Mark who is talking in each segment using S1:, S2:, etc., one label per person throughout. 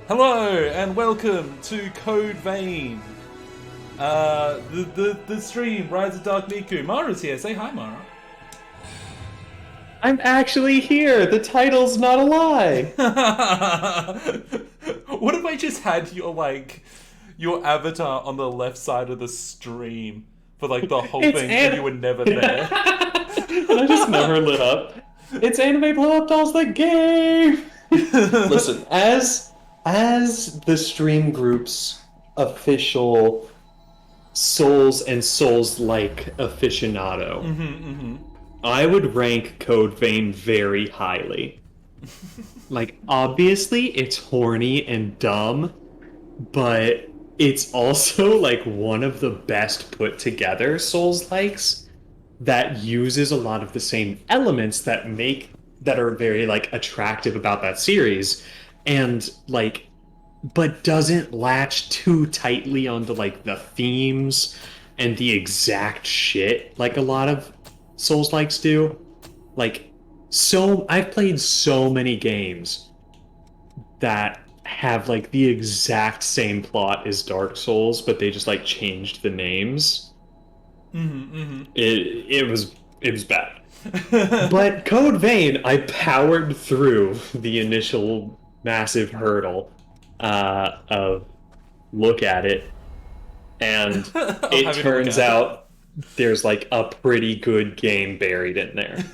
S1: Hello and welcome to Code Vein. The stream Rise of Dark Miku. Mara's here. Say hi, Mara.
S2: I'm actually here. The title's not a lie.
S1: What if I just had your avatar on the left side of the stream for the whole
S2: It's
S1: thing, and you were never
S2: and
S1: there?
S2: I just never lit up. It's Anime Blow Up Dolls the game. Listen, as the stream group's official Souls and Souls-like aficionado, I would rank Code Vein very highly. Obviously, it's horny and dumb, but it's also one of the best put together Souls likes that uses a lot of the same elements that are very attractive about that series, and but doesn't latch too tightly onto the themes and the exact shit like a lot of Souls likes do. I've played so many games that have the exact same plot as Dark Souls, but they just changed the names. It was bad. But Code Vein, I powered through the initial massive hurdle of look at it, and it turns out there's a pretty good game buried in there.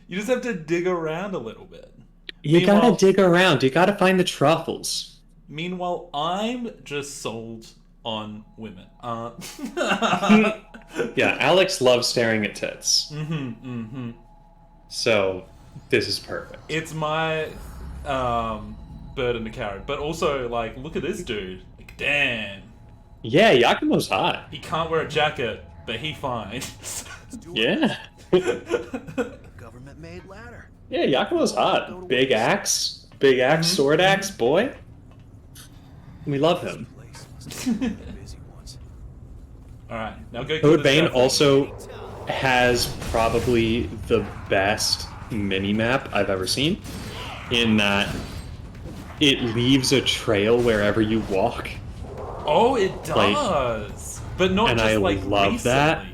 S1: You just have to dig around a little bit.
S2: You gotta dig around. You gotta find the truffles.
S1: Meanwhile, I'm just sold on women.
S2: Yeah, Alex loves staring at tits. So this is perfect.
S1: It's my burden to carry. But also, look at this dude. Damn.
S2: Yeah, Yakumo's hot.
S1: He can't wear a jacket, but he fine.
S2: Yeah.
S3: Government-made ladder.
S2: Yeah, Yakumo's hot. Big axe, sword axe, boy. We love him.
S1: Alright, now go.
S2: Code Vein also has probably the best mini-map I've ever seen, in that it leaves a trail wherever you walk.
S1: Oh, it does! But not
S2: and
S1: just
S2: I love
S1: recently.
S2: that.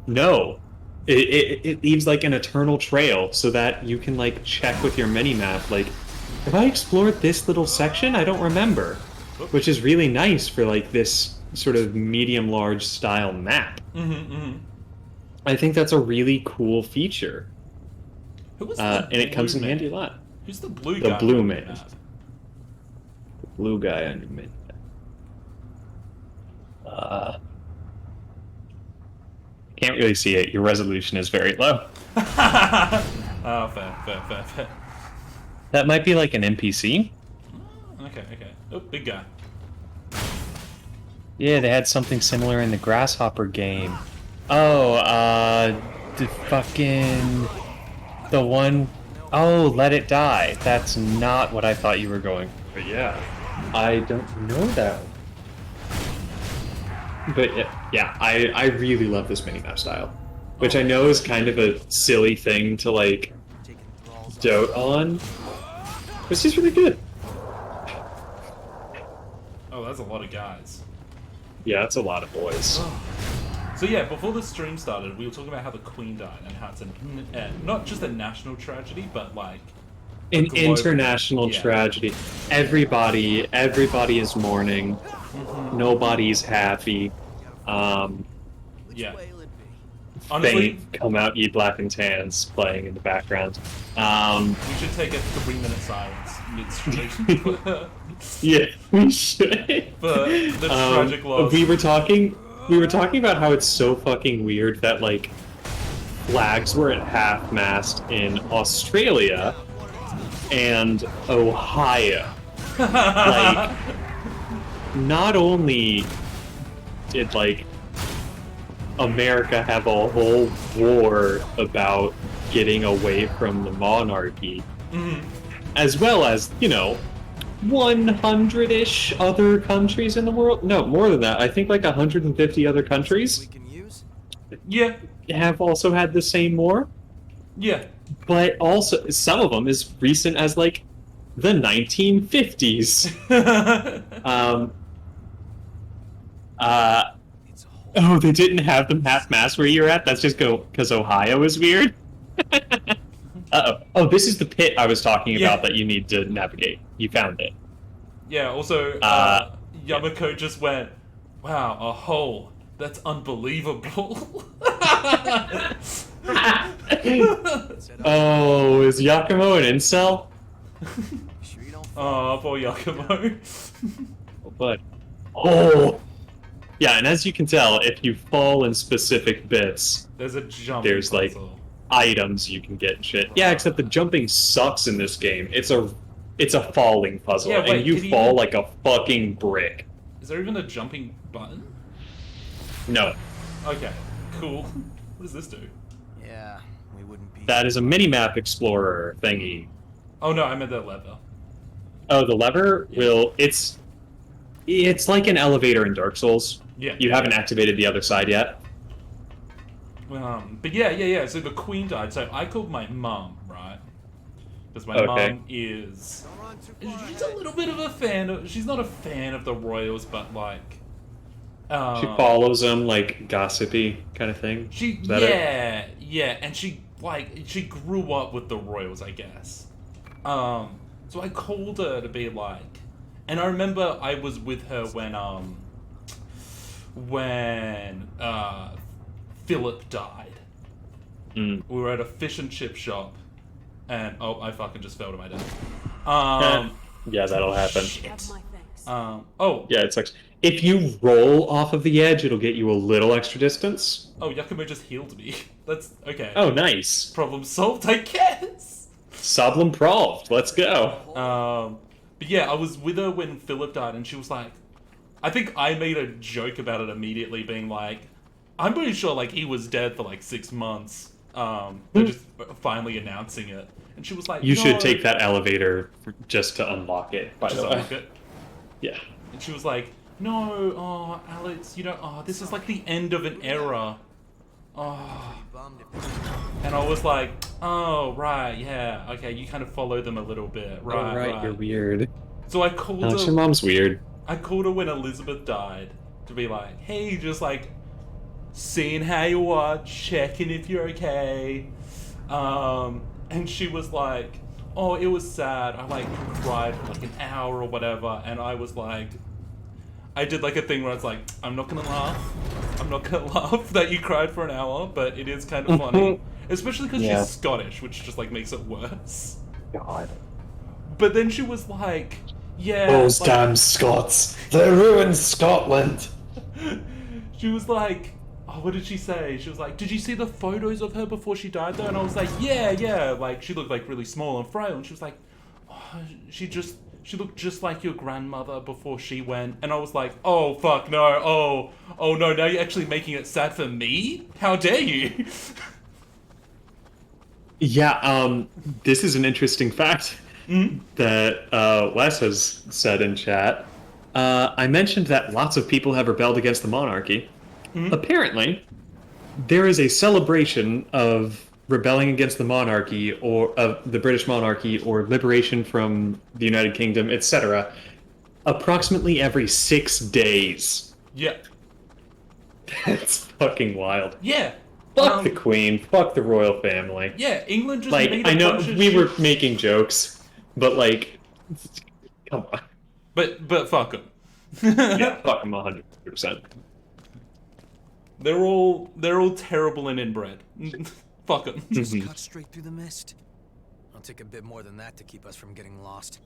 S2: No. It leaves an eternal trail so that you can check with your mini-map, have I explored this little section? I don't remember. Which is really nice for this sort of medium-large style map. I think that's a really cool feature.
S1: Who was
S2: and it comes in handy a lot.
S1: Who's the blue guy?
S2: The blue man. The blue guy on your mini. Can't really see it. Your resolution is very low.
S1: Oh, fair.
S2: That might be an NPC.
S1: Okay. Oh, big guy.
S2: Yeah, they had something similar in the Grasshopper game. Oh, the one... Oh, Let It Die. That's not what I thought you were going for. But yeah, I don't know that one. But yeah, I really love this minimap style. Which I know is kind of a silly thing to, dote on. But it's just really good.
S1: Oh, that's a lot of guys.
S2: Yeah, it's a lot of boys.
S1: So yeah, before the stream started, we were talking about how the Queen died and how it's not just a national tragedy, but
S2: an
S1: global,
S2: international tragedy. Everybody is mourning. Nobody's happy.
S1: Yeah.
S2: Honestly, come out, ye black and tans, playing in the background.
S1: We should take a 3-minute silence mid-stream.
S2: Yeah, we should.
S1: But the tragic loss.
S2: We were talking about how it's so fucking weird that flags were at half-mast in Australia and Ohio. Not only did America have a whole war about getting away from the monarchy, as well as 100-ish other countries in the world. No, more than that. I think 150 other countries
S1: Yeah.
S2: have also had the same war.
S1: Yeah.
S2: but also some of them as recent as like the 1950s. Um, uh, oh, they didn't have the half mast where you're at. That's just go because Ohio is weird. Uh-oh. Oh, this is the pit I was talking
S1: Yeah.
S2: about that you need to navigate. You found it.
S1: Yeah, also,
S2: Uh, yeah.
S1: Yamako just went, wow, a hole. That's unbelievable.
S2: Oh, is Yakumo an incel?
S1: Oh, poor Yakumo.
S2: Oh, but oh, yeah. And as you can tell, if you fall in specific bits,
S1: There's a jumping
S2: there's like
S1: puzzle.
S2: items you can get and shit. Yeah, except the jumping sucks in this game. It's a falling puzzle,
S1: Yeah,
S2: and
S1: wait,
S2: you
S1: can you
S2: fall
S1: even...
S2: like a fucking brick.
S1: Is there even a jumping button?
S2: No,
S1: Okay, cool. What does this do?
S3: Yeah, we wouldn't be.
S2: that is a mini-map explorer thingy.
S1: Oh no, I meant the lever.
S2: Oh, the lever will it's like an elevator in Dark Souls.
S1: Yeah.
S2: You haven't activated the other side yet.
S1: But yeah. So the queen died. So I called my mum, right? Because my
S2: Okay.
S1: mum is... She's a little bit of a fan of... She's not a fan of the royals, but like...
S2: She follows them like gossipy kind of thing. Is that it?
S1: Yeah, and she grew up with the royals, I guess. So I called her to be like, and I remember I was with her when Philip died.
S2: Mm.
S1: We were at a fish and chip shop, and oh, I fucking just fell to my death.
S2: Yeah, that'll happen.
S1: Shit. Oh,
S2: Yeah, it sucks. If you roll off of the edge, it'll get you a little extra distance.
S1: oh, Yakumo just healed me. That's okay.
S2: Oh, nice.
S1: Problem solved, I guess.
S2: Soblum Proved. Let's go.
S1: But yeah, I was with her when Philip died, and she was like, I think I made a joke about it immediately, being like, I'm pretty sure like he was dead for like 6 months. They're just finally announcing it, and she was like,
S2: You
S1: no.
S2: should take that elevator just to unlock it, by
S1: Just
S2: the way.
S1: unlock it.
S2: Yeah.
S1: And she was like, no, oh, Alex, you know, oh, this is like the end of an era. Oh. And I was like, oh, right, yeah, okay, you kind of follow them a little bit, right,
S2: Oh, right, you're weird.
S1: So I called
S2: Alex,
S1: her.
S2: your mom's weird.
S1: I called her when Elizabeth died to be like, hey, just like seeing how you are, checking if you're okay. And she was like, oh, it was sad. I like cried for like an hour or whatever, and I was like, I did like a thing where I was like, I'm not gonna laugh that you cried for an hour, but it is kind of funny, especially because
S2: Yeah.
S1: she's Scottish, which just like makes it worse.
S2: God.
S1: But then she was like, yeah,
S2: Those
S1: like,
S2: damn Scots. They ruined Scotland.
S1: she was like, oh, what did she say? She was like, did you see the photos of her before she died though? And I was like, yeah. Like, she looked like really small and frail. And she was like, oh, she looked just like your grandmother before she went. And I was like, oh, fuck, no. Oh, no, now you're actually making it sad for me? How dare you?
S2: Yeah, this is an interesting fact that Wes has said in chat. I mentioned that lots of people have rebelled against the monarchy. Apparently, there is a celebration of rebelling against the monarchy or of the British monarchy or liberation from the United Kingdom, etc. approximately every 6 days.
S1: Yeah.
S2: That's fucking wild.
S1: Yeah.
S2: Fuck the Queen. Fuck the royal family.
S1: Yeah, England just
S2: Like,
S1: made a
S2: I know
S1: bunch of
S2: we
S1: shit.
S2: were making jokes, but like, come on.
S1: But fuck them.
S2: Yeah, fuck them 100%.
S1: They're all terrible and inbred. Fuck them.
S3: Just cut straight through the mist. I'll take a bit more than that to keep us from getting lost.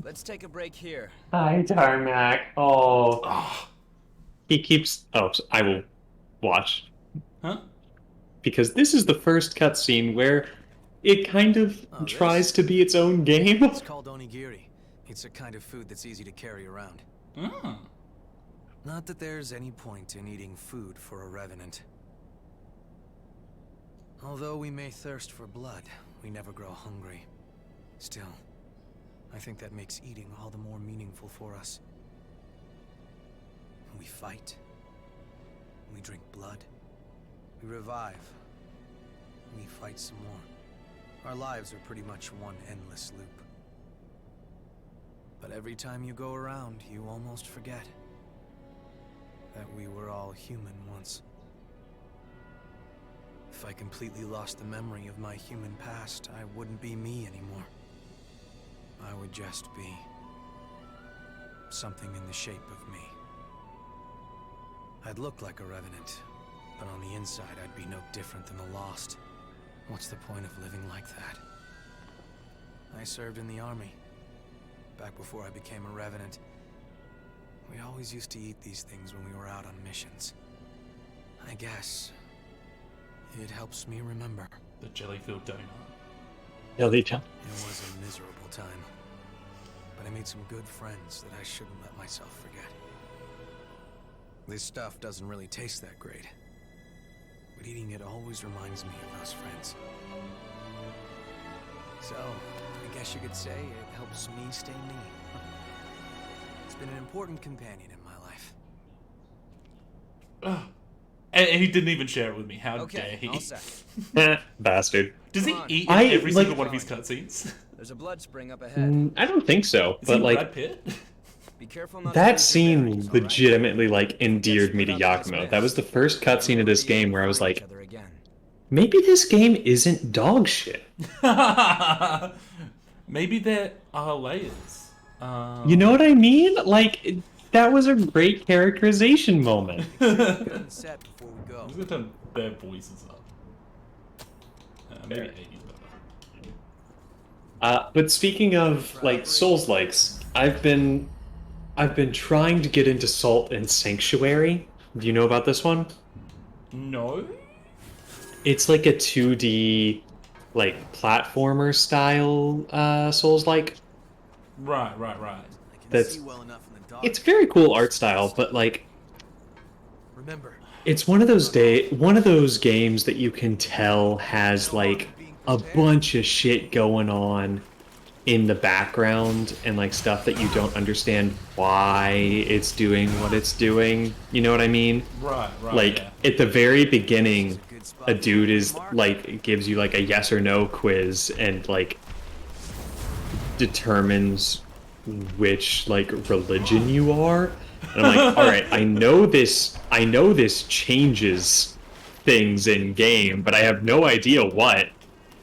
S3: Let's take a break here.
S2: Hi, Tarmac. Oh. He keeps... Oh, so I will watch.
S1: Huh?
S2: Because this is the first cutscene where it kind of tries to be its own game.
S3: It's called onigiri. It's a kind of food that's easy to carry around.
S1: Oh.
S3: Not that there's any point in eating food for a revenant. Although we may thirst for blood, we never grow hungry. Still, I think that makes eating all the more meaningful for us. We fight. We drink blood. We revive. fight some more. Our lives are pretty much one endless loop. But every time you go around, you almost forget that we were all human once. If I completely lost the memory of my human past, I wouldn't be me anymore. I would just be something in the shape of me. I'd look like a revenant, but on the inside I'd be no different than the lost. What's the point of living like that? I served in the army, back before I became a revenant. We always used to eat these things when we were out on missions. I guess it helps me remember.
S1: The jelly-filled donut.
S2: Jelly donut.
S3: It was a miserable time, but I made some good friends that I shouldn't let myself forget. This stuff doesn't really taste that great, but eating it always reminds me of those friends. So, I guess you could say it helps me stay me. It's been an important companion in my life.
S1: Ugh. And he didn't even share it with me. How dare he?
S3: All set.
S2: Bastard.
S1: Does he
S3: Come on.
S1: eat in every single one of his cutscenes?
S3: There's a blood spring up ahead.
S2: I don't think so,
S1: Is
S2: but
S1: he
S2: like
S1: Brad Pitt?
S3: Be careful not to
S2: that
S3: lose your
S2: scene
S3: bearings, all right?
S2: legitimately like endeared me to Yakumo. That was the first cutscene of this game where I was like, maybe this game isn't dog shit.
S1: Maybe there are layers.
S2: You know what I mean? Like, that was a great characterization moment.
S3: Set before we go.
S1: I'm just gonna turn their voices up. Maybe 80 better.
S2: But speaking of like Souls-likes, I've been trying to get into Salt and Sanctuary. Do you know about this one?
S1: No?
S2: It's like a 2D like platformer style Souls-like.
S1: Right.
S2: That's it's very cool art style, but like
S3: Remember,
S2: it's one of those games that you can tell has like a bunch of shit going on in the background and like stuff that you don't understand why it's doing what it's doing. You know what I mean?
S1: Right.
S2: Like
S1: Yeah.
S2: at the very beginning, a dude is like gives you like a yes or no quiz and like determines which like religion you are. And I'm like, all right, I know this changes things in game, but I have no idea what,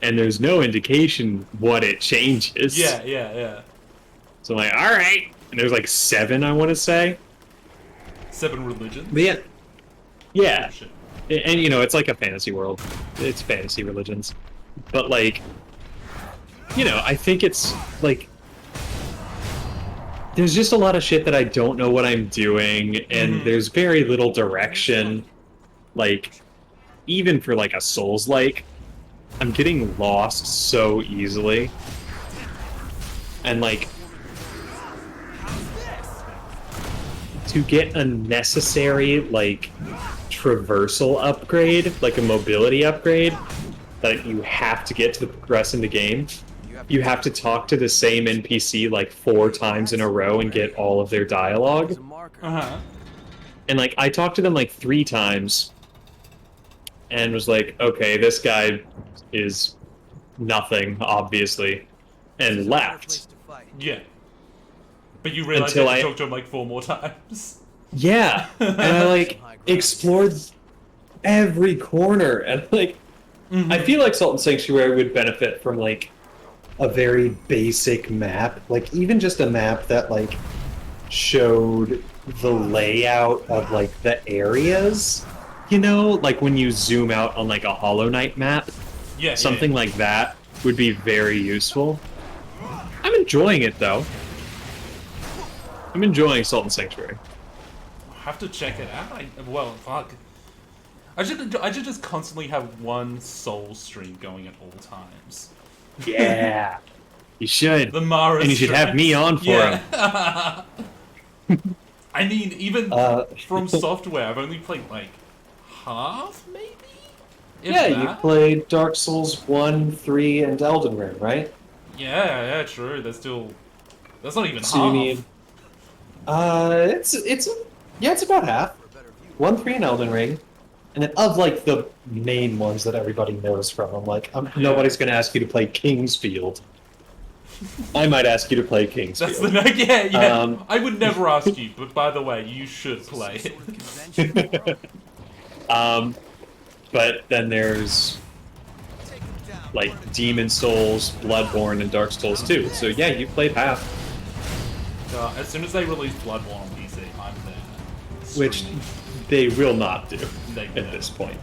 S2: and there's no indication what it changes.
S1: Yeah.
S2: So I'm like, all right, and there's like 7, I want to say.
S1: 7 religions?
S2: But yeah.
S1: Oh, shit.
S2: And you know, it's like a fantasy world. It's fantasy religions. But like, you know, I think it's like there's just a lot of shit that I don't know what I'm doing, and there's very little direction. Like, even for like a Souls-like, I'm getting lost so easily. And like, to get a necessary like traversal upgrade, like a mobility upgrade, that you have to get to progress in the game, you have to talk to the same NPC like 4 times in a row and get all of their dialogue.
S1: Uh-huh.
S2: And like, I talked to them like 3 times and was like, okay, this guy is nothing, obviously, and left.
S1: Yeah. But you realize
S2: Until
S1: you have to
S2: I-
S1: talk to him like 4 more times.
S2: Yeah, and I like explored every corner, and like, I feel like Salt and Sanctuary would benefit from like a very basic map, like even just a map that like showed the layout of like the areas, you know, like when you zoom out on like a Hollow Knight map,
S1: Yeah.
S2: something like that would be very useful. I'm enjoying it though. I'm enjoying Salt and Sanctuary.
S1: I have to check it out. Well, fuck. I should just constantly have one Soul stream going at all times.
S2: Yeah, you should.
S1: The Mara
S2: And you should have me on for him.
S1: I mean, even from software, I've only played like half, maybe? If
S2: Yeah,
S1: that?
S2: you played Dark Souls 1, 3, and Elden Ring, right?
S1: Yeah, true. That's not even
S2: So
S1: half.
S2: you need... it's about half. 1, 3, and Elden Ring. And then of like the main ones that everybody knows from, I'm like, nobody's going to ask you to play Kingsfield. I might ask you to play Kingsfield.
S1: That's the yeah. I would never ask you, but by the way, you should play it.
S2: But then there's like Demon Souls, Bloodborne, and Dark Souls 2. So yeah, you played half.
S1: As soon as they release Bloodborne on PC, I'm there.
S2: Which they will not do
S1: They
S2: at
S1: will.
S2: this point.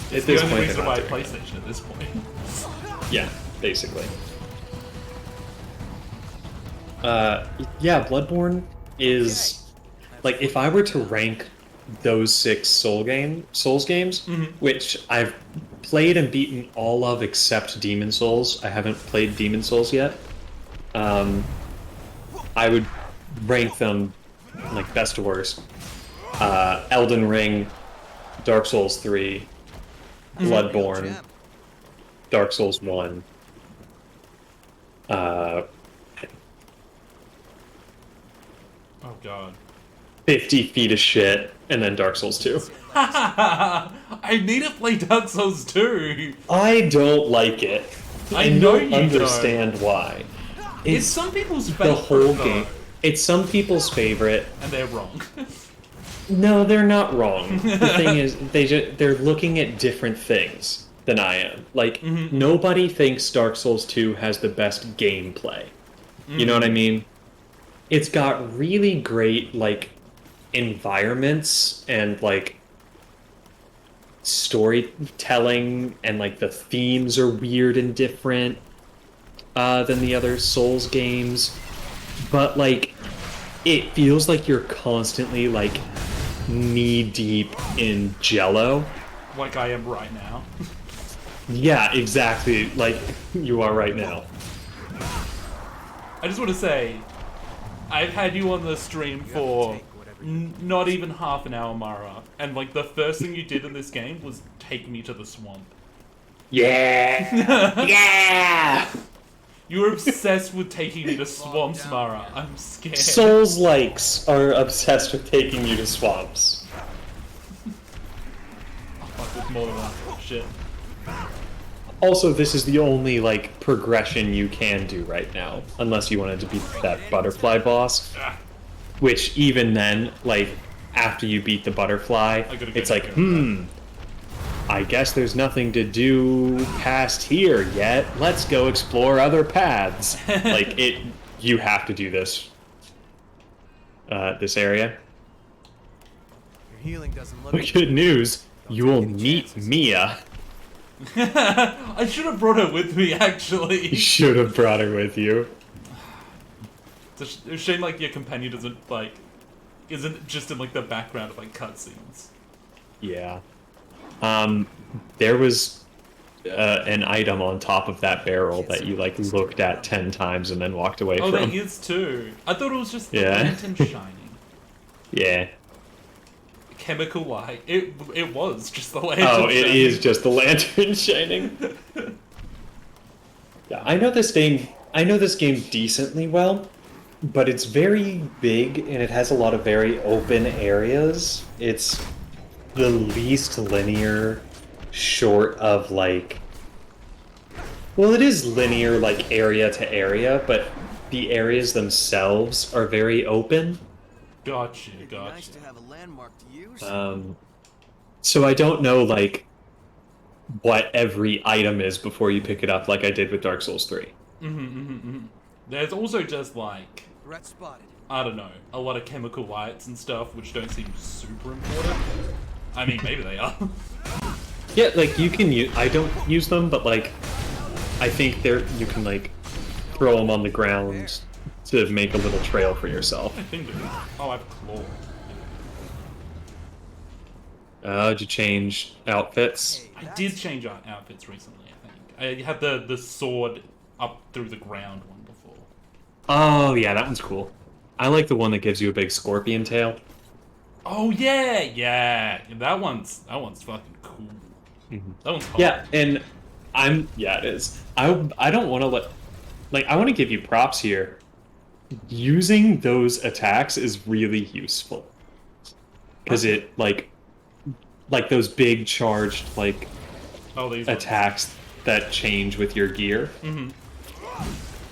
S1: It's the only reason why I play PlayStation at this point.
S2: Yeah, basically. Yeah, Bloodborne is like if I were to rank those 6 Souls games, which I've played and beaten all of except Demon Souls. I haven't played Demon Souls yet. I would rank them like best to worst. Elden Ring, Dark Souls 3, Bloodborne, Dark Souls 1.
S1: Oh god.
S2: 50 Feet of Shit, and then Dark Souls 2.
S1: I need to play Dark Souls 2!
S2: I don't like it.
S1: I know
S2: don't
S1: you
S2: understand why.
S1: It's some people's favorite.
S2: The whole
S1: though.
S2: game. It's some people's favorite.
S1: And they're wrong.
S2: No, they're not wrong. The thing is, they're looking at different things than I am. Like, nobody thinks Dark Souls 2 has the best gameplay. You know what I mean? It's got really great, like, environments and, like, storytelling, and, like, the themes are weird and different than the other Souls games. But, like, it feels like you're constantly, like, knee-deep in Jello.
S1: Like I am right now.
S2: Yeah, exactly. Like you are right now.
S1: I just want to say, I've had you on the stream for not even half an hour, Mara, and like the first thing you did in this game was take me to the swamp.
S2: Yeah! Yeah!
S1: You were obsessed with taking me to swamps, Mara. I'm scared.
S2: Souls likes are obsessed with taking you to swamps.
S1: Fuck with more than that shit.
S2: Also, this is the only, like, progression you can do right now. Unless you wanted to beat that butterfly boss. Which, even then, like, after you beat the butterfly, it's like, I guess there's nothing to do past here yet. Let's go explore other paths. Like, you have to do this. This area.
S3: Your healing doesn't look
S2: Good news, you will meet Mia.
S1: I should have brought her with me, actually.
S2: You should have brought her with you.
S1: It's a shame, like, your companion isn't just in, like, the background of, like, cutscenes.
S2: Yeah. There was an item on top of that barrel that you, like, looked at 10 times and then walked away
S1: Oh,
S2: from.
S1: there is too. I thought it was just the
S2: Yeah.
S1: lantern shining.
S2: Yeah.
S1: Chemical light. It was just the lantern
S2: Oh, it
S1: shining.
S2: is just the lantern shining. Yeah, I know this game decently well, but it's very big and it has a lot of very open areas. It's the least linear, short of, like... Well, it is linear, like, area to area, but the areas themselves are very open.
S1: Gotcha.
S3: nice to have a landmark to use.
S2: So I don't know, like, what every item is before you pick it up, like I did with Dark Souls 3.
S1: There's also just, like,
S3: Threat spotted.
S1: I don't know, a lot of chemical lights and stuff which don't seem super important. I mean, maybe they are.
S2: Yeah, like, you can use... I don't use them, but, like, I think you can, like, throw them on the ground to make a little trail for yourself.
S1: I think oh, I have claw.
S2: Did you change outfits?
S1: I did change outfits recently, I think. I had the sword up through the ground one before.
S2: Oh, yeah, that one's cool. I like the one that gives you a big scorpion tail.
S1: Oh yeah. That one's fucking cool. That one's hot.
S2: Yeah, and it is. I don't want to I want to give you props here. Using those attacks is really useful. Because it, like, like those big charged like
S1: Oh, these
S2: attacks that change with your gear.
S1: Mm-hmm.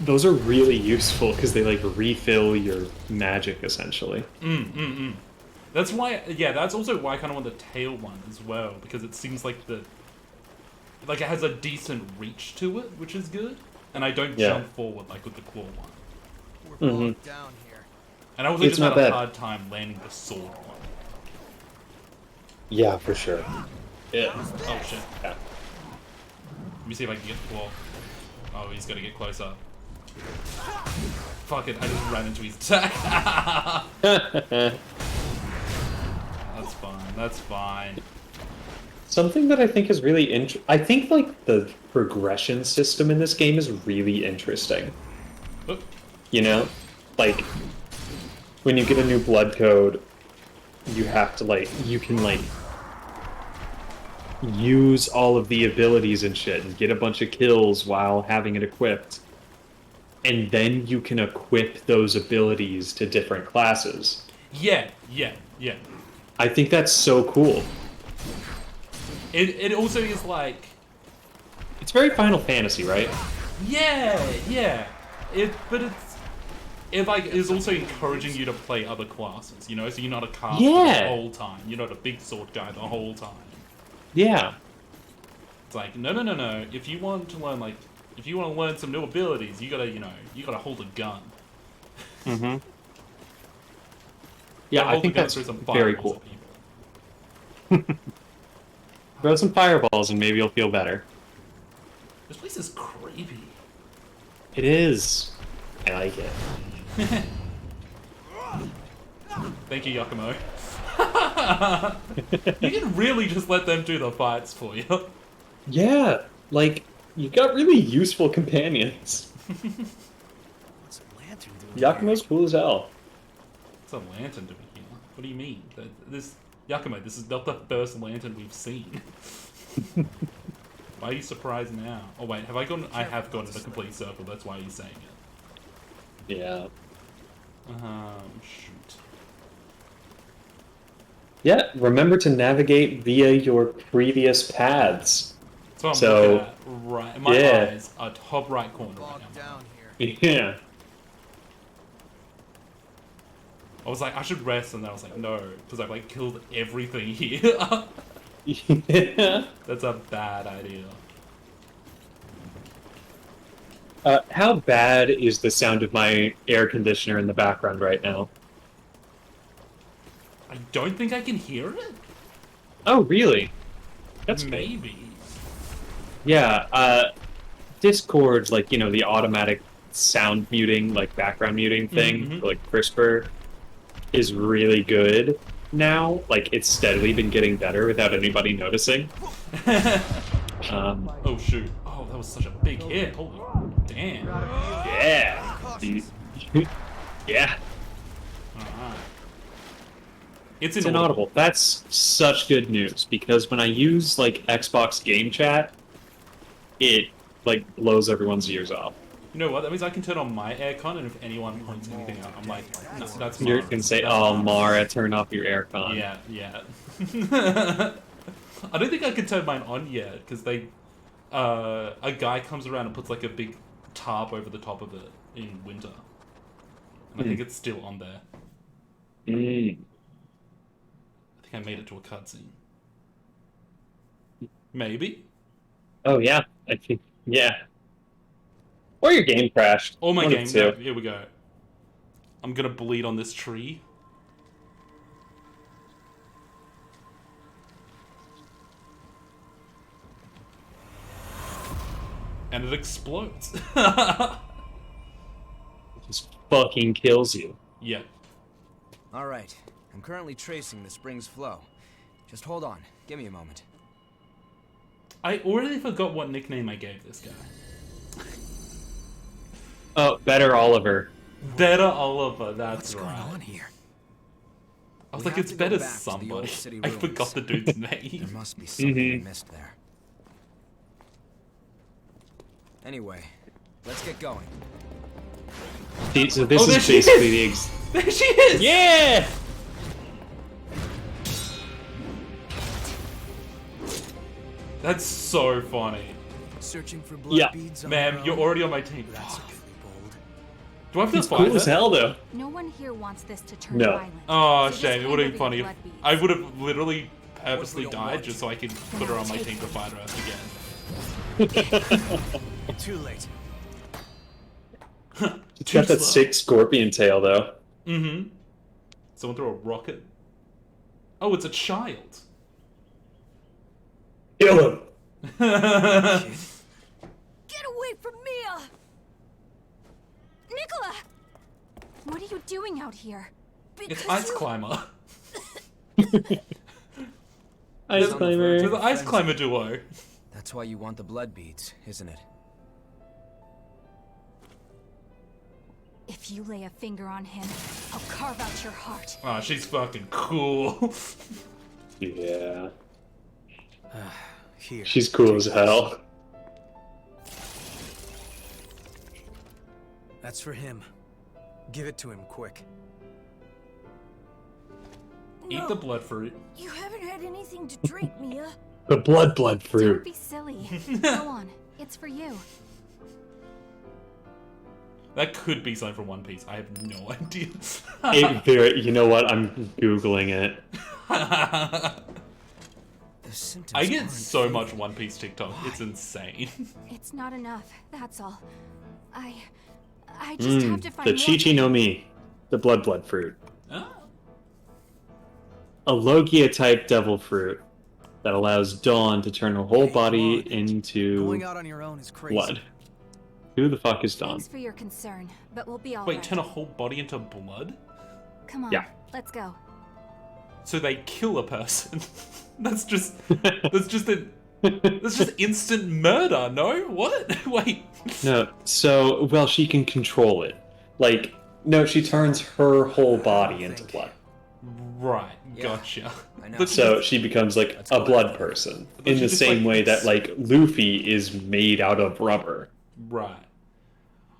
S2: Those are really useful because they like refill your magic essentially.
S1: That's why, yeah, that's also why I kind of want the tail one as well, because it seems like it has a decent reach to it, which is good, and I don't jump forward like with the claw one.
S3: We're bogged down here.
S1: And I also
S2: It's
S1: just
S2: not
S1: had a
S2: bad.
S1: hard time landing the sword one.
S2: Yeah, for sure. Yeah.
S1: Oh shit.
S2: Yeah.
S1: Let me see if I can get the claw. Oh, he's gotta get closer. Fuck it, I just ran into his attack. That's fine, that's fine.
S2: Something that I think is really I think like the progression system in this game is really interesting.
S1: Oop.
S2: You know, like when you get a new blood code, you have to like you can like use all of the abilities and shit and get a bunch of kills while having it equipped. And then you can equip those abilities to different classes.
S1: Yeah.
S2: I think that's so cool.
S1: It also is like...
S2: It's very Final Fantasy, right?
S1: Yeah. But it like is also encouraging you to play other classes, you know? So you're not a caster the whole time. You're not a big sword guy the whole time.
S2: Yeah.
S1: It's like, no. If you want to learn some new abilities, you gotta hold a gun.
S2: Mm-hmm. Yeah, I think that's very cool. Throw some fireballs and maybe you'll feel better.
S1: This place is creepy.
S2: It is. I like it.
S1: Thank you, Yakumo. You can really just let them do the fights for you.
S2: Yeah, like, you got really useful companions.
S3: What's a lantern doing
S2: Yakumo's cool as hell.
S1: It's a lantern doing here. What do you mean? Yakumo, this is not the first lantern we've seen. Why are you surprised now? Oh wait, have I gone? I have gone in the complete circle. That's why you're saying it.
S2: Yeah.
S1: Shoot.
S2: Yeah, remember to navigate via your previous paths.
S1: That's what I'm looking at. Right, my
S2: yeah.
S1: eyes are top right corner right
S3: Bogged
S1: now.
S3: down here.
S2: Yeah.
S1: I was like, I should rest, and then I was like, no, because I've like killed everything here.
S2: Yeah.
S1: That's a bad idea.
S2: How bad is the sound of my air conditioner in the background right now?
S1: I don't think I can hear it.
S2: Oh, really? That's good.
S1: Maybe.
S2: Yeah, Discord's, like, you know, the automatic sound muting, like, background muting thing, like, CRISPR, is really good now. Like, it's steadily been getting better without anybody noticing.
S1: Oh, shoot. Oh, that was such a big hit. Holy damn.
S2: Yeah. Yeah.
S1: Alright. It's
S2: It's inaudible. That's such good news, because when I use, like, Xbox Game Chat, it, like, blows everyone's ears off.
S1: You know what? That means I can turn on my aircon, and if anyone points anything out, I'm like, no, that's
S2: You
S1: mine.
S2: can say,
S1: That's
S2: oh,
S1: mine."
S2: Mara, turn off your aircon.
S1: Yeah. I don't think I can turn mine on yet, because a guy comes around and puts like a big tarp over the top of it in winter. And I think it's still on there.
S2: Mm.
S1: I think I made it to a cutscene. Maybe?
S2: Oh, yeah. I think, yeah. Or your game crashed.
S1: Or my
S2: One of
S1: game.
S2: the two.
S1: No, here we go. I'm gonna bleed on this tree. And it explodes.
S2: It just fucking kills you.
S1: Yeah.
S3: All right. I'm currently tracing the spring's flow. Just hold on. Give me a moment.
S1: I already forgot what nickname I gave this guy.
S2: Oh, Better Oliver.
S1: Better Oliver, that's
S3: What's
S1: right.
S3: going on here?
S1: I was
S3: We
S1: like,
S3: have
S1: it's
S3: to go
S1: better
S3: back to the old
S1: somebody.
S3: city
S1: I
S3: ruins.
S1: forgot the dude's
S3: There
S1: name.
S3: must be something we missed there. Anyway, let's get going.
S2: See, so this
S1: Oh, there
S2: is
S1: she
S2: basically
S1: is! There she is!
S2: Yeah!
S1: That's so funny.
S3: Searching for blood
S2: Yeah.
S3: beads on
S1: Man,
S3: your
S1: you're
S3: own?
S1: already on my team.
S3: That's
S1: Fuck.
S3: awfully bold.
S1: Do I have to
S2: It's
S1: fight
S2: cool
S1: her?
S2: as hell, though.
S4: No one here wants this to turn
S2: No.
S4: violent.
S1: Oh,
S4: so just
S1: shame. It would have been
S4: hand
S1: funny
S4: over
S1: if
S4: your blood
S1: I
S4: beads.
S1: would have literally purposely
S3: don't
S1: died
S3: want
S1: just
S3: to?
S1: so I could put her on my team to fight her again.
S3: Too late.
S2: It's got that sick scorpion tail, though.
S1: Mm-hmm. Someone throw a rocket. Oh, it's a child.
S2: Kill him!
S4: Get away from Mia! Nicola! What are you doing out here?
S1: It's Ice Climber.
S2: Ice
S1: They're
S2: climber.
S1: the Ice Climber duo.
S3: That's why you want the blood beads, isn't it?
S4: If you lay a finger on him, I'll carve out your heart.
S1: Oh, she's fucking cool.
S2: Yeah.
S3: Here.
S2: She's cool as hell.
S3: That's for him. Give it to him quick.
S1: Eat the blood fruit.
S4: You haven't had anything to drink, Mia.
S2: The blood
S4: Don't
S2: fruit.
S4: be silly. Go on. It's for you.
S1: That could be something from One Piece. I have no idea.
S2: You know what? I'm Googling it.
S3: The symptoms
S1: I get
S3: aren't
S1: so
S3: fading.
S1: much One Piece TikTok. It's insane.
S4: It's not enough. That's all. I just have to find
S2: The
S4: more.
S2: Chi-Chi no Mi. The blood fruit.
S1: Oh.
S2: A Logia-type devil fruit that allows Dawn to turn her whole
S3: Hey,
S2: body
S3: come on.
S2: into
S3: Going out on your own is crazy.
S2: blood. Who the fuck is Dawn?
S4: Thanks for your concern, but we'll be all
S1: Wait,
S4: right.
S1: turn a whole body into blood?
S4: Come on.
S2: Yeah.
S4: Let's go.
S1: So they kill a person. That's just instant murder, no? What? Wait.
S2: No, so, well, she can control it. Like, no, she turns her whole body into blood.
S1: Right,
S3: Yeah,
S1: gotcha.
S3: I know.
S1: That's
S2: So she becomes like
S3: That's
S2: a
S3: what
S2: blood
S3: I thought.
S2: person.
S1: But
S2: In
S1: she
S2: the
S1: just,
S2: same
S1: like,
S2: way that, like, Luffy is made out of rubber.
S1: right.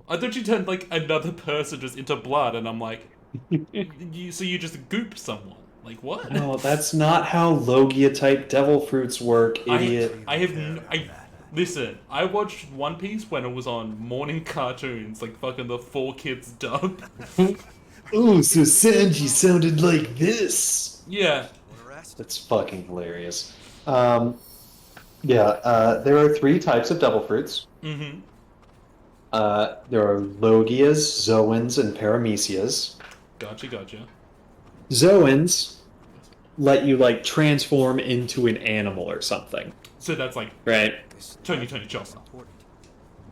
S1: I thought you turned like another person just into blood, and I'm like, so you just goop someone? Like what?
S2: No, that's not how Logia-type devil fruits work, idiot.
S1: Listen. I watched One Piece when it was on morning cartoons, like fucking the 4 Kids dub.
S2: Ooh, so Sanji sounded like this.
S1: Yeah.
S2: That's fucking hilarious. There are 3 types of devil fruits.
S1: Mm-hmm.
S2: There are Logias, Zoans, and Paramecias.
S1: Gotcha.
S2: Zoans let you, like, transform into an animal or something,
S1: So that's like
S2: right?
S1: Tony Chopper.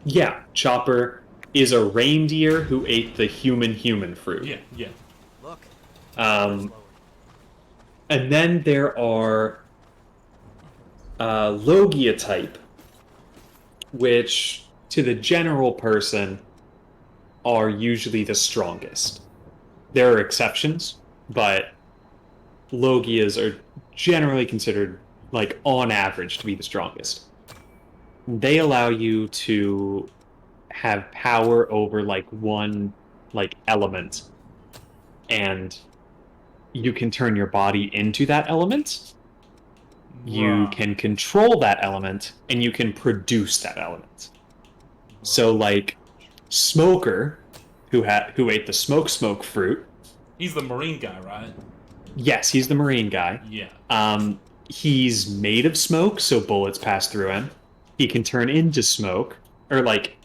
S2: Yeah, Chopper is a reindeer who ate the human fruit.
S1: Yeah.
S3: Look.
S2: And then there are Logia type, which to the general person are usually the strongest. There are exceptions, but Logias are generally considered, like, on average, to be the strongest. They allow you to have power over, like, one, like, element, and you can turn your body into that element. You
S1: Right.
S2: can control that element, and you can produce that element. So, like, Smoker, who ate the smoke fruit.
S1: He's the marine guy, right?
S2: Yes, he's the marine guy.
S1: Yeah.
S2: He's made of smoke, so bullets pass through him. He can turn into smoke, or, like,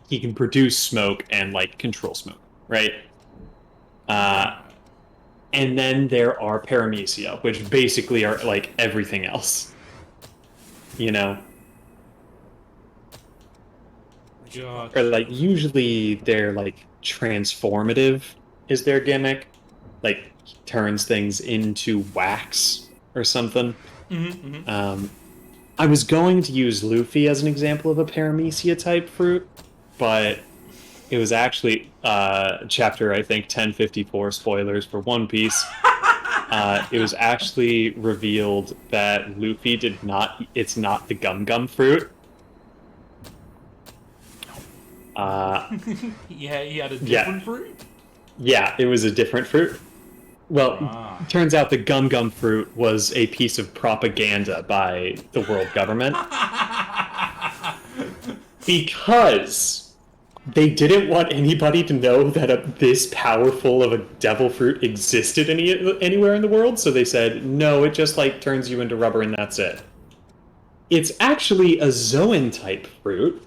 S2: he can produce smoke and, like, control smoke, right? And then there are Paramecia, which basically are, like, everything else. You know?
S1: God.
S2: Or, like, usually they're, like, transformative is their gimmick. Like, turns things into wax or something. I was going to use Luffy as an example of a Paramecia type fruit, but it was actually chapter, I think, 1054, spoilers for One Piece. It was actually revealed that Luffy it's not the gum fruit.
S1: Yeah, he had a different fruit?
S2: Yeah, it was a different fruit. Well,
S1: Right.
S2: turns out the gum gum fruit was a piece of propaganda by the world government because they didn't want anybody to know that this powerful of a devil fruit existed anywhere in the world. So they said, no, it just like turns you into rubber and that's it. It's actually a zoan type fruit,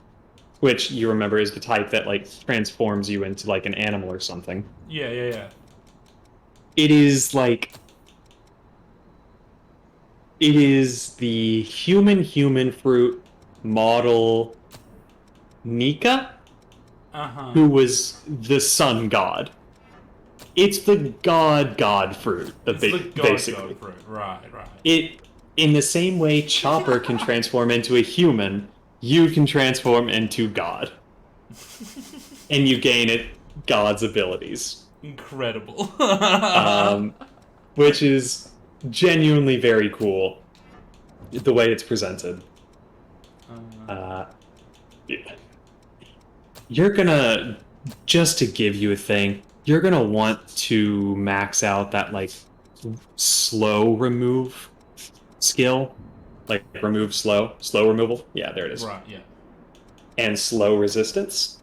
S2: which you remember is the type that like transforms you into like an animal or something.
S1: Yeah.
S2: It is like it is the human fruit model Nika,
S1: Uh-huh.
S2: who was the sun god. It's the god fruit that
S1: It's
S2: they
S1: the god
S2: basically.
S1: fruit. Right.
S2: It in the same way Chopper can transform into a human, you can transform into God. And you gain it God's abilities.
S1: Incredible.
S2: Which is genuinely very cool. The way it's presented. Yeah. You're gonna, just to give you a thing, you're gonna want to max out that like slow remove skill, like remove slow removal. Yeah, there it is.
S1: Right, yeah.
S2: And slow resistance.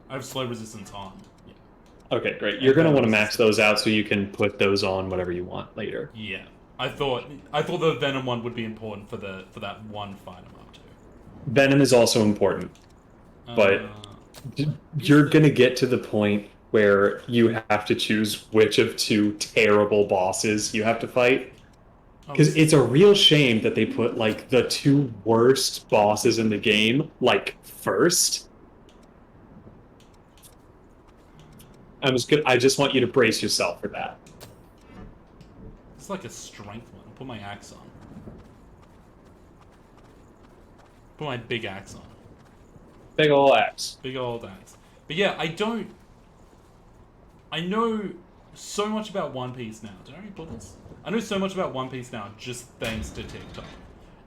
S1: I have slow resistance on. Yeah.
S2: Okay, great. You're gonna want to max those out so you can put those on whatever you want later.
S1: Yeah. I thought the Venom one would be important for that one fight I'm up to.
S2: Venom is also important, but you're gonna get to the point where you have to choose which of two terrible bosses you have to fight. Because it's a real shame that they put like the two worst bosses in the game like first. I just want you to brace yourself for that.
S1: It's like a strength one. I'll put my axe on. Put my big axe on.
S2: Big ol' axe.
S1: Big old axe. But yeah, I know so much about One Piece now. Did I already put this? I know so much about One Piece now just thanks to TikTok.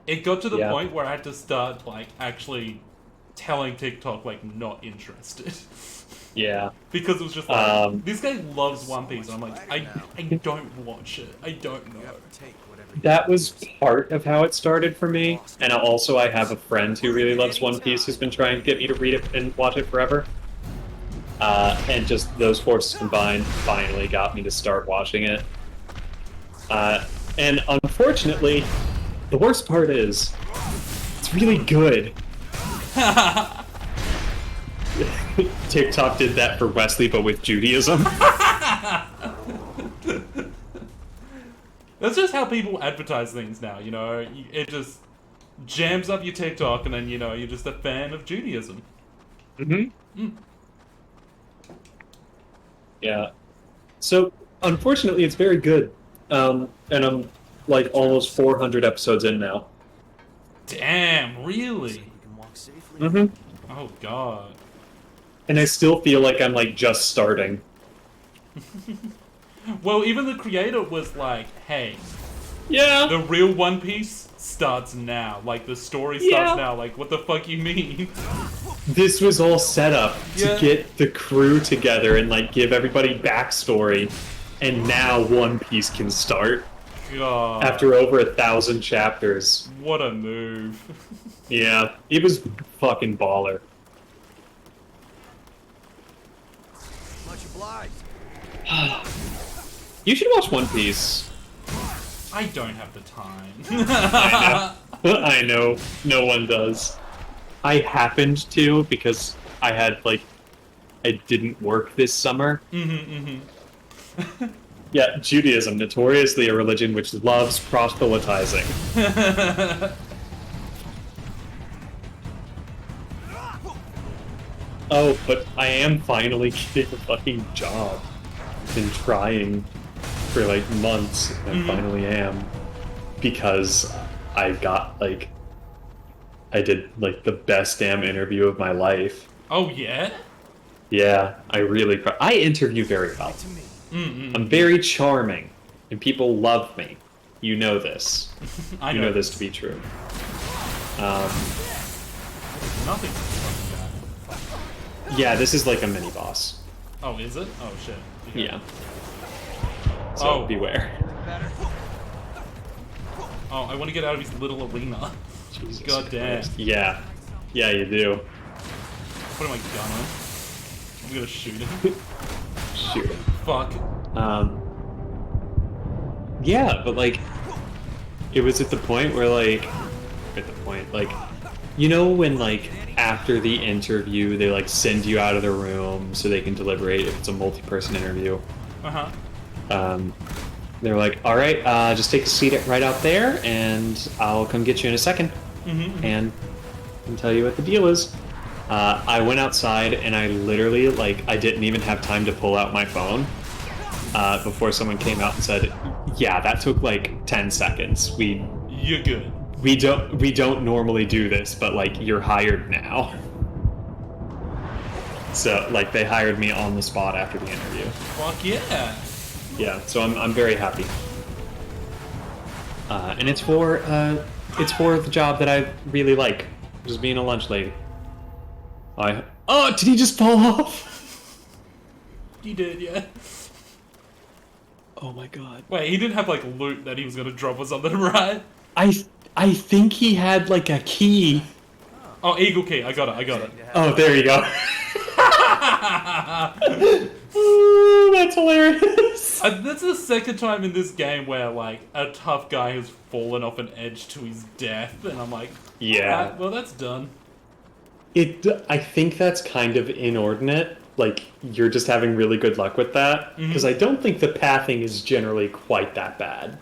S1: It got to the point where I had to start like actually telling TikTok like not interested.
S2: Yeah.
S1: Because it was just like this guy loves One Piece and I'm like I don't watch it. I don't know.
S2: That was part of how it started for me. And also I have a friend who really loves One Piece who's been trying to get me to read it and watch it forever. And just those forces combined finally got me to start watching it. And unfortunately, the worst part is, it's really good. TikTok did that for Wesley, but with Judaism.
S1: That's just how people advertise things now, you know? It just jams up your TikTok and then, you know, you're just a fan of Judaism.
S2: Mm-hmm. Yeah. So, unfortunately, it's very good. And I'm, like, almost 400 episodes in now.
S1: Damn, really?
S2: Mm-hmm.
S1: Oh, God.
S2: And I still feel like I'm, like, just starting.
S1: Well, even the creator was like, hey,
S2: yeah,
S1: the real One Piece starts now. Like, the story starts now. Like, what the fuck you mean?
S2: This was all set up to get the crew together and, like, give everybody backstory. And now One Piece can start.
S1: God.
S2: After over 1,000 chapters.
S1: What a move.
S2: Yeah, it was fucking baller.
S3: Much obliged.
S2: You should watch One Piece.
S1: I don't have the time.
S2: I know. No one does. I happened to because I had, like, I didn't work this summer. Yeah, Judaism, notoriously a religion which loves proselytizing. Oh, but I am finally getting a fucking job. Been trying for like months, and I finally am. Because I got like, I did like the best damn interview of my life.
S1: Oh, yeah?
S2: Yeah, I interview very well. I'm very charming, and people love me. You know this.
S1: I
S2: know this to be true.
S1: Nothing.
S2: Yeah, this is like a mini boss.
S1: Oh, is it? Oh, shit.
S2: Yeah. So
S1: Oh.
S2: beware.
S1: Oh, I want to get out of his little arena.
S2: Jesus
S1: God damn.
S2: Christ. Yeah. Yeah, you do.
S1: Putting my gun on. I'm gonna shoot him.
S2: Shoot.
S1: Fuck.
S2: Yeah, but like, it was at the point where like, you know when like after the interview they like send you out of the room so they can deliberate if it's a multi-person interview. They're like, all right, just take a seat right out there, and I'll come get you in a second, and tell you what the deal is. I went outside, and I literally, like, I didn't even have time to pull out my phone before someone came out and said, yeah, that took like 10 seconds.
S1: You're good.
S2: We don't normally do this, but like, you're hired now. So like, they hired me on the spot after the interview.
S1: Fuck yeah.
S2: Yeah, so I'm very happy. And it's for the job that I really like, just being a lunch lady. Oh, did he just fall off?
S1: He did, yeah.
S2: Oh my god.
S1: Wait, he didn't have like loot that he was gonna drop or something, right?
S2: I think he had like a key.
S1: Oh, eagle key. I got it.
S2: Oh, there you go. Ooh, that's hilarious.
S1: That's the second time in this game where like a tough guy has fallen off an edge to his death, and I'm like,
S2: Yeah.
S1: alright, well that's done.
S2: I think that's kind of inordinate. Like, you're just having really good luck with that. Because I don't think the pathing is generally quite that bad.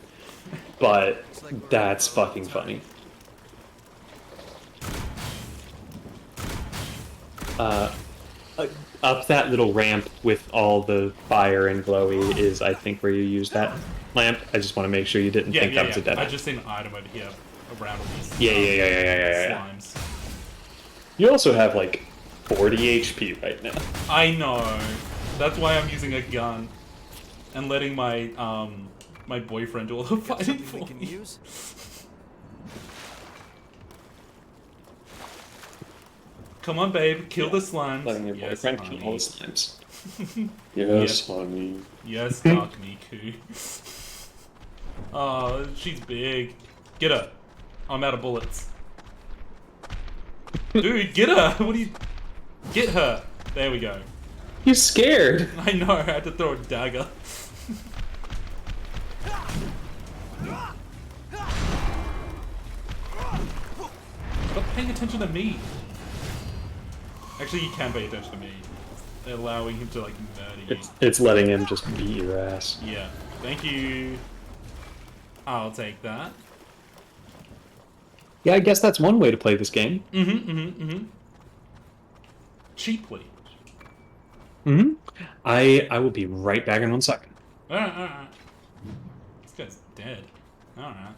S2: But that's fucking funny. Up that little ramp with all the fire and glowy is, I think, where you use that lamp. I just want to make sure you didn't think that was a dead
S1: I
S2: end.
S1: just seen an item over here around all these
S2: Yeah.
S1: slimes.
S2: You also have, like, 40 HP right now.
S1: I know. That's why I'm using a gun and letting my my boyfriend do all the fighting for
S3: can
S1: me.
S3: use?
S1: Come on, babe, kill the slimes.
S2: Letting your
S1: Yes,
S2: boyfriend
S1: honey.
S2: kill all the slimes. Yes, honey.
S1: Yes, Dark Miku. Oh, she's big. Get her. I'm out of bullets. Dude, get her! What do you... Get her! There we go.
S2: You're scared.
S1: I know, I had to throw a dagger. Stop paying attention to me. Actually, you can pay attention to me. They're allowing him to, like, murder you.
S2: It's letting him just beat your ass.
S1: Yeah. Thank you. I'll take that.
S2: Yeah, I guess that's one way to play this game.
S1: Cheaply.
S2: I will be right back in 1 second.
S1: Alright. This guy's dead. Alright.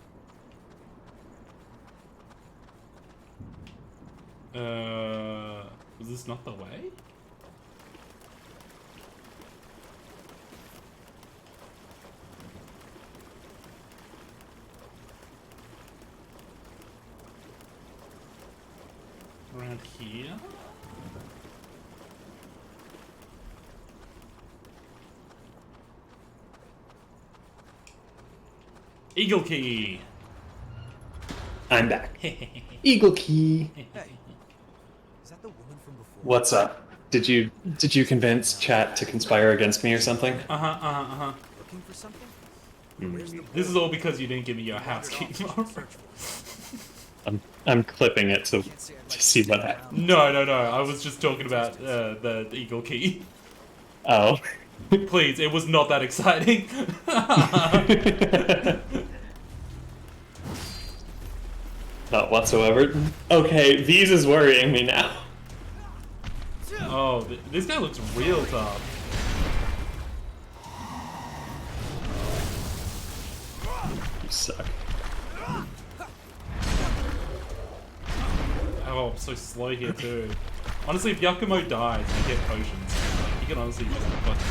S1: Was this not the way? Around here? Eagle key!
S2: I'm back. Eagle key.
S3: Hey, is that the woman from before?
S2: What's up? Did you convince chat to conspire against me or something?
S3: Looking for something? Where's the
S1: This is all because you didn't give me your house key.
S2: I'm clipping it to see what happens.
S1: No. I was just talking about the eagle key.
S2: Oh.
S1: Please, it was not that exciting.
S2: Not whatsoever. Okay, these is worrying me now.
S1: Oh, this guy looks real tough.
S2: You suck.
S1: Oh, I'm so slow here too. Honestly, if Yakumo dies, you get potions. You can honestly just fucking...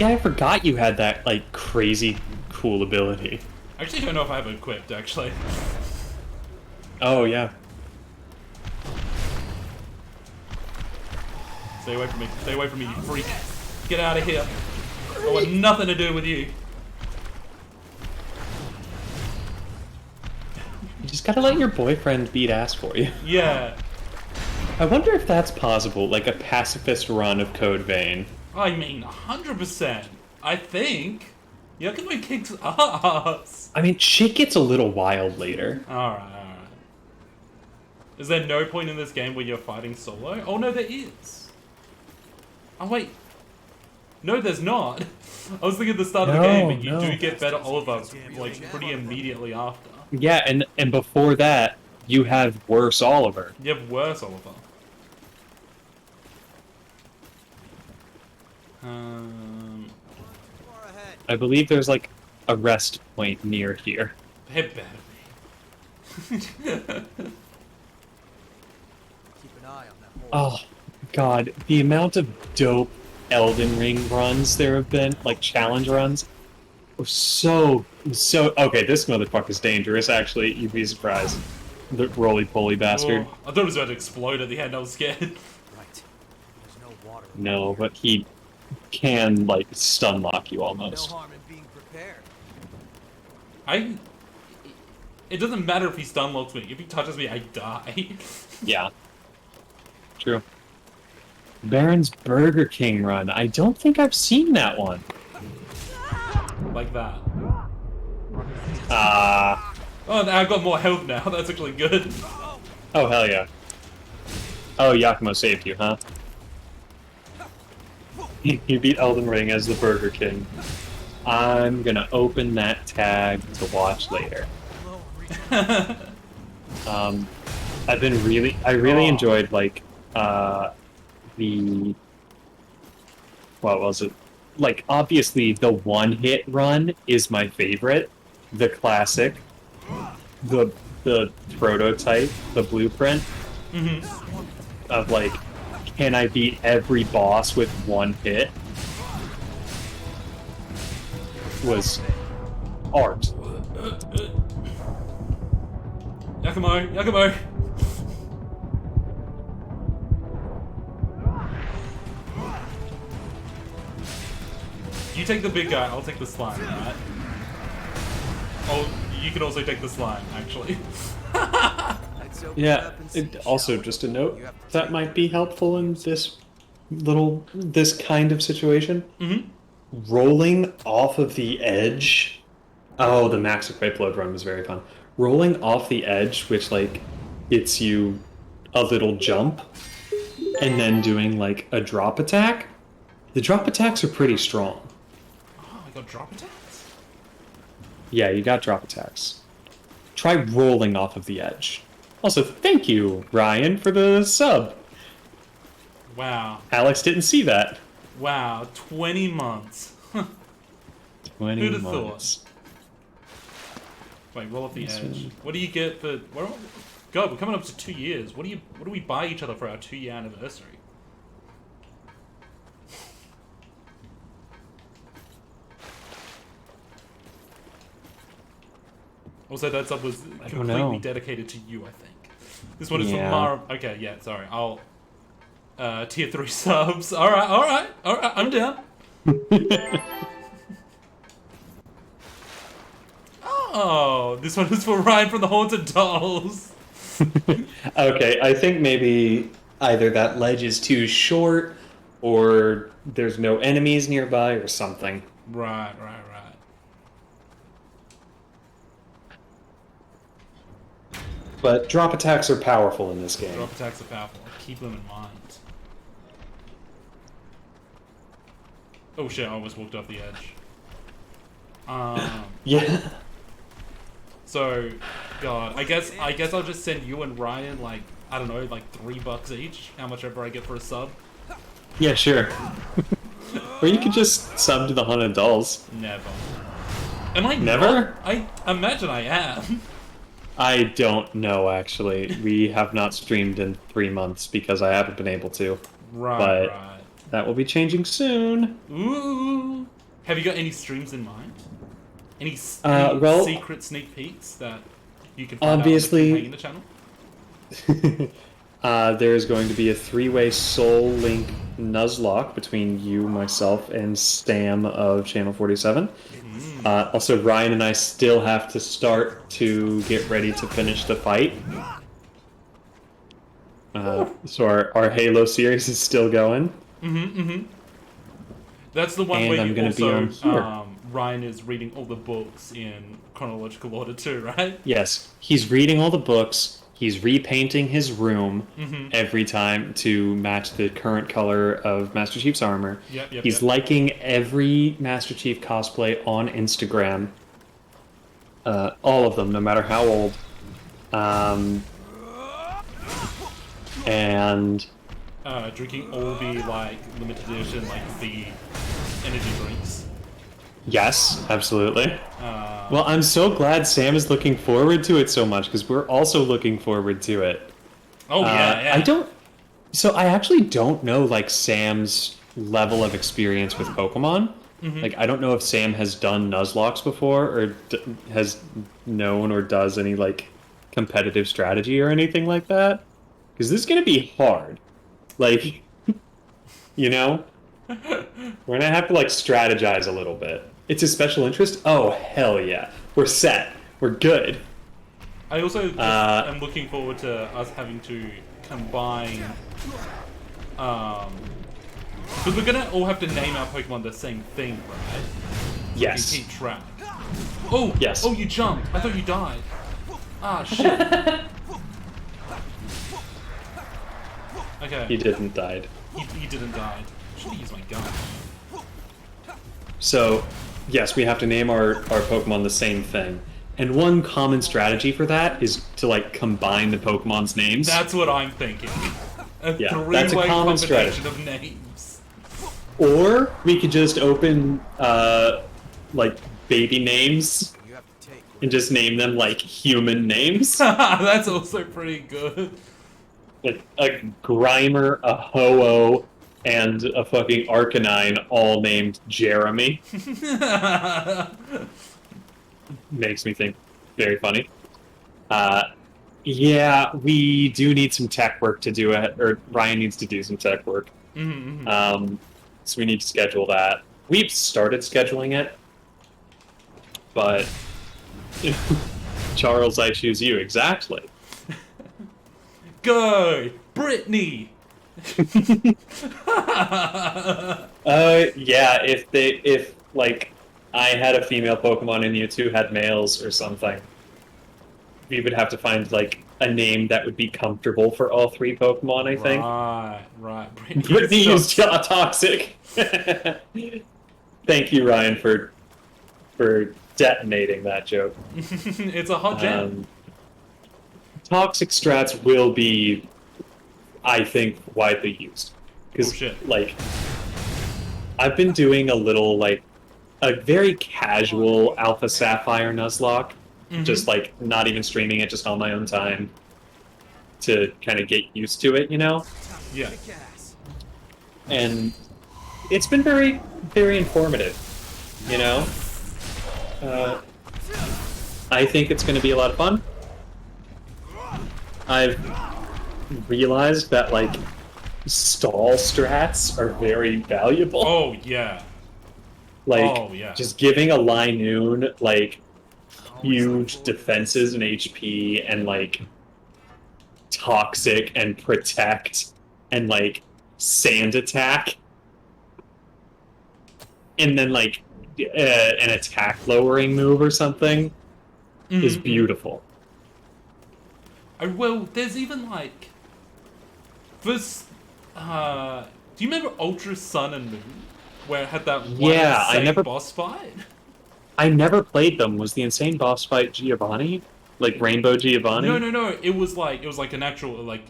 S2: Yeah, I forgot you had that, like, crazy cool ability.
S1: I actually don't know if I have it equipped, actually.
S2: Oh, yeah.
S1: Stay away from me. Stay away from me, you freak. Get out of here. I want nothing to do with you.
S2: You just gotta let your boyfriend beat ass for you.
S1: Yeah.
S2: I wonder if that's possible, like a pacifist run of Code Vein.
S1: I mean, 100%. I think. Yakumo kicks ass.
S2: I mean, shit gets a little wild later.
S1: Alright. Is there no point in this game where you're fighting solo? Oh no, there is. Oh wait. No, there's not. I was thinking at the start of the game, but you do get better Oliver, like, pretty immediately after.
S2: Yeah, and before that, you have worse Oliver.
S1: You have worse Oliver.
S2: I believe there's like a rest point near here.
S1: It better be.
S3: Keep an eye on that hole.
S2: Oh, God. The amount of dope Elden Ring runs there have been, like challenge runs, were so... Okay, this motherfucker's dangerous, actually. You'd be surprised. The roly-poly bastard.
S1: Oh, I thought it was about to explode at the end. I was scared.
S3: Right. There's no water.
S2: No, but he can, like, stun lock you
S3: No
S2: almost.
S3: harm in being prepared.
S1: It doesn't matter if he stun locks me. If he touches me, I die.
S2: Yeah. True. Baron's Burger King run. I don't think I've seen that one.
S1: Like that.
S2: Oh,
S1: I've got more health now. That's actually good.
S2: oh, hell yeah. Oh, Yakumo saved you, huh? You beat Elden Ring as the Burger King. I'm gonna open that tag to watch later. I really enjoyed, like, the... What was it? Like, obviously, the one-hit run is my favorite. The classic. The prototype. The blueprint. Of, like, can I beat every boss with one hit? Was art.
S1: Yakumo! You take the big guy, I'll take the slime, right? Oh, you can also take the slime, actually.
S2: Yeah, also just a note, that might be helpful in this kind of situation. Rolling off of the edge. Oh, the Max Equip Load run was very fun. Rolling off the edge, which, like, gets you a little jump, and then doing, like, a drop attack. The drop attacks are pretty strong.
S1: Oh, I got drop attacks?
S2: Yeah, you got drop attacks. Try rolling off of the edge. Also, thank you, Ryan, for the sub.
S1: Wow.
S2: Alex didn't see that.
S1: Wow, 20 months.
S2: 20
S1: Who'd have
S2: months.
S1: thought? Wait, roll off the edge. What do you get for... God, we're coming up to 2 years. What do we buy each other for our 2-year anniversary? Also, that sub was completely dedicated to you, I think. This one is from Mara... Okay, yeah, sorry. I'll... tier 3 subs. Alright, I'm down. Oh, this one is for Ryan from the Haunted Dolls.
S2: Okay, I think maybe either that ledge is too short, or there's no enemies nearby, or something.
S1: Right.
S2: But drop attacks are powerful in this game.
S1: Drop attacks are powerful. Keep them in mind. Oh shit, I almost walked off the edge.
S2: Yeah.
S1: So, God, I guess I'll just send you and Ryan, like, I don't know, like $3 each, how much ever I get for a sub.
S2: Yeah, sure. Or you could just sub to the Haunted Dolls.
S1: Never. Am I
S2: Never?
S1: not? I imagine I am.
S2: I don't know, actually. We have not streamed in 3 months because I haven't been able to.
S1: Right.
S2: That will be changing soon.
S1: Ooh. Have you got any streams in mind? Any
S2: well,
S1: secret sneak peeks that you can find
S2: obviously,
S1: out on the channel?
S2: there's going to be a 3-way Soul Link Nuzlocke between you, myself, and Sam of Channel 47. Also, Ryan and I still have to start to get ready to finish the fight. So our Halo series is still going.
S1: That's the one
S2: And
S1: where
S2: I'm
S1: you
S2: gonna be on
S1: also
S2: here.
S1: Ryan is reading all the books in chronological order too, right?
S2: Yes, he's reading all the books. He's repainting his room every time to match the current color of Master Chief's armor. He's
S1: Yep.
S2: liking every Master Chief cosplay on Instagram. All of them, no matter how old. And
S1: Drinking all the like limited edition like the energy drinks.
S2: yes, absolutely. Well, I'm so glad Sam is looking forward to it so much because we're also looking forward to it.
S1: Oh yeah.
S2: I actually don't know like Sam's level of experience with Pokemon. Like I don't know if Sam has done Nuzlocke before or has known or does any like competitive strategy or anything like that. Because this is gonna be hard. Like, you know, we're gonna have to like strategize a little bit. It's a special interest. Oh hell yeah, we're set. We're good.
S1: I also just am looking forward to us having to combine, because we're gonna all have to name our Pokemon the same thing, right? So
S2: Yes.
S1: we can keep track. Oh,
S2: Yes.
S1: Oh, you jumped. I thought you died. Ah, shit. Okay.
S2: He didn't die.
S1: He didn't die. Should have used my gun.
S2: So, yes, we have to name our Pokemon the same thing. And one common strategy for that is to like combine the Pokemon's names.
S1: That's what I'm thinking. A
S2: Yeah,
S1: three-way
S2: that's a common
S1: combination
S2: strategy.
S1: of names.
S2: Or we could just open like baby names
S3: You have to take
S2: and just name them like human names.
S1: That's also pretty good.
S2: Like a Grimer, a Ho-Oh, and a fucking Arcanine all named Jeremy. Makes me think very funny. Yeah, we do need some tech work to do it, or Ryan needs to do some tech work. So we need to schedule that. We've started scheduling it, but Charles, I choose you exactly.
S1: Go, Brittany.
S2: Yeah, if like I had a female Pokemon and you two had males or something, we would have to find like a name that would be comfortable for all 3 Pokemon, I think.
S1: Right.
S2: Brittany is toxic. Thank you, Ryan, for detonating that joke.
S1: It's a hot jam.
S2: Toxic strats will be, I think, widely used. Because,
S1: Oh, shit.
S2: like, I've been doing a little, like, a very casual Alpha Sapphire Nuzlocke. Just, like, not even streaming it, just on my own time. To kind of get used to it, you know?
S1: Yeah.
S2: And it's been very, very informative, you know? I think it's going to be a lot of fun. I've realized that, like, stall strats are very valuable.
S1: Oh yeah.
S2: Like,
S1: oh, yeah.
S2: just giving a Linoon, like, huge defenses and HP and, like, toxic and protect and, like, sand attack. And then, like, an attack lowering move or something is beautiful.
S1: Well, there's even like this. Do you remember Ultra Sun and Moon, where it had that one
S2: Yeah, I
S1: insane
S2: never-
S1: boss fight?
S2: I never played them. Was the insane boss fight Giovanni? Like Rainbow Giovanni?
S1: No. It was like an actual like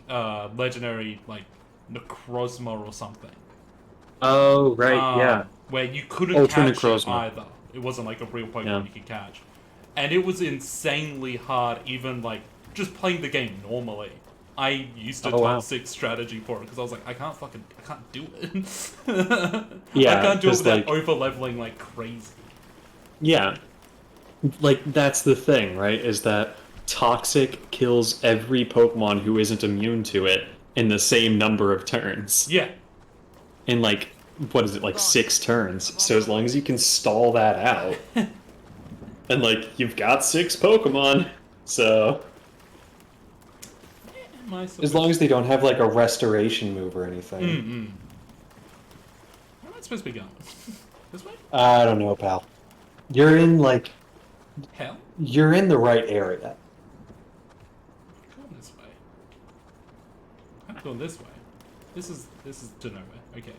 S1: legendary like Necrozma or something.
S2: Oh, right, yeah.
S1: Where you couldn't
S2: Ultra
S1: catch it
S2: Necrozma.
S1: either. It wasn't like a real Pokemon
S2: Yeah.
S1: you could catch, and it was insanely hard. Even like just playing the game normally. I used a
S2: Oh, wow.
S1: toxic strategy for it because I was like, I can't do it.
S2: Yeah,
S1: I can't do it
S2: 'cause,
S1: without
S2: like-
S1: over leveling like crazy.
S2: Yeah. Like, that's the thing, right? Is that Toxic kills every Pokemon who isn't immune to it, in the same number of turns.
S1: Yeah.
S2: In like, what is it, like 6 turns. So as long as you can stall that out, and like, you've got 6 Pokemon, so... As long as they don't have like a restoration move or anything.
S1: Where am I supposed to be going? This way?
S2: I don't know, pal. You're in like...
S1: Hell?
S2: You're in the right area.
S1: I'm going this way. I'm going this way. This is to nowhere. Okay.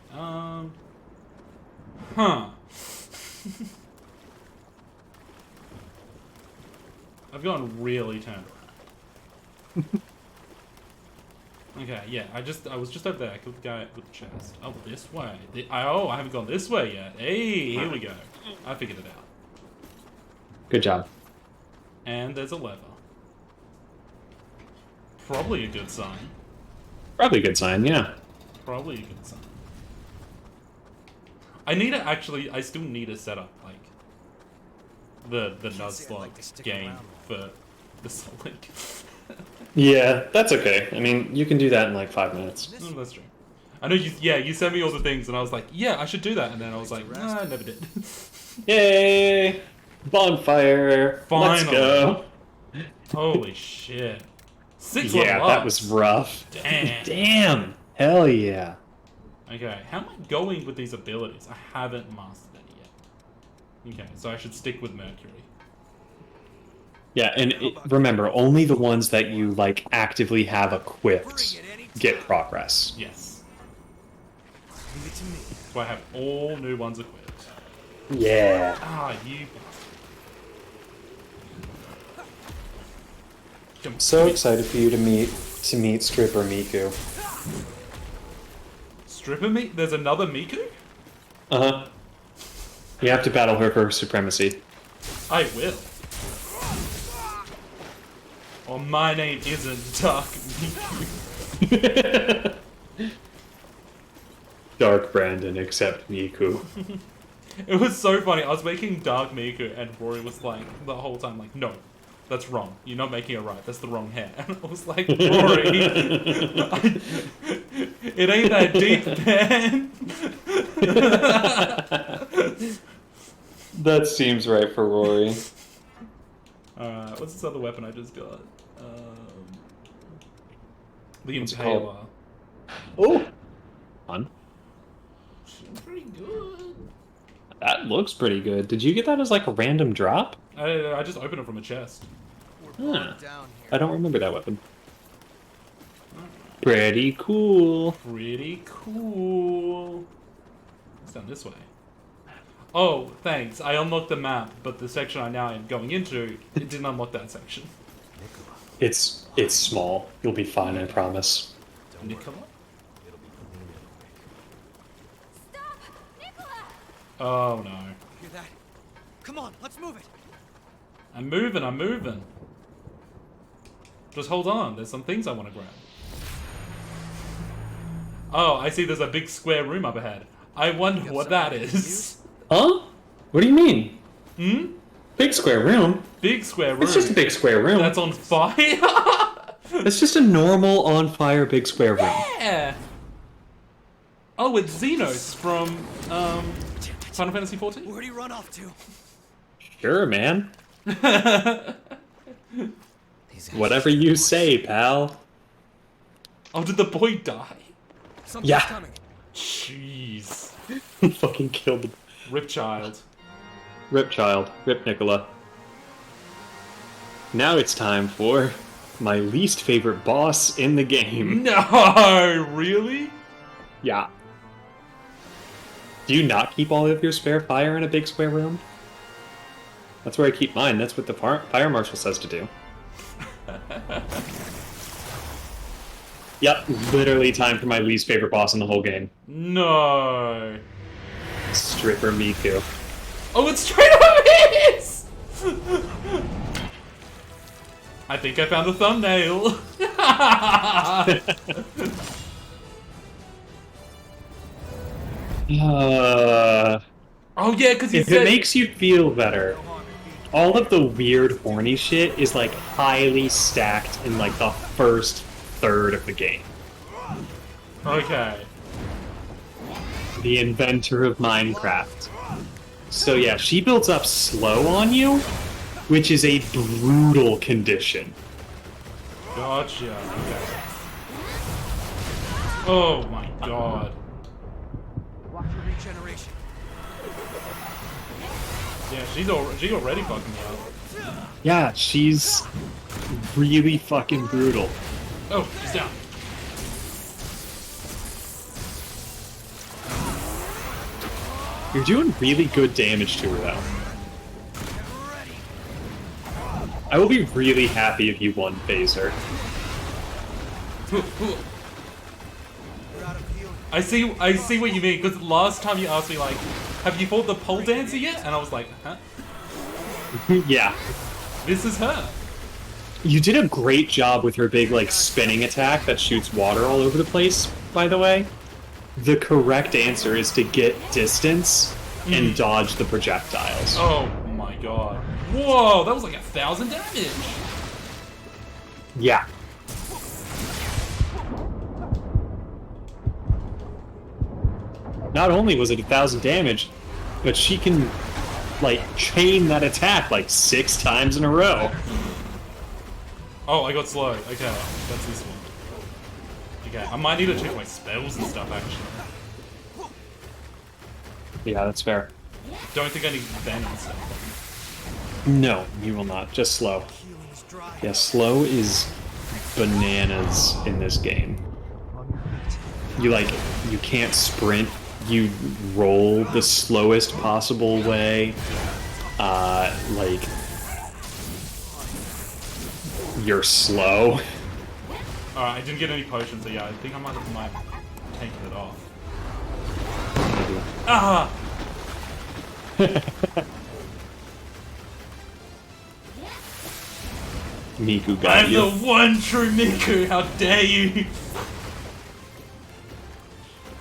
S1: Huh. I've gone really turned around. Okay, yeah, I was just over there. I killed the guy with the chest. Oh, this way. I haven't gone this way yet. Hey, here we go. I figured it out.
S2: Good job.
S1: And there's a lever. Probably a good sign.
S2: Probably a good sign, yeah.
S1: Probably a good sign. I still need to set up, like, the Nuzlocke game for the Soul Link.
S2: Yeah, that's okay. I mean, you can do that in like 5 minutes.
S1: Oh, that's true. I know you sent me all the things, and I was like, yeah, I should do that, and then I was like, nah, I never did.
S2: Yay! Bonfire!
S1: Finally.
S2: Let's go!
S1: Holy shit. 6
S2: Yeah,
S1: level
S2: that
S1: ups.
S2: was rough.
S1: Damn.
S2: Damn! Hell yeah.
S1: Okay, how am I going with these abilities? I haven't mastered any yet. Okay, so I should stick with Mercury.
S2: Yeah, and remember, only the ones that you like actively have equipped get progress.
S1: Yes.
S3: Leave it to me.
S1: So I have all new ones equipped.
S2: Yeah.
S1: Ah, you bastard.
S2: So excited for you to meet Stripper Miku.
S1: Stripper Miku? There's another Miku?
S2: Uh-huh. You have to battle her for supremacy.
S1: I will. Or my name isn't Dark Miku.
S2: Dark Brandon, except Miku.
S1: It was so funny. I was making Dark Miku, and Rory was like, the whole time, like, no, that's wrong. You're not making it right. That's the wrong hair. And I was like, Rory, it ain't that deep, man.
S2: That seems right for Rory.
S1: What's this other weapon I just got? The
S2: What's it
S1: Impaler.
S2: Oh! Fun.
S1: Pretty good.
S2: That looks pretty good. Did you get that as like a random drop?
S1: I just opened it from a chest.
S3: We're
S2: Huh.
S3: bogged down here.
S2: I don't remember that weapon. Pretty cool.
S1: Pretty cool. It's down this way. Oh, thanks. I unlocked the map, but the section I now am going into, it didn't unlock that section.
S2: It's small. You'll be fine, I promise.
S1: Nicola?
S4: Stop! Nicola!
S1: Oh no.
S3: Hear that? Come on, let's move it.
S1: I'm moving. Just hold on, there's some things I want to grab. Oh, I see there's a big square room up ahead. I wonder what that is.
S2: Huh? What do you mean?
S1: Hmm?
S2: Big square room?
S1: Big square room.
S2: It's just a big square room.
S1: That's on fire?
S2: It's just a normal on-fire big square room.
S1: Yeah! Oh, it's Xenos from, Final Fantasy XIV?
S3: Where'd he run off to?
S2: Sure, man.
S3: These
S2: Whatever you say, pal.
S1: Oh, did the boy die?
S3: Something's
S2: Yeah.
S3: coming.
S1: Jeez.
S2: Fucking killed the
S1: Ripchild.
S2: Rip Child. Rip Nicola. Now it's time for my least favorite boss in the game.
S1: No, really?
S2: Yeah. Do you not keep all of your spare fire in a big square room? That's where I keep mine. That's what the fire marshal says to do. Yep, literally time for my least favorite boss in the whole game.
S1: No.
S2: Stripper Miku.
S1: Oh, it's straight up his! I think I found the thumbnail. Oh yeah, because he
S2: If
S1: said...
S2: it makes you feel better, all of the weird horny shit is like highly stacked in like the first third of the game.
S1: Okay.
S2: The inventor of Minecraft. So yeah, she builds up slow on you, which is a brutal condition.
S1: Gotcha. Okay. Oh my god.
S3: Watch your regeneration.
S1: Yeah, she already fucking me up.
S2: Yeah, she's really fucking brutal.
S1: Oh, she's down.
S2: You're doing really good damage to her, though. I will be really happy if you won Phaser.
S3: We're out of healing.
S1: I see what you mean, because last time you asked me, like, have you fought the pole dancer yet? And I was like, huh?
S2: Yeah.
S1: This is her.
S2: You did a great job with her big, like, spinning attack that shoots water all over the place, by the way. The correct answer is to get distance and dodge the projectiles.
S1: Oh my god. Whoa, that was like 1,000 damage.
S2: Yeah. Not only was it 1,000 damage, but she can, like, chain that attack like 6 times in a row.
S1: Oh, I got slow. Okay, that's this one. Okay, I might need to check my spells and stuff, actually.
S2: Yeah, that's fair.
S1: Don't think I need venom stuff.
S2: No, you will not. Just slow.
S3: Healing is dry.
S2: Yeah, slow is bananas in this game. You can't sprint. You roll the slowest possible way. Like, you're slow.
S1: Alright, I didn't get any potions, so yeah, I think I might have taken it off. Ah!
S2: Miku got
S1: I'm
S2: you.
S1: the one true Miku, how dare you!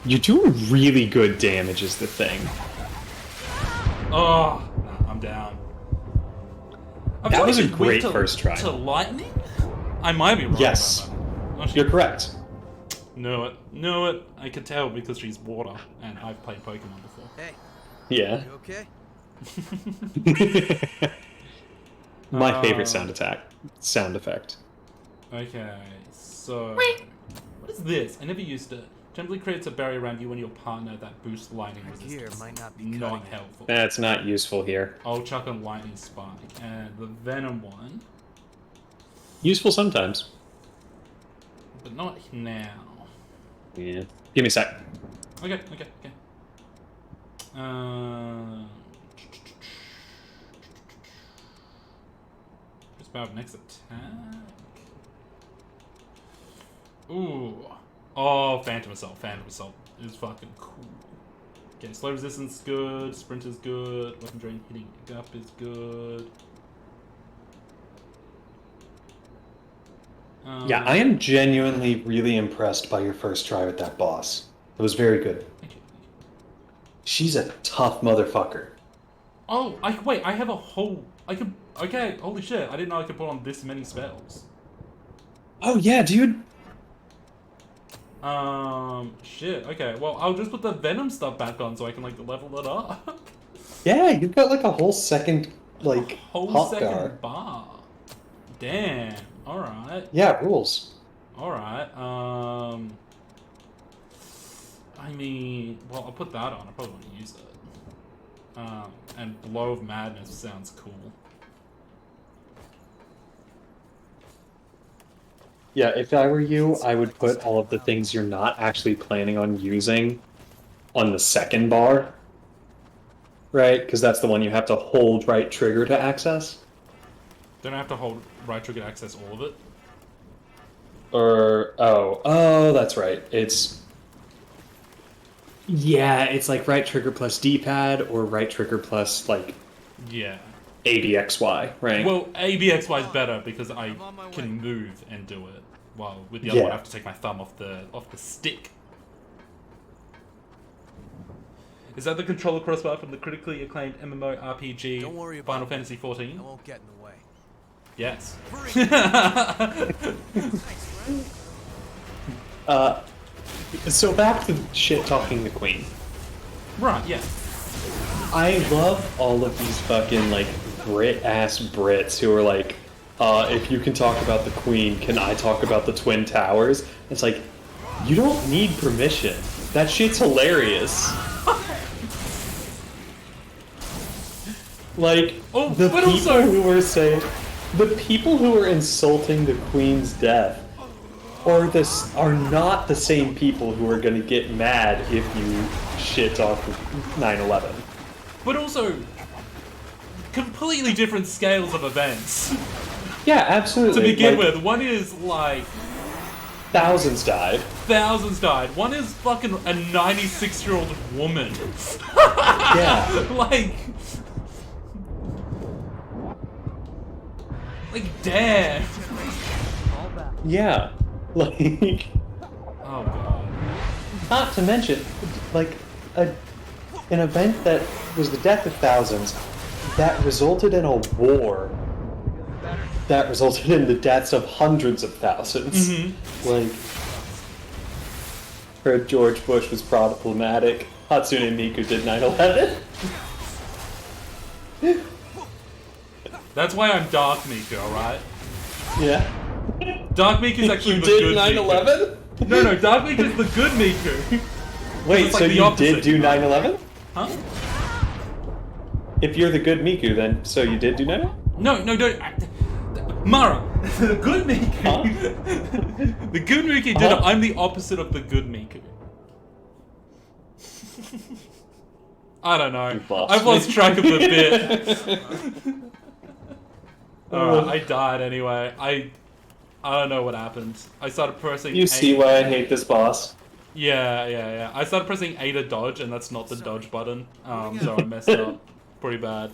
S2: You're doing really good damage is the thing.
S1: Oh, nah, I'm down. I feel
S2: That was
S1: like
S2: a
S1: she's weak
S2: great
S1: to-
S2: first try.
S1: To lightning? I might be wrong
S2: Yes.
S1: about that. Oh,
S2: You're correct.
S1: Knew it. I could tell because she's water, and I've played Pokemon before.
S3: Hey,
S2: Yeah.
S3: you okay?
S2: My favorite sound effect.
S1: Okay, so... What is this? I never used it. Gently creates a barrier around you and your partner that boosts lightning
S3: Here
S1: resistance.
S3: might not be
S1: Not
S3: cutting it.
S1: helpful.
S2: That's not useful here.
S1: I'll chuck on lightning spike. And the venom one,
S2: Useful sometimes.
S1: but not now.
S2: Yeah. Give me a sec.
S1: Okay. Just about next attack. Ooh. Oh, Phantom Assault. Phantom Assault is fucking cool. Okay, slow resistance is good. Sprint is good. Weapon drain hitting up is good.
S2: Yeah, I am genuinely really impressed by your first try with that boss. It was very good.
S1: Thank you.
S2: She's a tough motherfucker.
S1: Oh, wait, I have a whole... Okay, holy shit. I didn't know I could put on this many spells.
S2: Oh yeah, dude.
S1: Shit, okay. Well, I'll just put the Venom stuff back on so I can, like, level it up.
S2: Yeah, you've got like a whole second, like,
S1: Whole
S2: hot
S1: second
S2: bar.
S1: bar. Damn. Alright.
S2: Yeah, rules.
S1: Alright. I mean, well, I'll put that on. I probably want to use it. And Blow of Madness sounds cool.
S2: Yeah, if I were you, I would put all of the things you're not actually planning on using on the second bar. Right? Because that's the one you have to hold right trigger to access.
S1: Don't I have to hold right trigger to access all of it?
S2: Or, oh, that's right. Yeah, it's like right trigger plus D-pad or right trigger plus, like,
S1: Yeah.
S2: ABXY, right?
S1: Well, ABXY is better because I
S3: I'm on my
S1: can
S3: way.
S1: move and do it. While with the other one,
S2: Yeah.
S1: I have to take my thumb off the stick. Is that the controller crossbar from the critically acclaimed MMORPG
S3: Don't worry about
S1: Final
S3: it.
S1: Fantasy XIV?
S3: I won't get in the way.
S1: Yes.
S3: Thanks, friend.
S2: So back to shit talking the queen.
S1: Right, yeah.
S2: I love all of these fucking, like, Brit-ass Brits who are like, if you can talk about the Queen, can I talk about the Twin Towers? It's like, you don't need permission. That shit's hilarious. Like, the people who are insulting the Queen's death are not the same people who are gonna get mad if you shit talk 9/11.
S1: But also, completely different scales of events.
S2: Yeah, absolutely.
S1: To begin with, one is like...
S2: Thousands died.
S1: Thousands died. One is fucking a 96-year-old woman.
S2: Yeah.
S1: Like, damn.
S2: Yeah. Like...
S1: Oh, God.
S2: Not to mention, like, an event that was the death of thousands that resulted in a war that resulted in the deaths of hundreds of thousands.
S1: Mm-hmm.
S2: Like, heard George Bush was problematic. Hatsune Miku did 9/11.
S1: That's why I'm Dark Miku, alright?
S2: Yeah.
S1: Dark Miku's actually
S2: You
S1: the
S2: did
S1: good
S2: 9/11?
S1: Miku. No, Dark Miku's the good Miku.
S2: Wait,
S1: It's
S2: so
S1: like the
S2: you
S1: opposite,
S2: did do 9/11?
S1: Huh?
S2: If you're the good Miku, then so you did do 9/11?
S1: No, don't. Mara, the good Miku.
S2: Huh?
S1: The good Miku did it. I'm the opposite of the good Miku. I don't know. I've lost track of the bit. Alright, I died anyway. I don't know what happened. I started pressing
S2: You see why I hate this boss?
S1: Yeah. I started pressing A to dodge, and that's not the dodge button. So I messed up pretty bad.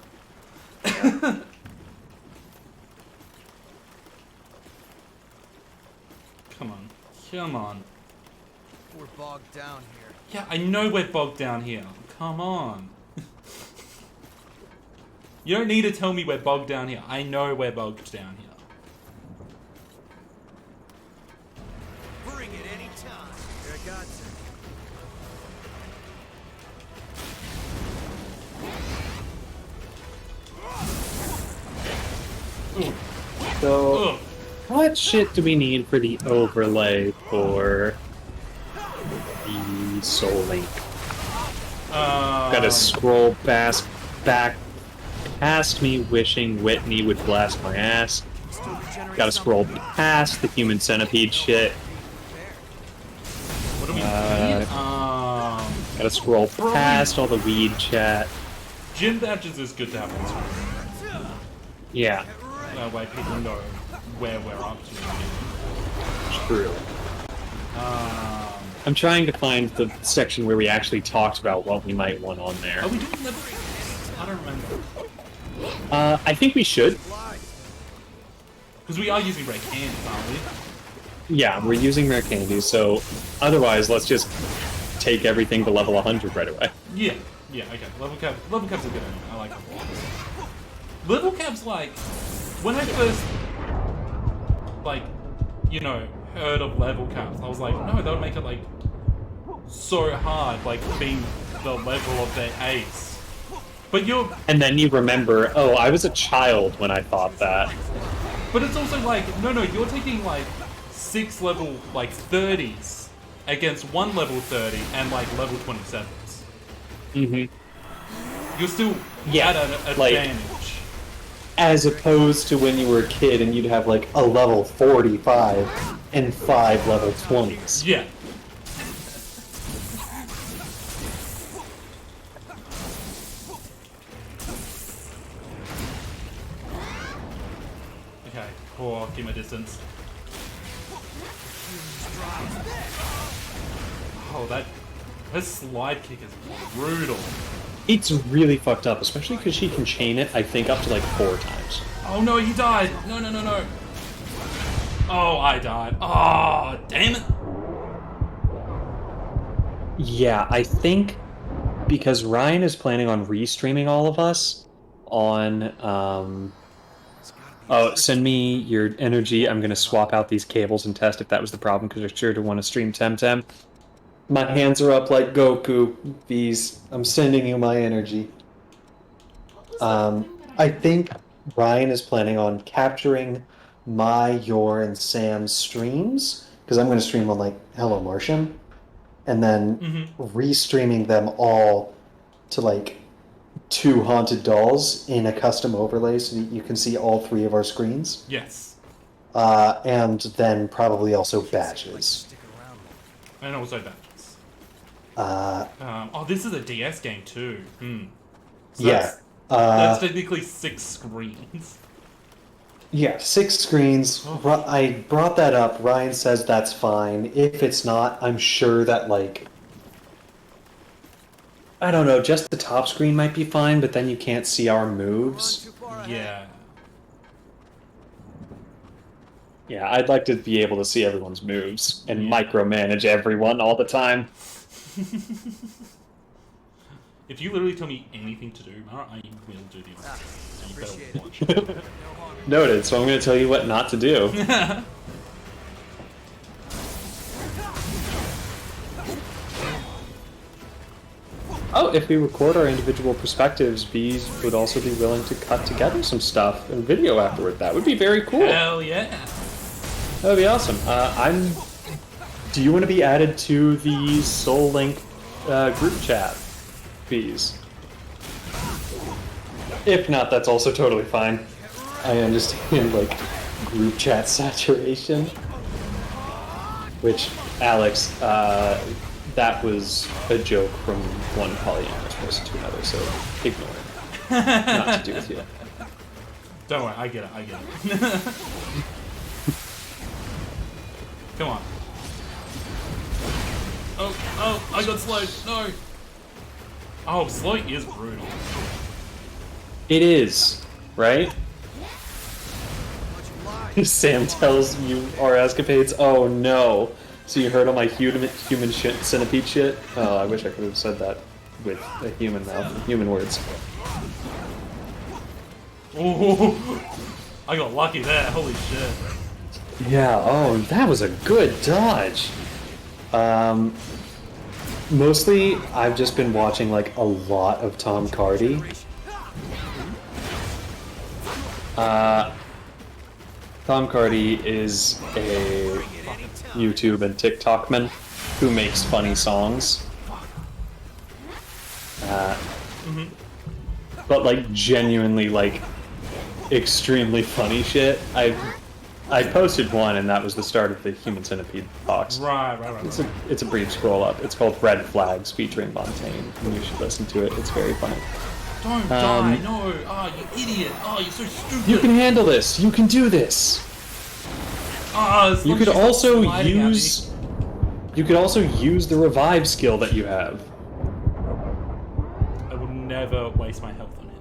S1: Come on.
S3: We're bogged down here.
S1: Yeah, I know we're bogged down here. Come on. You don't need to tell me we're bogged down here. I know we're bogged down here.
S3: Bring it any time. Here I got you.
S2: So,
S1: Ugh.
S2: what shit do we need for the overlay for the Soul Link? Gotta scroll back past me wishing Whitney would blast my ass. Gotta scroll past the human centipede shit.
S1: What do we need?
S2: Gotta scroll past all the weed chat.
S1: Gym badges is good to have on screen.
S2: Yeah,
S1: That way people know where we're up to.
S2: true. I'm trying to find the section where we actually talked about what we might want on there.
S1: Are we doing level? I don't remember.
S2: I think we should.
S1: Because we are using red cans, aren't we?
S2: Yeah, we're using rare candy, so otherwise let's just take everything to level 100 right away.
S1: Yeah, okay. Level cap's a good idea. I like it. Level cap's like, when I first, heard of level caps, I was like, no, that would make it, so hard, being the level of their ace. But
S2: And then you remember, oh, I was a child when I thought that.
S1: But it's also no, you're taking, 6 level, 30s against 1 level 30 and, level 27s.
S2: Mm-hmm.
S1: You're still
S2: Yeah,
S1: at an advantage.
S2: As opposed to when you were a kid and you'd have, a level 45 and 5 level 20s.
S1: Yeah. Okay, cool, keep my distance. Oh, her slide kick is brutal.
S2: It's really fucked up, especially because she can chain it, I think, up to 4 times.
S1: Oh no, he died! No. Oh, I died. Oh, damn it!
S2: Yeah, I think because Ryan is planning on restreaming all of us on, oh, send me your energy. I'm going to swap out these cables and test if that was the problem because you're sure to want to stream Temtem. My hands are up like Goku. Bees, I'm sending you my energy. I think Ryan is planning on capturing my, your, and Sam's streams because I'm going to stream on like Hello Martian, and then restreaming them all to like two haunted dolls in a custom overlay so that you can see all three of our screens.
S1: Yes.
S2: And then probably also
S3: Like,
S2: badges.
S3: stick around.
S1: And also badges. Oh, this is a DS game too. So
S2: Yeah.
S1: that's technically 6 screens.
S2: Yeah, 6 screens. I brought that up. Ryan says that's fine. If it's not, I'm sure that, like, I don't know, just the top screen might be fine, but then you can't see our moves.
S1: Yeah.
S2: Yeah, I'd like to be able to see everyone's moves and micromanage everyone all the time.
S1: If you literally tell me anything to do, Mara, I will do this. So you
S3: appreciate
S1: better watch
S3: it.
S1: it.
S2: Noted, so I'm going to tell you what not to do. Oh, if we record our individual perspectives, Bees would also be willing to cut together some stuff and video afterward. That would be very cool.
S1: Hell yeah.
S2: That would be awesome. Do you want to be added to the Soul Link group chat, Bees? If not, that's also totally fine. I understand, like, group chat saturation. Which, Alex, that was a joke from one polyamorous person to another, so ignore it. Not to do with you.
S1: Don't worry, I get it, I get it. Come on. Oh, I got slowed, no! Oh, slow is brutal.
S2: It is, right? Sam tells you our escapades. Oh no. So you heard all my human shit, centipede shit? Oh, I wish I could have said that with a human mouth, human words.
S1: Oh, I got lucky there, holy shit.
S2: Yeah, oh, that was a good dodge. Mostly, I've just been watching, like, a lot of Tom Cardy. Tom Cardy is a YouTube and TikTok man who makes funny songs. But, like, genuinely, like, extremely funny shit. I posted one, and that was the start of the Human Centipede box.
S1: Right.
S2: It's a brief scroll up. It's called Red Flags featuring Montaigne, and you should listen to it. It's very funny.
S1: Don't die, no! Oh, you idiot! Oh, you're so stupid!
S2: You can handle this! You can do this! You could also use... You could also use the revive skill that you have.
S1: I will never waste my health on him.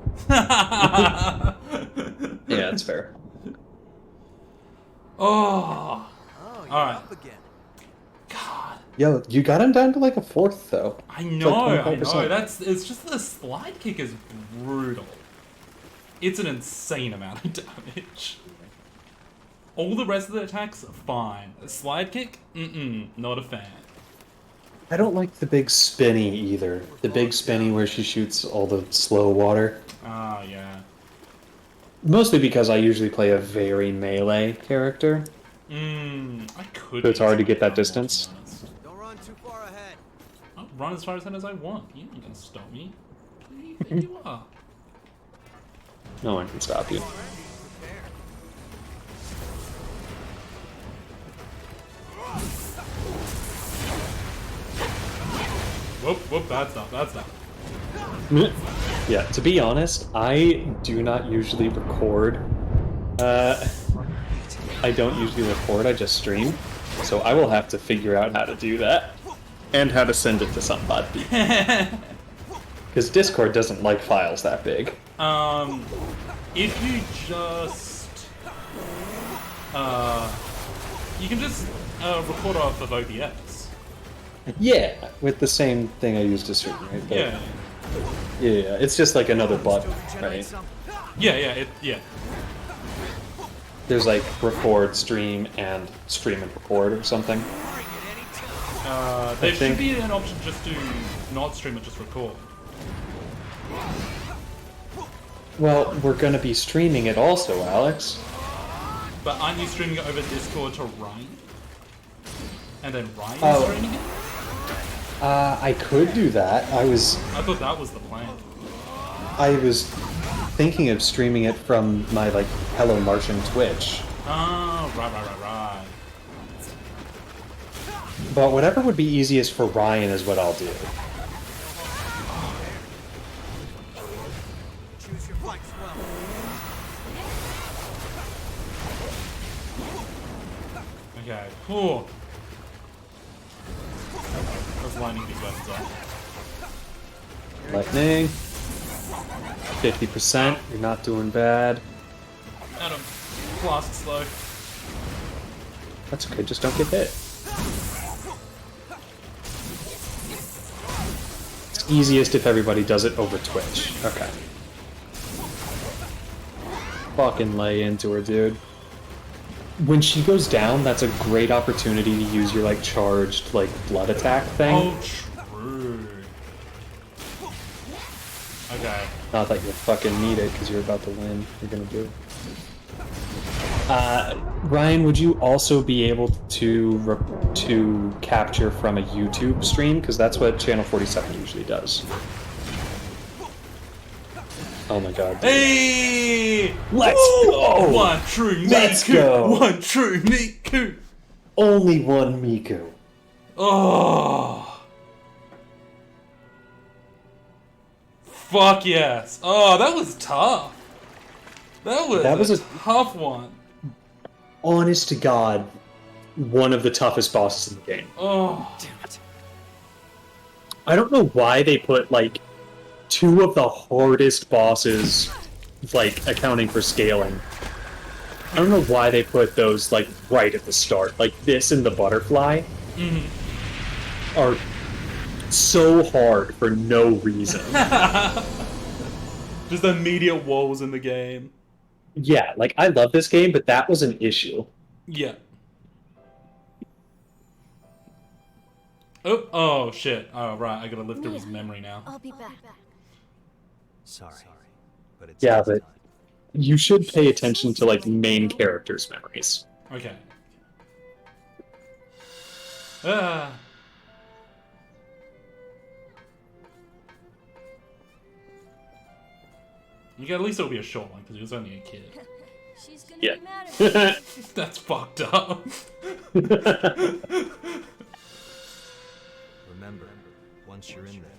S2: Yeah, that's fair.
S1: Oh!
S3: Oh, you're
S1: Alright.
S3: up again.
S1: God.
S2: Yo, you got him down to like a 4th, though.
S1: I know,
S2: like
S1: I know.
S2: 25%.
S1: It's just the slide kick is brutal. It's an insane amount of damage. All the rest of the attacks are fine. The slide kick? Not a fan.
S2: I don't like the big spinny either. The big spinny where she shoots all the slow water.
S1: Ah, yeah.
S2: Mostly because I usually play a very melee character.
S1: I could.
S2: So it's hard to get that
S1: more,
S2: distance.
S1: to be honest.
S3: Don't run too far ahead.
S1: I'll run as far ahead as I want. You ain't gonna stop me. Who do you think you are?
S2: No one can stop you.
S1: Whoop, bad stuff.
S2: Yeah, to be honest, I do not usually record. I don't usually record, I just stream. So I will have to figure out how to do that. And how to send it to somebody. Because Discord doesn't like files that big.
S1: If you just, you can just record off of OBS.
S2: Yeah, with the same thing I used to stream, right? But
S1: Yeah.
S2: Yeah, it's just like another button, right?
S1: Yeah.
S2: There's like record, stream, and stream and record or something.
S1: There
S2: think.
S1: should be an option just to not stream it, just record.
S2: Well, we're gonna be streaming it also, Alex.
S1: But aren't you streaming it over Discord to Ryan? And then Ryan
S2: Oh.
S1: streaming it?
S2: I could do that.
S1: I thought that was the plan.
S2: I was thinking of streaming it from my, like, Hello Martian Twitch.
S1: Oh, right.
S2: But whatever would be easiest for Ryan is what I'll do.
S3: Choose your flanks well.
S1: Okay, cool. I was lining these weapons up.
S2: Lightning. 50%. You're not doing bad.
S1: Adam, blast slow.
S2: That's okay, just don't get hit. It's easiest if everybody does it over Twitch. Okay. Fucking lay into her, dude. When she goes down, that's a great opportunity to use your, like, charged, like, blood attack thing.
S1: Oh, true. Okay.
S2: Not that you fucking need it, because you're about to win. You're gonna do it. Ryan, would you also be able to capture from a YouTube stream? Because that's what Channel 47 usually does. Oh my god. Dude.
S1: Hey!
S2: Let's
S1: Woo!
S2: go!
S1: One true Miku!
S2: Let's go!
S1: One true Miku!
S2: Only one Miku.
S1: Oh! Fuck yes! Oh, that was tough. That was a tough one.
S2: Honest to God, one of the toughest bosses in the game.
S1: Oh.
S3: Damn it.
S2: I don't know why they put, like, two of the hardest bosses, like, accounting for scaling. I don't know why they put those, like, right at the start. Like, this and the butterfly are so hard for no reason.
S1: Just immediate walls in the game.
S2: Yeah, like, I love this game, but that was an issue.
S1: Yeah. Oh shit. Oh, right, I gotta lift up his memory now.
S4: I'll be back.
S3: Sorry, but it's
S2: Yeah, but you should pay attention to, like, main characters' memories.
S1: Okay. Ah. You at least it'll be a short one, because he was only a kid.
S4: She's gonna
S2: Yeah.
S4: be mad at me.
S1: That's fucked up.
S3: Remember, once you're in there,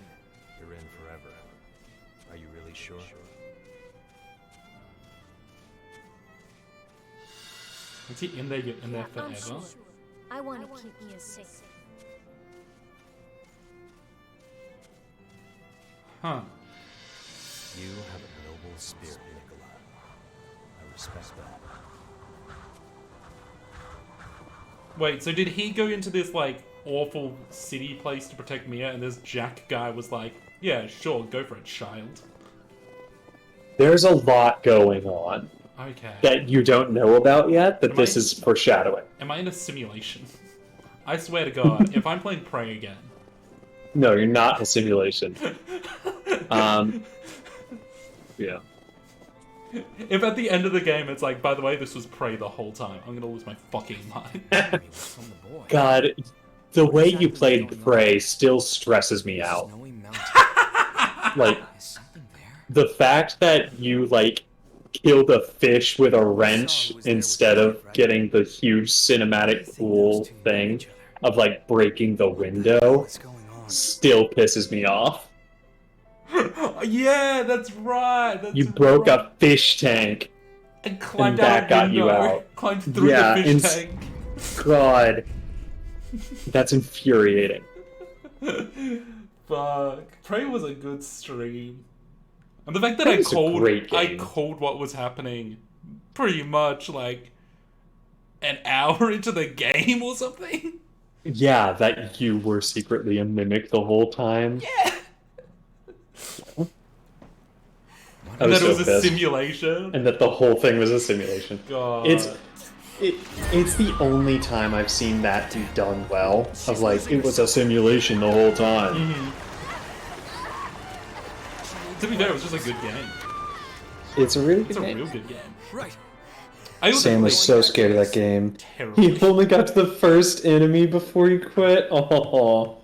S3: you're in forever. Are you really sure?
S1: Is he in there? You're in there
S4: I'm
S1: forever?
S4: sure. I want to keep Mia safe.
S1: Huh.
S3: You have a noble spirit, Nikolai. I respect that.
S1: Wait, so did he go into this, like, awful city place to protect Mia, and this Jack guy was like, yeah, sure, go for it, child.
S2: There's a lot going on
S1: Okay.
S2: that you don't know about yet, that
S1: Am
S2: this
S1: I-
S2: is foreshadowing.
S1: Am I in a simulation? I swear to God, if I'm playing Prey again.
S2: No, you're not in a simulation. Yeah.
S1: If at the end of the game it's like, by the way, this was Prey the whole time, I'm gonna lose my fucking mind.
S3: From the boy.
S2: God, the way you played Prey still stresses me out.
S3: Snowy mountain.
S2: Like,
S3: Is something there?
S2: the fact that you, like, killed a fish with a wrench instead of getting the huge cinematic cool thing of, like, breaking the window
S3: What's going on?
S2: still pisses me off.
S1: Yeah, that's right. That's
S2: You broke
S1: right.
S2: a fish tank.
S1: And climbed
S2: and
S1: out
S2: that
S1: a
S2: got you
S1: window,
S2: out.
S1: climbed through
S2: Yeah,
S1: the fish tank.
S2: God. That's infuriating.
S1: Fuck. Prey was a good stream. And the fact that
S2: Prey
S1: I
S2: was a
S1: called
S2: great
S1: I
S2: game.
S1: called what was happening pretty much like an hour into the game or something.
S2: Yeah, that you were secretly a mimic the whole time.
S1: Yeah.
S2: I
S1: And
S2: was
S1: that it
S2: so
S1: was a
S2: pissed.
S1: simulation.
S2: And that the whole thing was a simulation.
S1: God.
S2: It's It's the only time I've seen that be done well. Of like, it was a simulation the whole time.
S1: To be fair, it was just a good game.
S2: It's a really
S1: It's
S2: good
S1: a
S2: game.
S1: real good game.
S3: Right.
S1: I also
S2: Sam was
S1: played
S2: so scared of that game.
S1: terribly.
S2: He only got to the first enemy before he quit. Oh.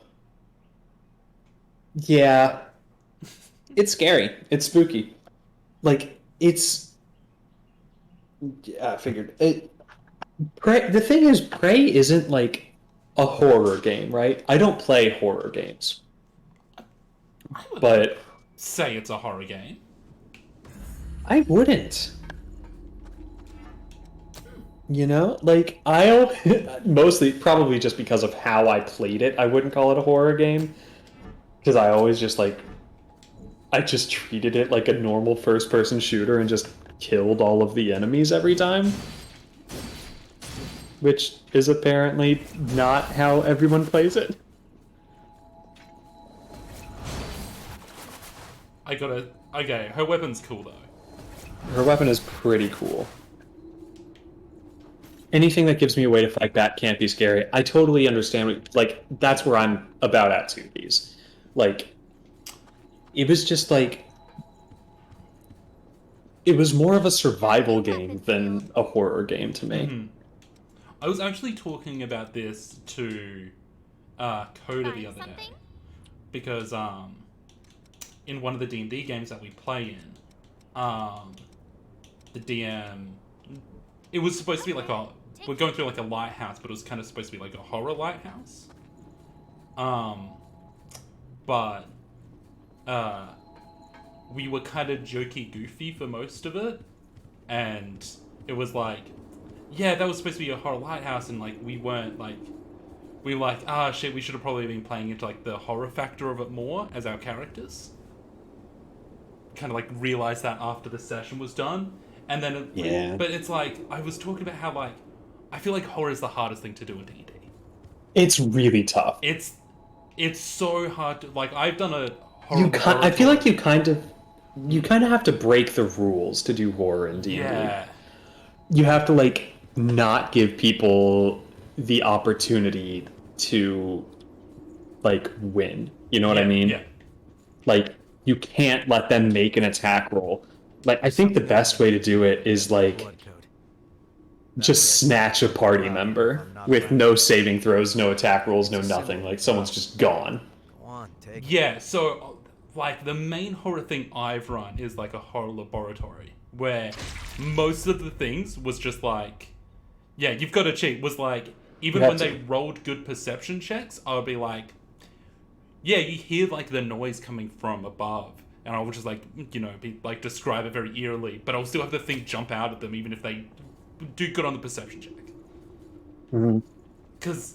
S2: Yeah. It's scary. It's spooky. Like, it's... Yeah, I figured. The thing is, Prey isn't like a horror game, right? I don't play horror games.
S1: I would
S2: But
S1: say it's a horror game.
S2: I wouldn't. You know? Like, I'll... Mostly, probably just because of how I played it, I wouldn't call it a horror game. Because I always just, like... I just treated it like a normal first-person shooter and just killed all of the enemies every time. Which is apparently not how everyone plays it.
S1: Okay, her weapon's cool though.
S2: Her weapon is pretty cool. Anything that gives me a way to fight back can't be scary. I totally understand. Like, that's where I'm about at too, these. Like, it was just like... It was more of a survival game than a horror game to me.
S1: I was actually talking about this to Coda the other day. Because in one of the D&D games that we play in, the DM... It was supposed to be like a... We're going through like a lighthouse, but it was kind of supposed to be like a horror lighthouse. But we were kind of jokey goofy for most of it. And it was like, yeah, that was supposed to be a horror lighthouse, and like we weren't like... We were like, ah, shit, we should have probably been playing into like the horror factor of it more as our characters. Kind of like realized that after the session was done. And then, but it's like, I was talking about how like, I feel like horror is the hardest thing to do in D&D.
S2: It's really tough.
S1: It's so hard to, like, I've done a
S2: horror. I feel like you kind of have to break the rules to do horror in D&D.
S1: Yeah.
S2: You have to like not give people the opportunity to like win. You know what I mean?
S1: Yeah.
S2: Like, you can't let them make an attack roll. Like, I think the best way to do it is like just snatch a party member with no saving throws, no attack rolls, no nothing. Like, someone's just gone.
S1: Yeah, so like the main horror thing I've run is like a horror laboratory where most of the things was just like, yeah, you've got to cheat. Was like, even when they rolled good perception checks, I would be like, yeah, you hear like the noise coming from above. And I would just like, you know, be like describe it very eerily, but I'll still have the thing jump out at them even if they do good on the perception check. Because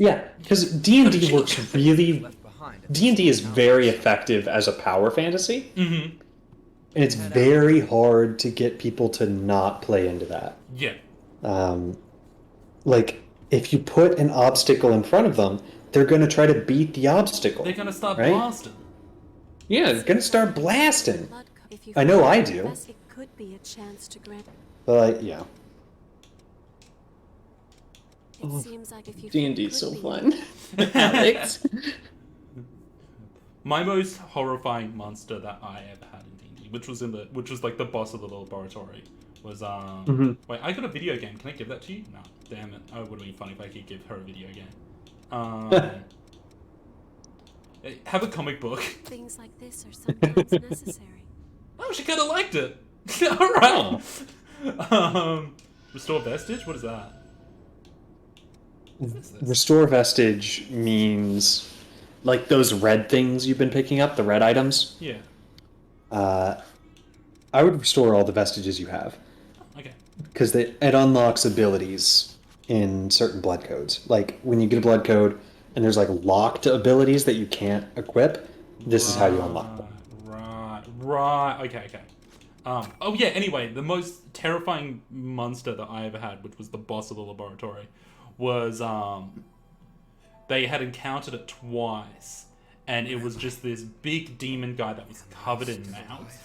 S2: D&D works really... D&D is very effective as a power fantasy. And it's very hard to get people to not play into that.
S1: Yeah.
S2: Like, if you put an obstacle in front of them, they're going to try to beat the obstacle.
S1: They're going to start blasting.
S2: Yeah, they're going to start blasting. I know I do.
S5: It could be a chance to grant.
S2: But, yeah.
S5: It seems like if you
S2: D&D's so fun. Alex?
S1: My most horrifying monster that I ever had in D&D, which was like the boss of the laboratory, was wait, I got a video game. Can I give that to you? No, damn it. Oh, it would have been funny if I could give her a video game. Have a comic book.
S5: Things like this are sometimes necessary.
S1: Oh, she kind of liked it. All right. Restore vestige. What is that?
S2: Restore vestige means like those red things you've been picking up, the red items.
S1: Yeah.
S2: I would restore all the vestiges you have.
S1: Okay.
S2: Because it unlocks abilities in certain blood codes. Like when you get a blood code and there's like locked abilities that you can't equip, this is how you unlock them.
S1: Right. Okay. Oh yeah, anyway, the most terrifying monster that I ever had, which was the boss of the laboratory, was they had encountered it twice, and it was just this big demon guy that was covered in mouths.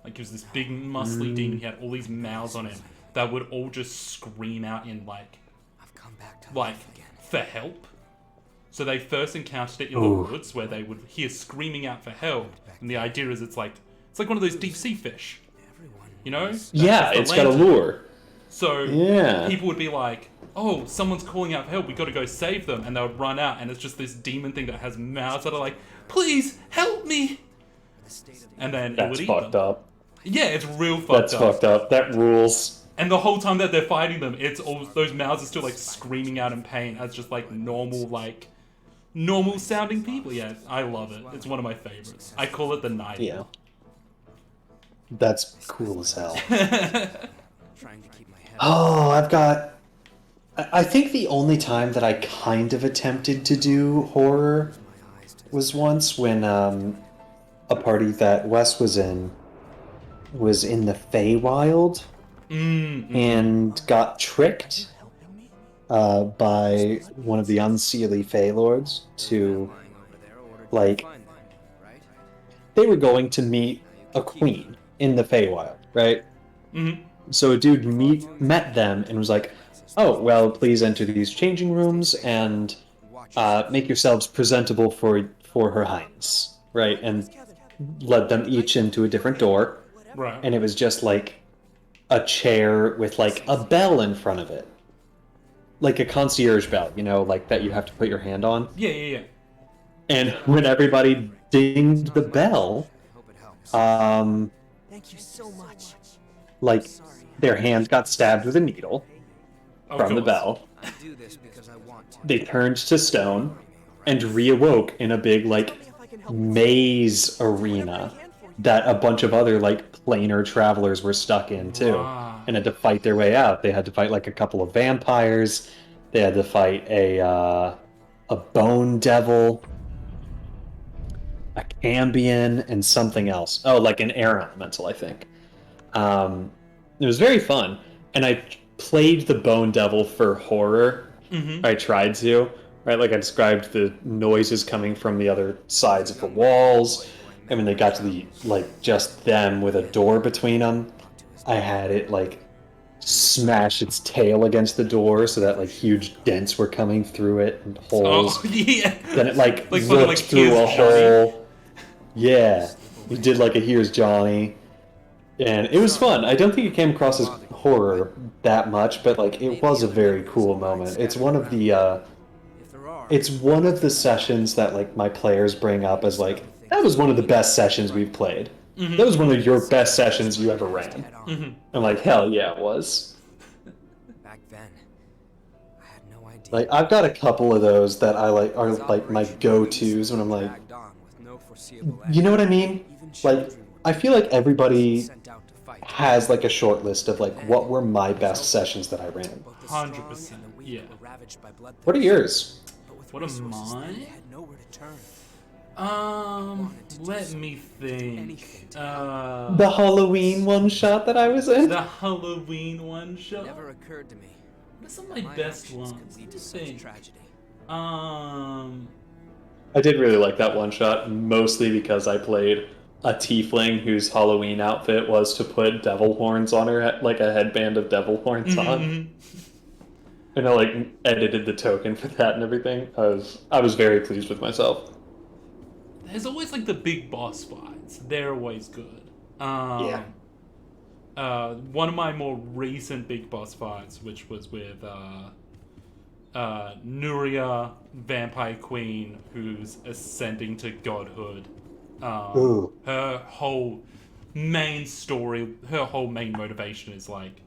S1: Like, he was this big muscly demon, he had all these mouths on him that would all just scream out in like
S3: I've come back to
S1: like
S3: life again.
S1: for help. So they first encountered it in
S2: Ooh.
S1: the woods where they would hear screaming out for help, and the idea is it's like one of those deep sea fish,
S3: Everyone
S1: you know?
S2: Yeah,
S1: the
S2: it's got a
S1: lantern.
S2: lure.
S1: So
S2: Yeah.
S1: people would be like, "Oh, someone's calling out for help. We got to go save them," and they would run out, and it's just this demon thing that has mouths that are like, "Please help me,"
S3: the state of
S1: and then it
S2: That's
S1: would eat
S2: fucked
S1: them.
S2: up.
S1: Yeah, it's real fucked
S2: That's
S1: up.
S2: fucked up. That rules.
S1: And the whole time that they're fighting them, it's all those mouths are still like screaming out in pain as just like normal sounding people. Yeah, I love it. It's one of my favorites. I call it the night.
S2: Yeah. That's cool as hell.
S3: trying to keep my head.
S2: Oh, I've got... I think the only time that I kind of attempted to do horror
S3: My eyes to
S2: was once when a party that Wes was in the Feywild and got tricked by one of the unseelie Fey Lords to,
S3: lying over there ordered
S2: like,
S3: to find them, right?
S2: they were going to meet a queen in the Feywild, right? So a dude met them and was like, "Oh, well, please enter these changing rooms and make yourselves presentable for Her Highness," right? And led them each into a different door,
S1: Right.
S2: and it was just like a chair with like a bell in front of it, like a concierge bell, you know, like that you have to put your hand on.
S1: Yeah.
S2: And when everybody dinged the bell,
S3: I hope it helps.
S6: Thank you so much.
S2: like their hand got stabbed with a needle
S1: Of
S2: from the
S1: course.
S2: bell.
S3: I do this because I want to.
S2: They turned to stone and reawoke in a big like maze arena that a bunch of other like planar travelers were stuck in too,
S1: Wow.
S2: and had to fight their way out. They had to fight like a couple of vampires. They had to fight a bone devil, a cambion, and something else. Oh, like an air elemental, I think. It was very fun, and I played the bone devil for horror. I tried to, right? Like I described the noises coming from the other sides of the walls. And when they got to the like just them with a door between them, I had it like smash its tail against the door so that like huge dents were coming through it and holes.
S1: Oh yeah.
S2: Then it like
S1: fucking,
S2: looked
S1: like,
S2: through a
S1: Here's Johnny.
S2: hole. Yeah, we did like a Here's Johnny, and it was fun. I don't think it came across as horror that much, but like it was a very cool moment. It's one of the
S3: If there are,
S2: it's one of the sessions that like my players bring up as like, that was one of the best sessions we've played. That was one of your best sessions you ever ran.
S3: head on.
S2: I'm like, hell yeah, it was.
S3: Back then, I had no idea.
S2: Like I've got a couple of those that I like are like my go-tos when I'm like,
S3: Dragged on with no foreseeable
S2: you know what I
S3: end.
S2: mean?
S3: Even
S2: Like
S3: children
S2: I feel like everybody
S3: sent out to fight.
S2: has like a short list of like what were my best sessions that I ran.
S3: Both the strong
S1: 100%,
S3: and the weak
S1: yeah.
S3: were ravaged by bloodthirst.
S2: What are yours?
S3: But with
S1: What are
S3: resources then,
S1: mine?
S3: they had nowhere to turn.
S1: Let me think.
S3: anything to
S2: The Halloween one shot that I was in?
S1: The Halloween one shot.
S3: Never occurred to me.
S1: What are some of my
S3: My
S1: best
S3: actions
S1: ones?
S3: could lead
S1: Let
S3: to
S1: me
S3: such
S1: think.
S3: tragedy.
S2: I did really like that one shot, mostly because I played a tiefling whose Halloween outfit was to put devil horns on her, like a headband of devil horns on. And I like edited the token for that and everything. I was very pleased with myself.
S1: There's always like the big boss fights. They're always good.
S2: Yeah.
S1: One of my more recent big boss fights, which was with Nuria, Vampire Queen, who's ascending to godhood.
S2: Ooh.
S1: Her whole main story, her whole main motivation is like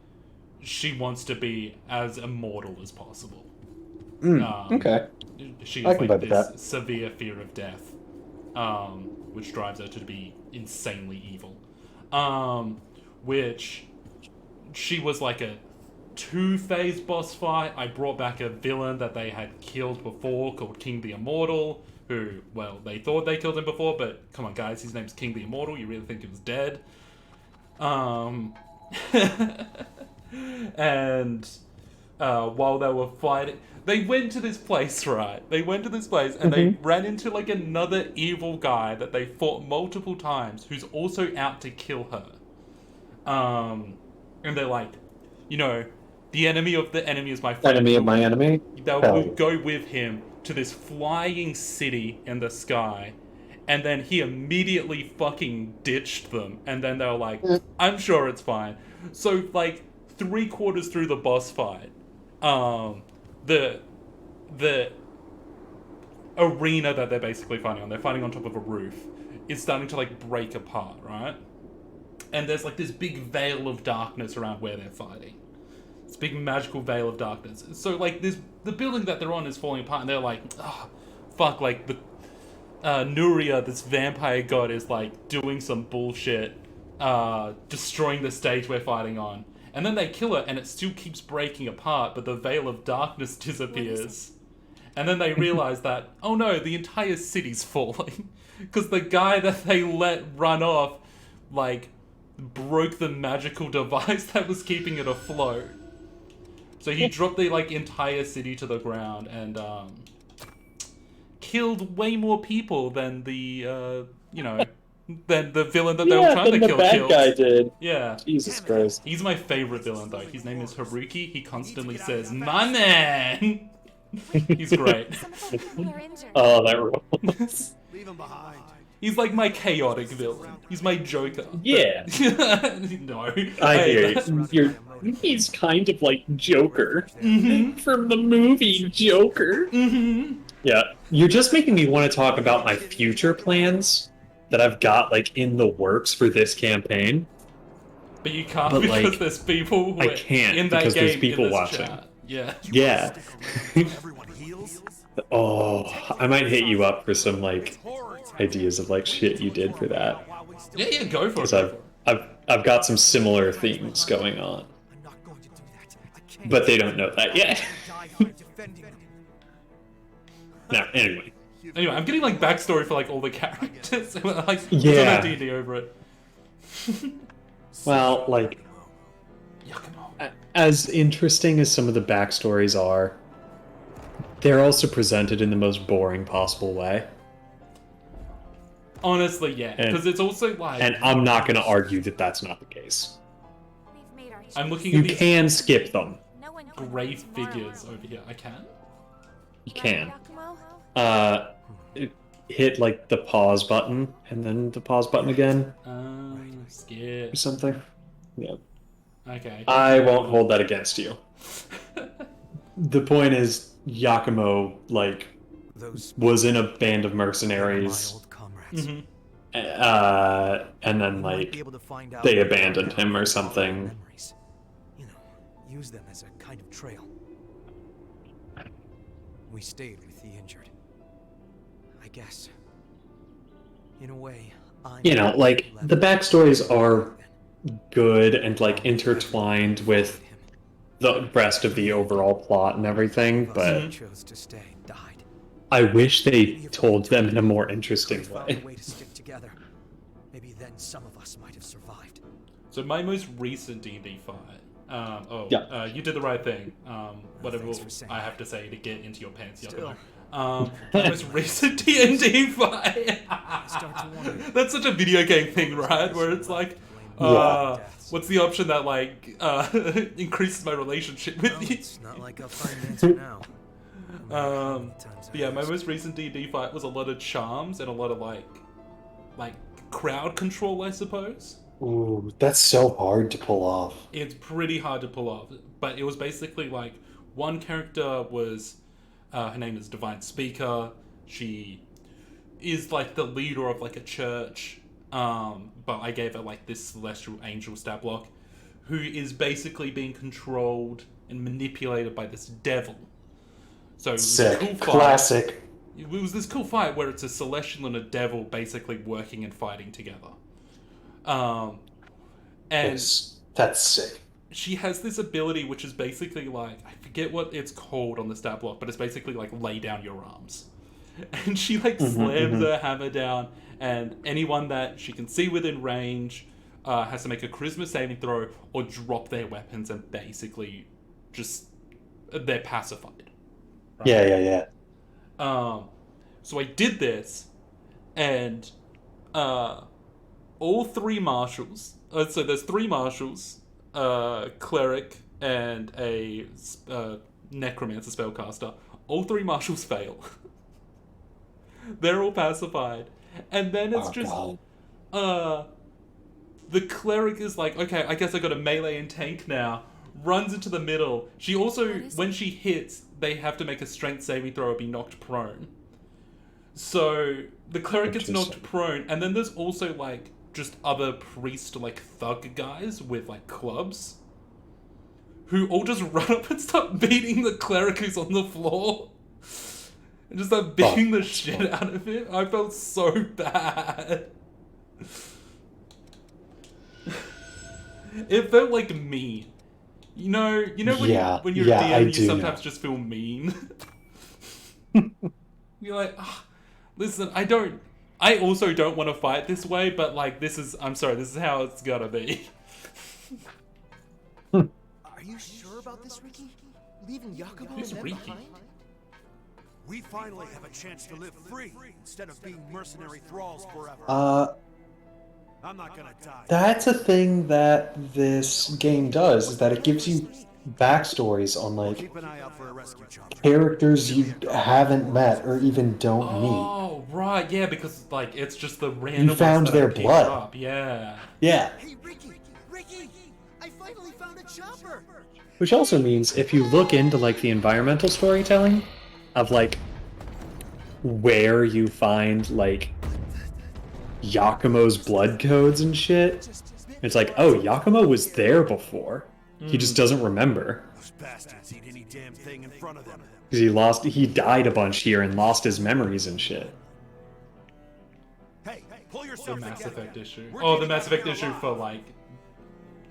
S1: she wants to be as immortal as possible.
S2: Okay.
S1: She
S2: I
S1: has
S2: can
S1: like
S2: vibe with
S1: this
S2: that.
S1: severe fear of death, which drives her to be insanely evil. Which she was like a two-phase boss fight. I brought back a villain that they had killed before called King the Immortal, who, well, they thought they killed him before, but come on guys, his name's King the Immortal, you really think he was dead? And while they were fighting, they went to this place, right? They went to this place and they ran into like another evil guy that they fought multiple times who's also out to kill her. And they're like you know, the enemy of the enemy is my friend.
S2: Enemy of my enemy?
S1: They'll
S2: Hell yeah.
S1: go with him to this flying city in the sky, and then he immediately fucking ditched them, and then they were like, I'm sure it's fine. So, like, 3/4 through the boss fight, the arena that they're basically fighting on, they're fighting on top of a roof, is starting to, like, break apart, right? And there's, like, this big veil of darkness around where they're fighting. This big magical veil of darkness. So, like, the building that they're on is falling apart, and they're like, oh, fuck, like, the Nuria, this vampire god, is, like, doing some bullshit, destroying the stage we're fighting on. And then they kill it, and it still keeps breaking apart, but the veil of darkness disappears. And then they realize that, oh no, the entire city's falling. Because the guy that they let run off, like, broke the magical device that was keeping it afloat. So he dropped the, like, entire city to the ground and, killed way more people than the, you know, than the villain that they were trying to kill.
S2: Yeah, the bad guy did.
S1: Yeah.
S2: Jesus Christ.
S1: He's my favorite villain, though. His name is Haruki. He constantly says, "My man!" He's great.
S2: Oh, that rules.
S6: Leave him behind.
S1: He's like my chaotic villain. He's my Joker.
S2: Yeah.
S1: No.
S2: I hear you. He's kind of like Joker from the movie Joker. Yeah. You're just making me want to talk about my future plans that I've got, like, in the works for this campaign.
S1: But you can't,
S2: But,
S1: because
S2: like,
S1: there's people who
S2: I can't
S1: in that
S2: because
S1: game,
S2: there's people
S1: in this
S2: watching.
S1: chat. Yeah.
S2: Yeah.
S6: Everyone heals.
S2: Oh, I might hit you up for some, like, ideas of, like, shit you did for that.
S1: Yeah, go for
S2: Because
S1: it.
S2: I've got some similar themes going on.
S6: I'm not going to do that. I can't
S2: But they don't know that yet.
S6: die by defending them.
S2: Now, anyway.
S1: Anyway, I'm getting, like, backstory for, like, all the characters. Like,
S2: Yeah.
S1: there's D&D over it.
S2: Well, like,
S1: Yakumo.
S2: as interesting as some of the backstories are, they're also presented in the most boring possible way.
S1: Honestly, yeah. Because it's also, like...
S2: And I'm not going to argue that that's not the case.
S1: I'm looking
S2: You
S1: at these
S2: can skip them.
S1: grey figures over here. I can?
S2: You can. Hit, like, the pause button, and then the pause button again,
S1: Skip.
S2: or something. Yeah.
S1: Okay.
S2: I won't hold that against you. The point is, Yakumo, like,
S3: Those
S2: was in a band of
S3: my
S2: mercenaries,
S3: old comrades.
S2: and then,
S6: Might
S2: like,
S6: be able to find out
S2: they
S6: where
S2: abandoned
S6: they
S2: him or
S6: are.
S2: something.
S3: Memories. You know, use them as a kind of trail. We stayed with the injured. I guess. In a way, I'm
S2: You know, like, the backstories are good and, like, intertwined with the rest of the overall plot and everything, but
S3: chose to stay, died.
S2: I wish they told them in a more interesting
S3: Found a
S2: way.
S3: way to stick together. Maybe then some of us might have survived.
S1: So my most recent D&D fight. You did the right thing. Whatever
S3: thanks for saying
S1: I
S3: that.
S1: have to say to get into your pants,
S3: Still.
S1: Yakumo. My most recent D&D fight.
S3: Start to wonder.
S1: That's such a video game thing, right? Where it's like,
S2: Yeah.
S1: what's the option that, like, increases my relationship with
S3: Well,
S1: you?
S3: it's not like I'll find an answer now.
S1: But yeah, my most recent D&D fight was a lot of charms and a lot of, like crowd control, I suppose.
S2: Ooh, that's so hard to pull off.
S1: It's pretty hard to pull off, but it was basically like one character was her name is Divine Speaker. She is like the leader of like a church, but I gave her like this celestial angel stat block who is basically being controlled and manipulated by this devil. So it was this cool
S2: Sick.
S1: fight.
S2: Classic.
S1: It was this cool fight where it's a celestial and a devil basically working and fighting together. And
S2: That's sick.
S1: she has this ability which is basically like, I forget what it's called on the stat block, but it's basically like lay down your arms. And she like slams her hammer down, and anyone that she can see within range has to make a charisma saving throw or drop their weapons, and basically just they're pacified.
S2: Yeah.
S1: So I did this, and all three marshals. So there's three marshals, cleric, and a necromancer spellcaster. All 3 marshals fail. They're all pacified. And then it's the cleric is like, okay, I guess I got a melee and tank now. Runs into the middle. She also, when she hits, they have to make a strength saving throw or be knocked prone. So the cleric gets knocked prone, and then there's also like just other priest like thug guys with like clubs who all just run up and start beating the cleric who's on the floor. And just start beating the shit out of him. I felt so bad. It felt like mean. You know when you're a DM, you sometimes just feel mean. You're like, listen, I also don't want to fight this way, but like this is how it's gotta be.
S6: Are you sure about this, Ricky? Leaving Yakumo
S1: Who's
S6: and them
S1: Ricky?
S6: behind? We finally have a chance to live free instead of being mercenary thralls forever. I'm not gonna die.
S2: That's a thing that this game does, is that it gives you backstories on like
S6: Keep an eye out for a rescue chopper.
S2: characters you haven't met or even don't meet.
S1: Oh, right, yeah, because like it's just the random
S2: You found
S1: ones that
S2: their
S1: I picked
S2: blood.
S1: up, yeah.
S2: Yeah.
S6: Hey, Ricky! I finally found a chopper.
S2: Which also means if you look into like the environmental storytelling of like where you find like Yakumo's blood codes and shit, it's like, oh, Yakumo was there before. He just doesn't remember.
S6: Those bastards eat any damn thing in front of them.
S2: Because he died a bunch here and lost his memories and shit.
S6: Hey, pull
S1: The
S6: yourself
S1: Mass
S6: together.
S1: Effect issue.
S6: We're
S1: Oh, the
S6: getting
S1: Mass
S6: out of
S1: Effect
S6: here
S1: issue
S6: alive.
S1: for like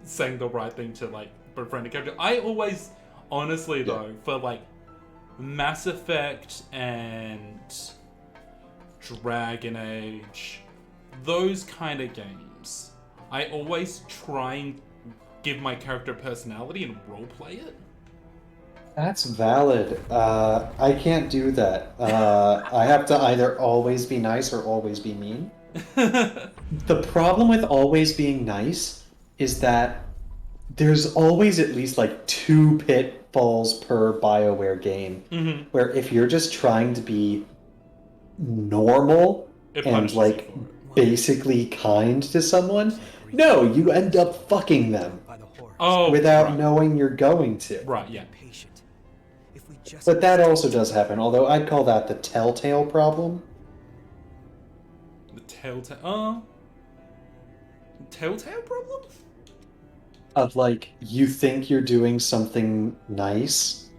S1: saying the right thing to like befriend a character. I always, honestly though, for like Mass Effect and Dragon Age, those kind of games, I always try and give my character personality and roleplay it.
S2: That's valid. I can't do that. I have to either always be nice or always be mean. The problem with always being nice is that there's always at least like 2 pitfalls per BioWare game.
S1: Mm-hmm.
S2: Where if you're just trying to be normal
S1: It
S2: and
S1: punishes
S2: like
S1: you for it.
S2: basically kind to someone, no, you end up fucking them
S3: By the horrors.
S1: Oh,
S2: without
S1: right.
S2: knowing you're going to.
S1: Right, yeah.
S3: Patient. If we just
S2: But that also does happen, although I'd call that the telltale problem.
S1: The telltale problem?
S2: Of like, you think you're doing something nice,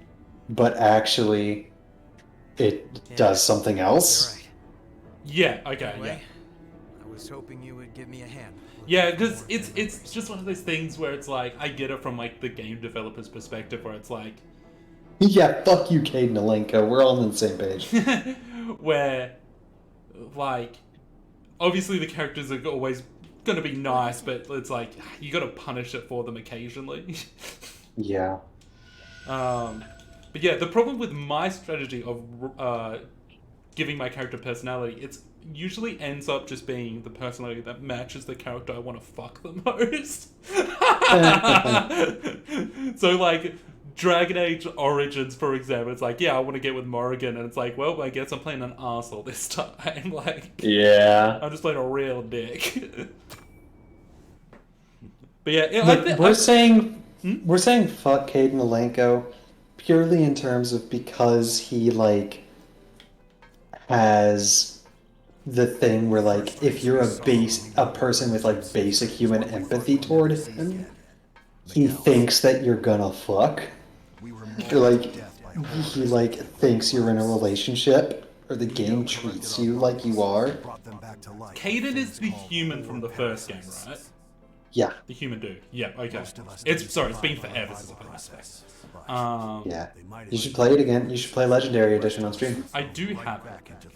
S2: but actually it does something
S3: You're
S2: else.
S3: right.
S1: Yeah, okay, yeah.
S3: Anyway, I was hoping you would give me a hand.
S1: Yeah, because it's just one of those things where it's like, I get it from like the game developer's perspective, where it's like,
S2: Yeah, fuck you, Caden Alenko. We're all on the same page.
S1: where like, obviously the characters are always gonna be nice, but it's like, you gotta punish it for them occasionally.
S2: Yeah.
S1: But yeah, the problem with my strategy of giving my character personality, it's usually ends up just being the personality that matches the character I want to fuck the most. So like Dragon Age Origins, for example, it's like, yeah, I want to get with Morrigan, and it's like, well, I guess I'm playing an arsehole this time. Like,
S2: Yeah.
S1: I'm just playing a real dick. But yeah,
S2: But we're saying fuck Caden Alenko purely in terms of because he like has the thing where like if you're a person with like basic human empathy toward him, he thinks that you're gonna fuck.
S6: We were
S2: Or like he like thinks you're in a relationship, or the game treats you like you are.
S6: brought them back to life.
S1: Caden is the human from the first game, right?
S2: Yeah.
S1: The human dude. Yeah, okay.
S6: Most of us
S1: It's
S6: didn't
S1: it's been
S6: survive
S1: forever
S6: the
S1: since I've played Mass Effect.
S6: process.
S2: Yeah.
S6: They might as
S2: You should
S6: well
S2: play it again. You should play Legendary Edition on stream.
S1: I do have
S6: back
S1: it.
S6: into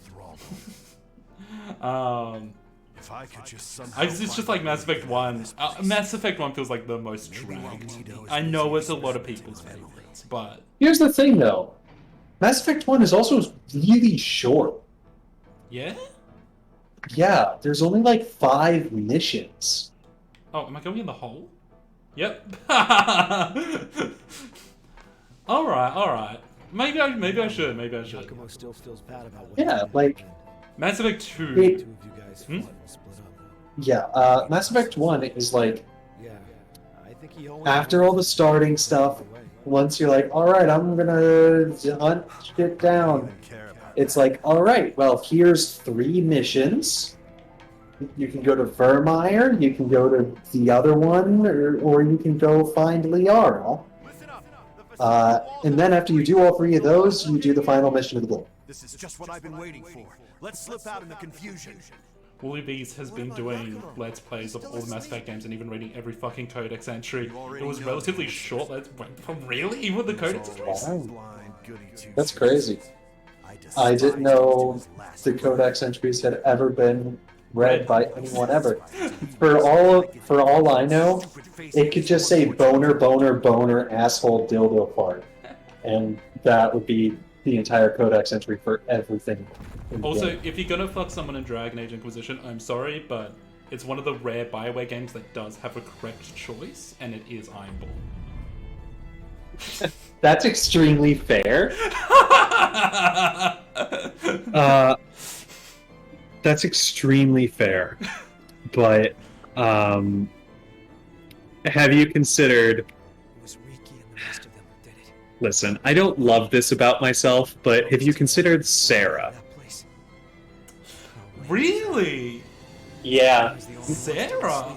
S6: thraldom. If I could just somehow
S1: It's just
S6: find
S1: like
S6: a
S1: Mass
S6: way to
S1: Effect
S6: get
S1: 1.
S6: out of this place.
S1: Mass Effect 1 feels like the most dragged. I know it's a lot of people's favorites, but
S2: Here's the thing, though. Mass Effect 1 is also really short.
S1: yeah?
S2: Yeah, there's only like 5 missions.
S1: Oh, am I going in the hole? Yep. All right. Maybe I should.
S3: Yakumo still feels bad about what
S2: Yeah,
S3: he did.
S2: like
S1: Mass Effect 2.
S2: it,
S3: Two of you guys
S1: Hmm?
S3: fought and split up.
S2: yeah. Mass Effect 1 is like
S3: Yeah, I think he only
S2: after all the starting stuff. Once you're like, all right, I'm gonna hunt shit down. It's like, all right, well, here's 3 missions. You can go to Vermeer, you can go to the other one, or you can go find Liara. And then after you do all 3 of those, you do the final mission of the game.
S6: This is just what I've been waiting for. Let's slip out in the confusion.
S1: Wooly Bees has been doing Let's Plays of all the Mass Effect games and even reading every fucking Codex entry. It was relatively short. Really? Even the Codex entries?
S2: That's crazy. I didn't know the Codex entries had ever been read by anyone ever. For all I know, it could just say boner, boner, boner, asshole, dildo, fart. And that would be the entire Codex entry for everything.
S1: Also, if you're gonna fuck someone in Dragon Age Inquisition, I'm sorry, but it's one of the rare BioWare games that does have a correct choice, and it is Ironborn.
S2: That's extremely fair. That's extremely fair. But have you considered...
S3: It was Riki and the rest of them who did it.
S2: Listen, I don't love this about myself, but have you considered Sarah?
S3: That place.
S1: Really?
S2: Yeah.
S1: Sarah?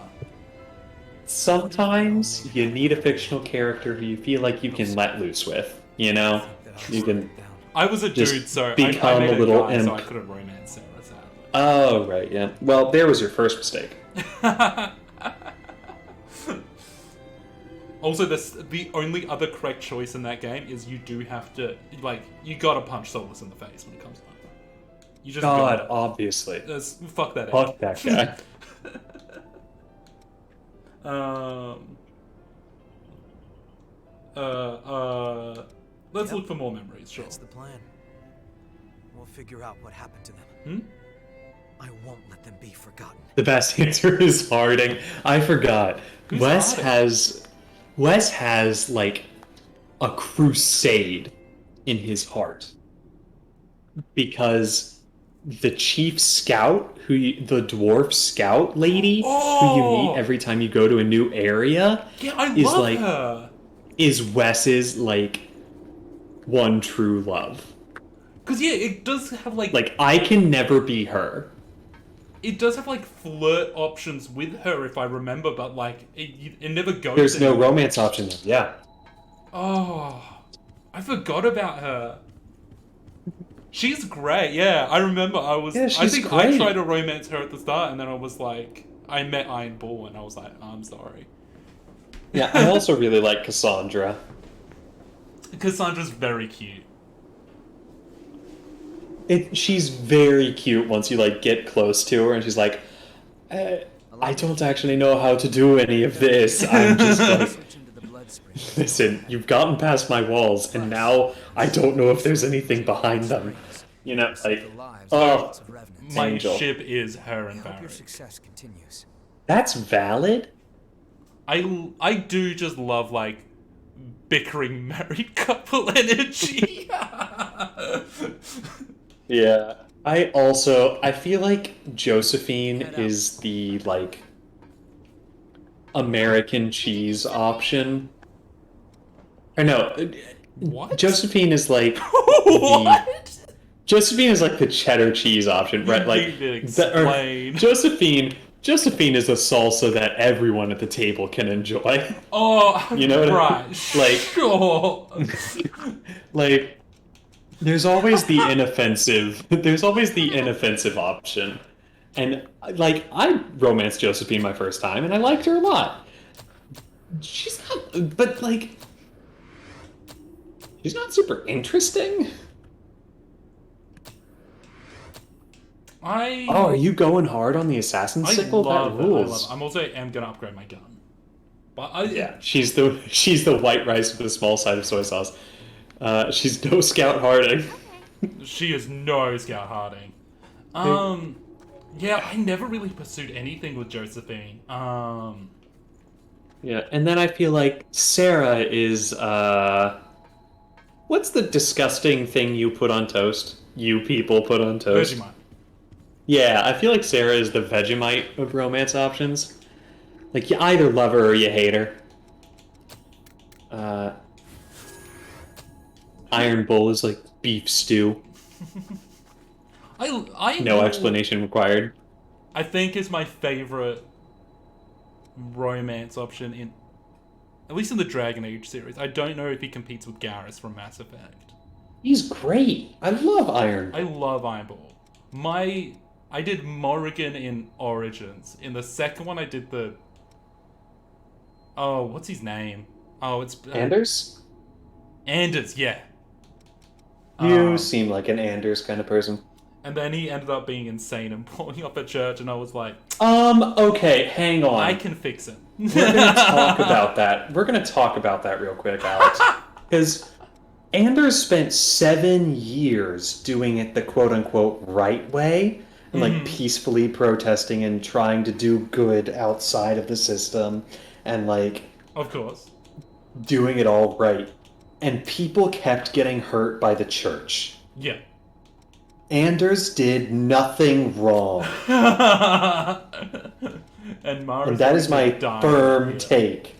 S2: Sometimes you need a fictional character who you feel like you can let loose with. You know? You can...
S1: I was a
S2: Just
S1: dude, so I
S2: become
S1: made
S2: a little
S1: guy, so I
S2: imp.
S1: couldn't romance Sarah, sadly.
S2: Oh, right, yeah. Well, there was your first mistake.
S1: Also, the only other correct choice in that game is you do have to, like, you gotta punch Solus in the face when it comes over. You just
S2: God,
S1: gotta.
S2: obviously.
S1: Fuck that out.
S2: Fuck that guy.
S1: Let's look for more memories, sure.
S3: That's the plan. We'll figure out what happened to them.
S1: Hmm?
S3: I won't let them be forgotten.
S2: The best answer is Harding. I forgot.
S1: Who's
S2: Wes
S1: Harding?
S2: has like a crusade in his heart because the chief scout, the dwarf scout lady, who you meet every time you go to a new area,
S1: Yeah, I
S2: is
S1: love
S2: like
S1: her.
S2: is Wes's like one true love.
S1: Cause yeah, it does have like
S2: I can never be her.
S1: it does have like flirt options with her if I remember, but like it never goes.
S2: There's no
S1: anywhere.
S2: romance option. Yeah.
S1: Oh, I forgot about her. She's great. Yeah, I remember. I
S2: she's
S1: think I
S2: great.
S1: tried to romance her at the start, and then I was like, I met Iron Bull, and I was like, I'm sorry.
S2: Yeah, I also really like Cassandra.
S1: Cassandra's very cute.
S2: She's very cute once you like get close to her, and she's like, I don't actually know how to do any of this. I'm just like,
S3: Search into the blood spring.
S2: listen, you've gotten past my walls, and now I don't know if there's anything behind them. You know, like,
S3: The lives
S2: oh,
S3: of lots of revenants.
S1: My
S2: Angel.
S1: ship is her
S3: I
S1: and
S3: hope your
S1: Barry.
S3: success continues.
S2: that's valid.
S1: I do just love like bickering married couple energy.
S2: Yeah. I feel like Josephine is the like American cheese option. Or no,
S1: What?
S2: Josephine is like
S1: What?
S2: Josephine is like the cheddar cheese option, right?
S1: You
S2: Like
S1: need to explain.
S2: Josephine is a salsa that everyone at the table can enjoy.
S1: Oh,
S2: You know what I
S1: right.
S2: mean? Like-
S1: Sure.
S2: Like there's always the inoffensive option. And like I romanced Josephine my first time and I liked her a lot. She's not super interesting. Oh, are you going hard on the assassin
S1: I
S2: sickle?
S1: love
S2: That
S1: it.
S2: rules.
S1: I'm also am gonna upgrade my gun. But
S2: Yeah, she's the white rice with a small side of soy sauce. She's no Scout Harding.
S1: she is no Scout Harding. Yeah, I never really pursued anything with Josephine.
S2: Yeah, and then I feel like Sarah is what's the disgusting thing you put on toast? You people put on toast.
S1: Vegemite.
S2: Yeah, I feel like Sarah is the Vegemite of romance options. Like you either love her or you hate her. Uh, Iron Bull is like beef stew.
S1: I
S2: No
S1: will-
S2: explanation required.
S1: I think is my favorite romance option in, at least in the Dragon Age series. I don't know if he competes with Garrus from Mass Effect.
S2: He's great. I love Iron
S1: I
S2: Bull.
S1: love Iron Ball. I did Morrigan in Origins. In the second one, I did the. Oh, what's his name? Oh, it's
S2: Anders?
S1: Anders. Yeah.
S2: You seem like an Anders kind of person.
S1: And then he ended up being insane and blowing up a church, and I was like,
S2: Okay, hang on.
S1: I can fix him.
S2: We're gonna talk about that. We're gonna talk about that real quick, Alex. Because Anders spent 7 years doing it the quote-unquote right way, and like peacefully protesting and trying to do good outside of the system, and like
S1: Of course.
S2: doing it all right. And people kept getting hurt by the church.
S1: Yeah.
S2: Anders did nothing wrong.
S1: And Mara's
S2: And that is my
S1: dying
S2: firm
S1: here.
S2: take.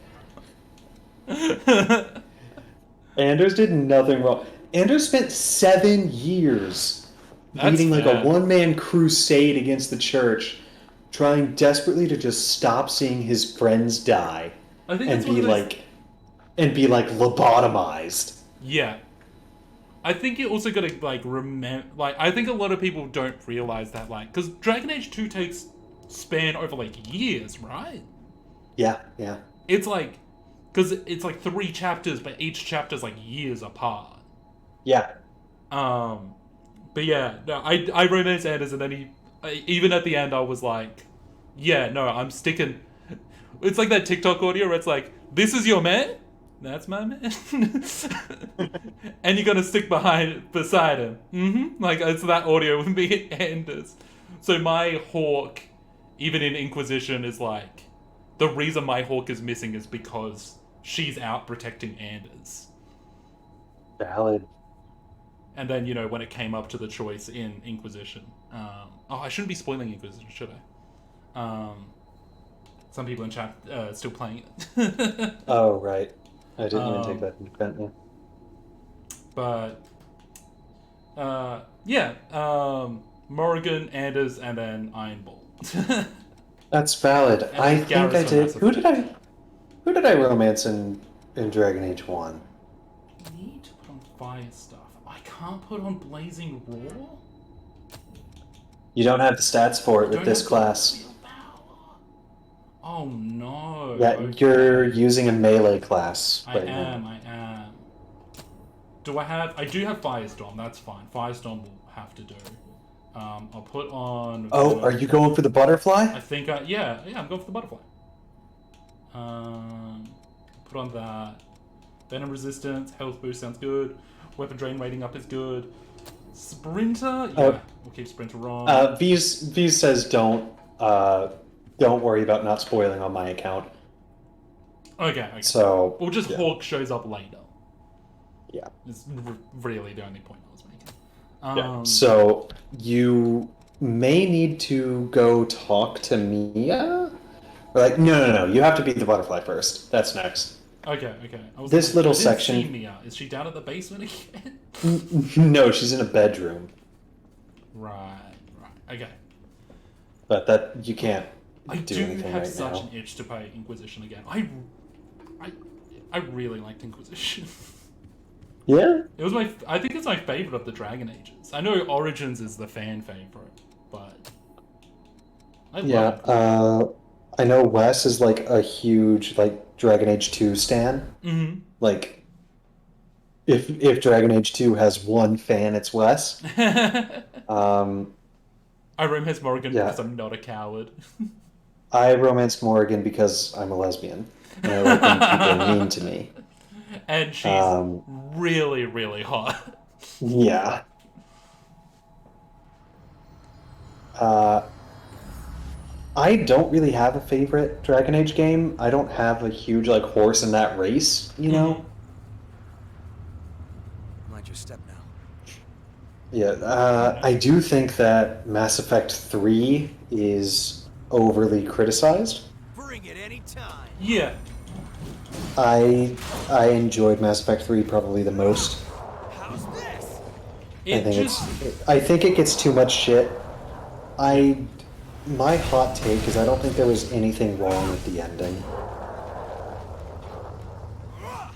S2: Anders did nothing wrong. Anders spent 7 years
S1: That's
S2: leading like
S1: fair.
S2: a one-man crusade against the church, trying desperately to just stop seeing his friends die
S1: I think
S2: and
S1: it's one
S2: be
S1: of those-
S2: like lobotomized.
S1: Yeah. I think you also gotta, like, remember... Like, I think a lot of people don't realize that, like... Because Dragon Age 2 takes span over, like, years, right?
S2: Yeah.
S1: It's, like... Because it's, like, 3 chapters, but each chapter's, like, years apart.
S2: Yeah.
S1: But yeah, no, I romance Anders, and then even at the end, I was like... Yeah, no, I'm sticking... It's like that TikTok audio where it's like, this is your man? That's my man. And you're gonna stick beside him. Mm-hmm. Like, it's that audio with me and Anders. So my Hawk, even in Inquisition, is like, the reason my Hawk is missing is because she's out protecting Anders.
S2: Valid.
S1: And then, you know, when it came up to the choice in Inquisition, I shouldn't be spoiling Inquisition, should I? Some people in chat still playing it.
S2: Oh, right. I didn't even take that into account, yeah.
S1: But, Morrigan, Anders, and then Iron Ball.
S2: That's valid.
S1: And
S2: I
S1: then
S2: think I
S1: Garrus from
S2: did.
S1: Mass
S2: Who did I romance in Dragon Age 1?
S1: I need to put on fire stuff. I can't put on Blazing Raw?
S2: You don't have the stats for it with
S1: Don't
S2: this
S1: have
S2: class.
S1: the power. Oh no.
S2: Yeah,
S1: Okay.
S2: you're using a melee class
S1: I
S2: right now.
S1: am. I do have Firestorm, that's fine. Firestorm will have to do. I'll put on...
S2: Oh, are you going for the butterfly?
S1: I think I'm going for the butterfly. Put on that. Venom resistance, health boost sounds good. Weapon drain rating up is good. Sprinter? Yeah, we'll keep Sprinter on.
S2: V's says don't worry about not spoiling on my account.
S1: Okay.
S2: So...
S1: Or just
S2: yeah.
S1: Hawk shows up later.
S2: Yeah.
S1: It's really the only point I was making.
S2: Yeah. So you may need to go talk to Mia. Or like, no. You have to beat the butterfly first. That's next.
S1: Okay.
S2: This little
S1: I didn't
S2: section-
S1: see Mia. Is she down at the basement again?
S2: No, she's in a bedroom.
S1: Right. Okay.
S2: But that you can't
S1: I
S2: do
S1: do
S2: anything
S1: have
S2: right
S1: such
S2: now.
S1: an itch to play Inquisition again. I really liked Inquisition.
S2: Yeah.
S1: It was I think it's my favorite of the Dragon Ages. I know Origins is the fan favorite, but I
S2: Yeah.
S1: love
S2: I know Wes is like a huge like Dragon Age 2 stan.
S1: Mm-hmm.
S2: Like if Dragon Age 2 has one fan, it's Wes.
S1: I romance Morrigan
S2: Yeah.
S1: because I'm not a coward.
S2: I romanced Morrigan because I'm a lesbian. And I like when people are mean to me.
S1: And she's really, really hot.
S2: I don't really have a favorite Dragon Age game. I don't have a huge like horse in that race, you know.
S3: Mind your step now.
S2: Yeah, I do think that Mass Effect 3 is overly criticized.
S6: Bring it any time.
S1: Yeah.
S2: I enjoyed Mass Effect 3 probably the most.
S6: How's this?
S2: I think it gets too much shit. My hot take is I don't think there was anything wrong with the ending. I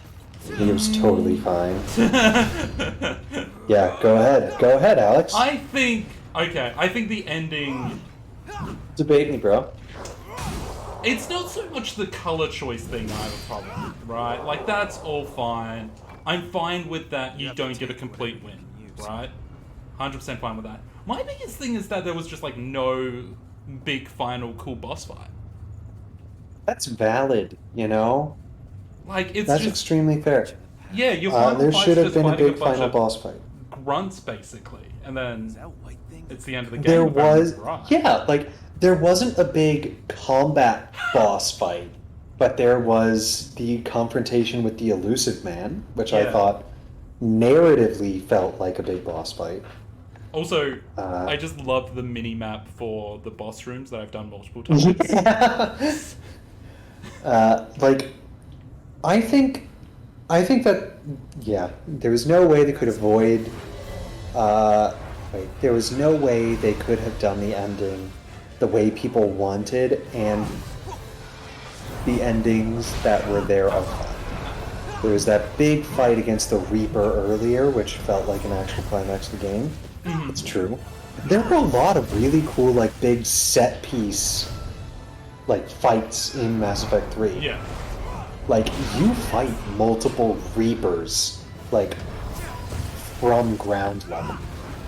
S2: think it was totally fine. Yeah, go ahead. Go ahead, Alex.
S1: I think the ending.
S2: Debate me, bro.
S1: It's not so much the color choice thing I have a problem with, right? Like, that's all fine. I'm fine with that you don't get a complete win, right? 100% fine with that. My biggest thing is that there was just, like, no big final cool boss fight.
S2: That's valid, you know?
S1: Like, it's
S2: That's
S1: just...
S2: extremely fair.
S1: Yeah, your final
S2: there
S1: fight's
S2: should have
S1: just
S2: been a
S1: fighting
S2: big
S1: bunch
S2: final
S1: of
S2: boss fight.
S1: grunts, basically. And then it's the end of the game.
S2: There
S1: if I remember
S2: was...
S1: right.
S2: Yeah, like, there wasn't a big combat boss fight, but there was the confrontation with the Elusive Man, which I thought narratively felt like a big boss fight.
S1: Also, I just loved the mini-map for the boss rooms that I've done multiple times.
S2: Like, I think that, yeah, there was no way they could avoid, there was no way they could have done the ending the way people wanted, and the endings that were there are fine. There was that big fight against the Reaper earlier, which felt like an actual climax of the game. It's true. There were a lot of really cool, like, big set-piece, like, fights in Mass Effect 3.
S1: Yeah.
S2: Like, you fight multiple Reapers, like, from ground level.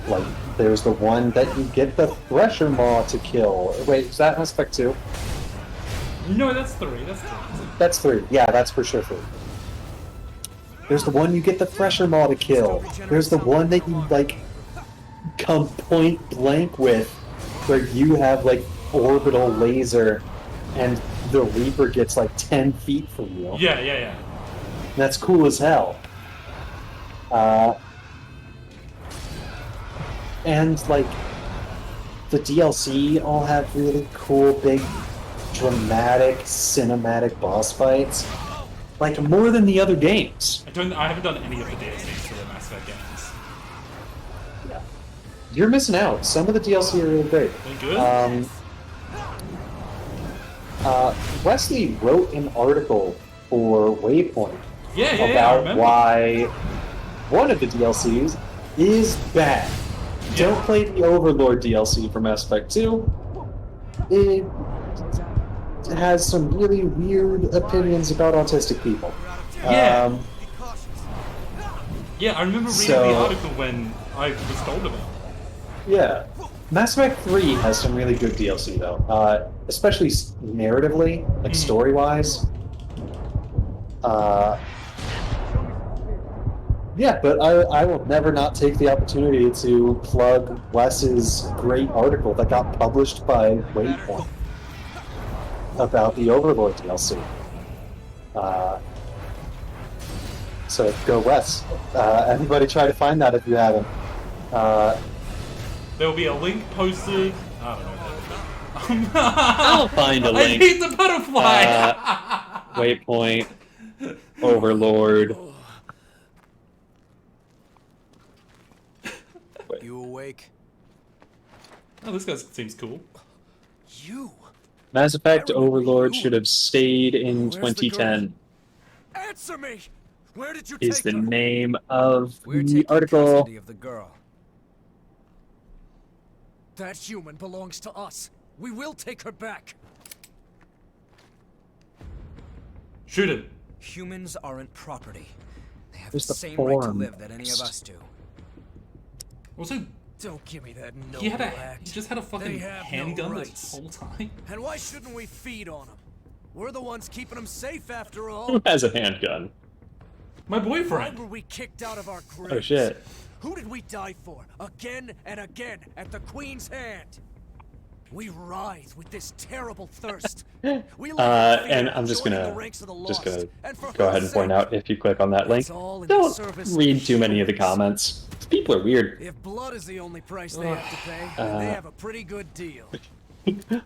S2: Like, there's the one that you get the Thresher Maw to kill. Wait, is that Mass Effect 2?
S1: No, that's 3.
S2: That's 3. Yeah, that's for sure 3. There's the one you get the Thresher Maw to kill. There's the one that you, like, come point blank with, where you have, like, orbital laser, and the Reaper gets, like, 10 feet from you.
S1: Yeah.
S2: That's cool as hell. And, like, the DLC all have really cool, big, dramatic, cinematic boss fights. Like, more than the other games.
S1: I haven't done any of the DLCs for the Mass Effect games.
S2: Yeah. You're missing out. Some of the DLC are really great.
S1: They're good?
S2: Wesley wrote an article for Waypoint about why one of the DLCs is bad.
S1: Yeah.
S2: Don't play the Overlord DLC for Mass Effect 2. It has some really weird opinions about autistic people.
S1: Yeah. Yeah, I remember reading the article when I was told about it.
S2: Yeah. Mass Effect 3 has some really good DLC, though. Especially narratively, like story-wise. Yeah, but I will never not take the opportunity to plug Wes's great article that got published by Waypoint about the Overlord DLC. So go Wes. Everybody try to find that if you haven't.
S1: There'll be a link posted. I don't know.
S2: I'll find a link.
S1: I hate the butterfly!
S2: Waypoint. Overlord.
S3: You awake?
S1: Oh, this guy seems cool.
S3: You?
S2: Mass Effect
S3: I remember
S2: Overlord
S3: you.
S2: should have stayed in
S3: Where's the
S2: 2010.
S3: Answer me! Where did you
S2: Is
S3: take
S2: the
S3: her?
S2: name of
S3: We're
S2: the
S3: taking
S2: article.
S3: custody of the girl. That human belongs to us. We will take her back.
S1: Shoot him.
S3: Humans aren't property. They have
S2: There's
S3: the
S2: the
S3: same right to
S2: forum
S3: live that any of us do.
S1: Also,
S3: Don't give me that noble
S1: he
S3: act.
S1: just had a fucking
S3: They have
S1: handgun
S3: no
S1: this
S3: rights.
S1: whole time.
S3: And why shouldn't we feed on them? We're the ones keeping them safe after all.
S2: Who has a handgun?
S1: My
S3: Why
S1: boyfriend.
S3: were we kicked out of our graves?
S2: Oh shit.
S3: Who did we die for? Again and again at the Queen's hand. We writhe with this terrible thirst. We
S2: And I'm just gonna go ahead and point out, if you click on that link, don't read too many of the comments. People are weird.
S3: If blood is the only price they have to pay, then they have a pretty good deal.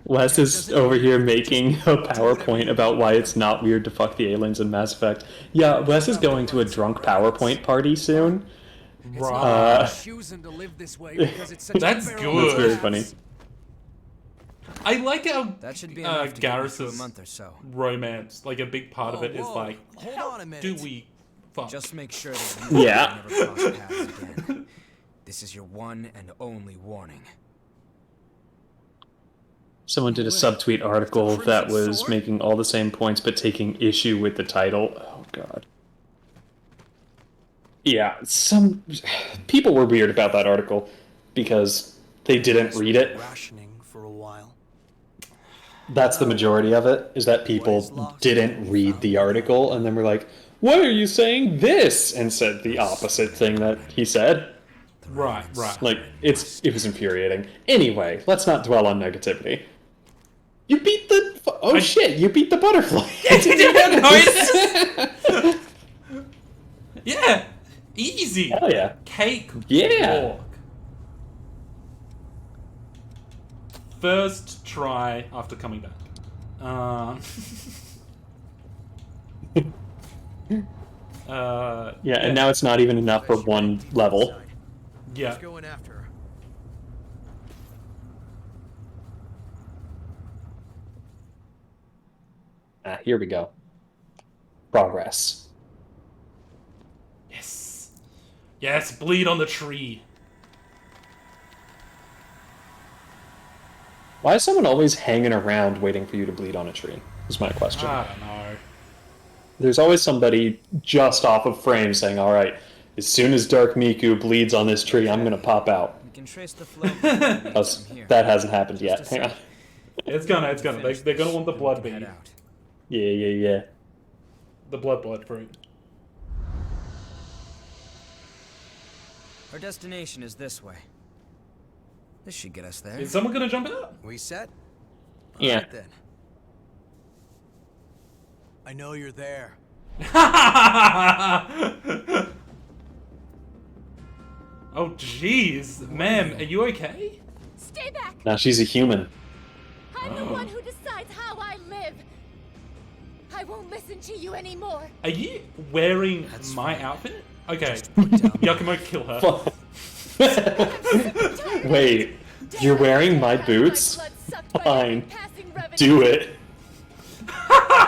S2: Wes is over here making a PowerPoint about why it's not weird to fuck the aliens in Mass Effect. Yeah, Wes is going to a drunk PowerPoint party soon.
S1: Right.
S3: Choosing to live this way because it's such
S1: That's
S3: a
S1: good.
S2: That's very funny.
S1: I like how
S3: That should be enough to get me through a
S1: Garrus's
S3: month or so.
S1: romance, like a big part of it is
S3: Whoa,
S1: like,
S3: hold
S1: how
S3: on a minute.
S1: do we fuck?
S3: Just make sure that you
S2: Yeah.
S3: never cross paths again. This is your one and only warning.
S2: Someone did a subtweet article that was making all the same points but taking issue with the title. Oh god. Yeah, some people were weird about that article because they didn't read it.
S3: Rationing for a while.
S2: That's the majority of it, is that people didn't read the article and then were like, why are you saying this? And said the opposite thing that he said.
S1: Right.
S2: Like, it was infuriating. Anyway, let's not dwell on negativity. You beat the... Oh shit, you beat the butterfly.
S1: Yeah, easy.
S2: Hell yeah.
S1: Cake
S2: Yeah.
S1: walk. First try after coming back.
S2: Yeah, and now it's not even enough for one level.
S1: Yeah.
S3: Let's go in after her.
S2: Here we go. Progress.
S1: Yes. Yes, bleed on the tree.
S2: Why is someone always hanging around waiting for you to bleed on a tree? Is my question.
S1: I don't know.
S2: There's always somebody just off of frame saying, alright, as soon as Dark Miku bleeds on this tree, I'm gonna pop out.
S3: We can trace the flow.
S2: That hasn't happened yet. Hang on.
S1: It's gonna. They're gonna want the blood bead.
S2: Yeah.
S1: The blood fruit.
S3: Our destination is this way. This should get us there.
S1: Is someone gonna jump out?
S3: We set?
S2: Yeah.
S3: All right, then. I know you're there.
S1: Oh jeez, ma'am, are you okay?
S4: Stay back!
S2: Now she's a human.
S4: I'm the one who decides how I live. I won't listen to you anymore.
S1: Are you wearing my outfit? Okay, Yakumo, kill her.
S2: Wait, you're wearing my boots? Fine. Do it.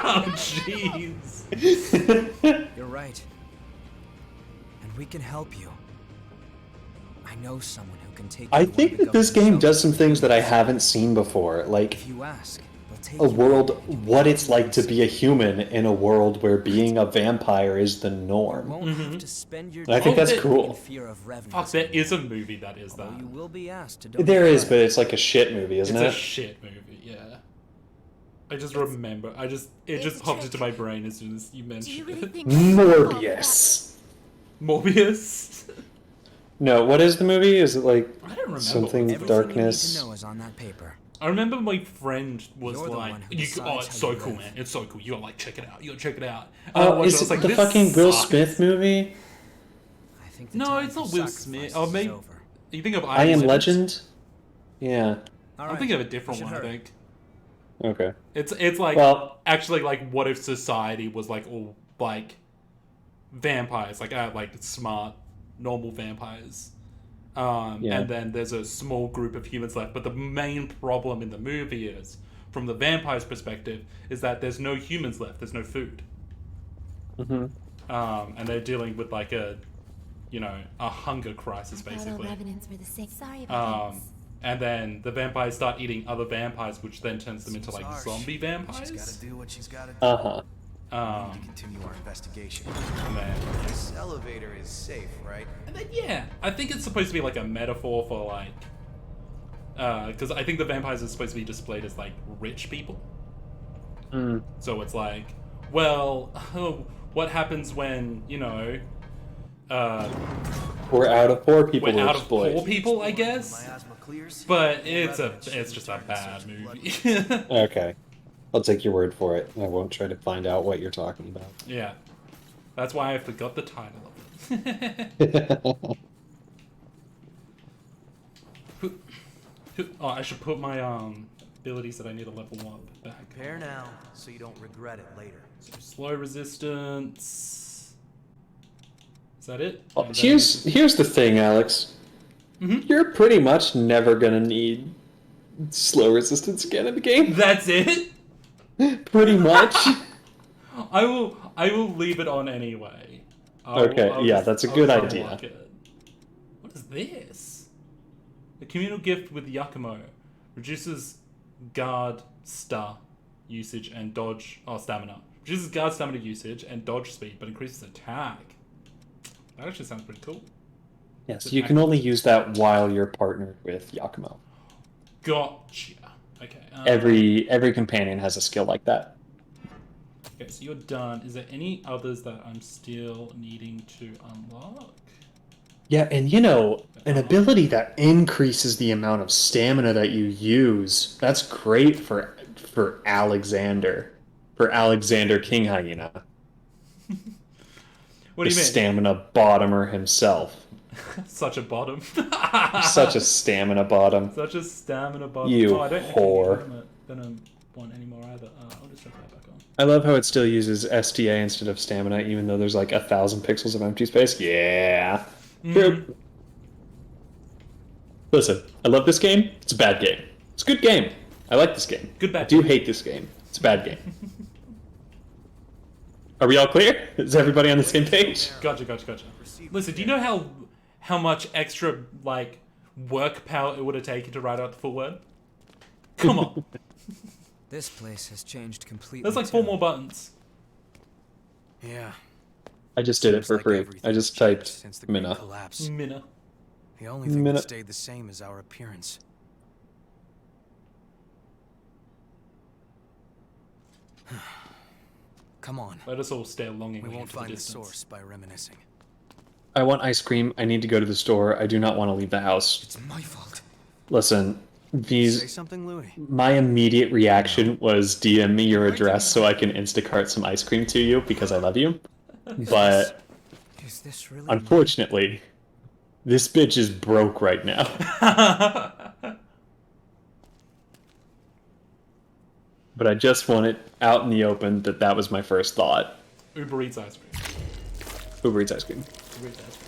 S1: Oh jeez.
S3: You're right. And we can help you. I know someone who can take you
S2: I
S3: to
S2: think
S3: one of the
S2: that this
S3: governor's
S2: game does some
S3: cells.
S2: things that I haven't seen before, like
S3: If you ask, they'll take
S2: a
S3: you
S2: world,
S3: into
S2: what it's
S3: one
S2: like to
S3: place.
S2: be a human in a world where being a vampire is the
S3: You
S2: norm.
S3: won't have to spend your
S2: I think
S3: days
S2: that's
S1: Oh,
S3: in
S2: cool.
S3: fear of revenants.
S1: Fuck, there is a movie that is
S3: Although
S1: that.
S3: you will be asked to
S2: There is, but it's like a shit movie, isn't
S1: It's a
S2: it?
S1: shit movie, yeah. I just remember. It just popped into my brain as soon as you
S4: Do you
S1: mentioned
S4: really
S1: it.
S4: think
S2: Morbius.
S1: Morbius.
S2: No, what is the movie? Is it like
S1: I don't remember.
S2: something
S3: Everything
S2: darkness?
S3: you need to know is on that paper.
S1: I remember my friend was
S3: You're the
S1: like,
S3: one who
S1: "Oh,
S3: decides
S1: it's
S3: how
S1: so
S3: you
S1: cool,
S3: live."
S1: man! It's so cool. You gotta like check it out. You gotta check it out."
S2: Oh,
S1: I
S2: is
S1: was
S2: it
S1: like,
S2: the
S1: "This
S2: fucking Will
S1: sucks."
S2: Smith movie?
S3: I think the
S1: No,
S3: time
S1: it's
S3: for
S1: not Will
S3: sacrifice
S1: Smith.
S3: is
S1: Oh, maybe
S3: over.
S1: you think of
S2: I Am Legend? Yeah.
S3: All
S1: I'm
S3: right,
S1: thinking of a
S3: we
S1: different
S3: should
S1: one. I
S3: hurry.
S1: think
S2: Okay.
S1: it's like
S2: Well-
S1: actually like what if society was like all like vampires, like smart, normal vampires.
S2: Yeah.
S1: And then there's a small group of humans left. But the main problem in the movie is, from the vampire's perspective, is that there's no humans left. There's no food.
S2: Mm-hmm.
S1: And they're dealing with like a hunger crisis, basically.
S4: revenants were the same. Sorry about
S1: And then the vampires start eating other vampires, which then turns them into
S3: Seems
S1: like
S3: harsh.
S1: zombie
S3: She's
S1: vampires.
S3: gotta do what she's gotta do.
S2: Uh-huh.
S3: to continue our investigation.
S1: And then,
S3: This elevator is safe, right?
S1: yeah, I think it's supposed to be like a metaphor for like, because I think the vampires are supposed to be displayed as like rich people.
S2: Mm.
S1: So it's like, well, what happens when
S2: We're out of poor people
S1: we're
S2: to
S1: out of
S2: exploit.
S1: poor people? I guess.
S3: Miasma clears.
S1: But it's just a bad movie.
S2: Okay. I'll take your word for it. I won't try to find out what you're talking about.
S1: Yeah. That's why I forgot the title of it. Oh, I should put my abilities that I need to level up back.
S3: Prepare now, so you don't regret it later.
S1: So slow resistance. Is that it?
S2: Well, here's the thing, Alex. You're pretty much never gonna need slow resistance again in the game.
S1: That's it?
S2: Pretty much.
S1: I will leave it on anyway.
S2: That's a good idea.
S1: Unlock it. What is this? A communal gift with Yakumo. Reduces guard usage and dodge stamina. Reduces guard stamina usage and dodge speed, but increases attack. That actually sounds pretty cool.
S2: Yes, you can only use that while you're partnered with Yakumo.
S1: Gotcha. Okay.
S2: Every companion has a skill like that.
S1: Okay, so you're done. Is there any others that I'm still needing to unlock?
S2: Yeah, and you know, an ability that increases the amount of stamina that you use, that's great for Alexander. For Alexander King Hyena.
S1: What do you mean?
S2: Stamina bottomer himself.
S1: Such a bottom.
S2: Such a stamina bottom.
S1: Such a stamina bottom.
S2: You
S1: I don't
S2: whore.
S1: think Venom one anymore either. I'll just check that back on.
S2: I love how it still uses STA instead of stamina, even though there's like 1,000 pixels of empty space. Yeah. True. Listen, I love this game. It's a bad game. It's a good game. I like this game.
S1: Good bad
S2: I do
S1: game.
S2: hate this game. It's a bad game. Are we all clear? Is everybody on the same page?
S1: Gotcha. Listen, do you know how much extra like work power it would have taken to write out the full word? Come on.
S3: This place has changed completely.
S1: There's like 4 more buttons.
S3: Yeah.
S2: I just did it for
S3: Seems like
S2: free.
S3: everything
S2: I just
S3: changed
S2: typed
S3: since the great
S2: Minna.
S3: collapse.
S1: Minna.
S3: The only thing
S2: Minna.
S3: that stayed the same is our appearance. Come on.
S1: Let us all stare longingly
S3: We won't
S1: into the
S3: find the
S1: distance.
S3: source by reminiscing.
S2: I want ice cream. I need to go to the store. I do not want to leave the house.
S3: It's my fault.
S2: Listen,
S3: Say something, Louis.
S2: my immediate reaction was DM me your address so I can Instacart some ice cream to you because I love you. But
S3: Is this really?
S2: unfortunately, this bitch is broke right now. But I just want it out in the open that was my first thought.
S1: Uber Eats ice cream.
S2: Uber Eats ice cream.
S1: Uber Eats ice cream.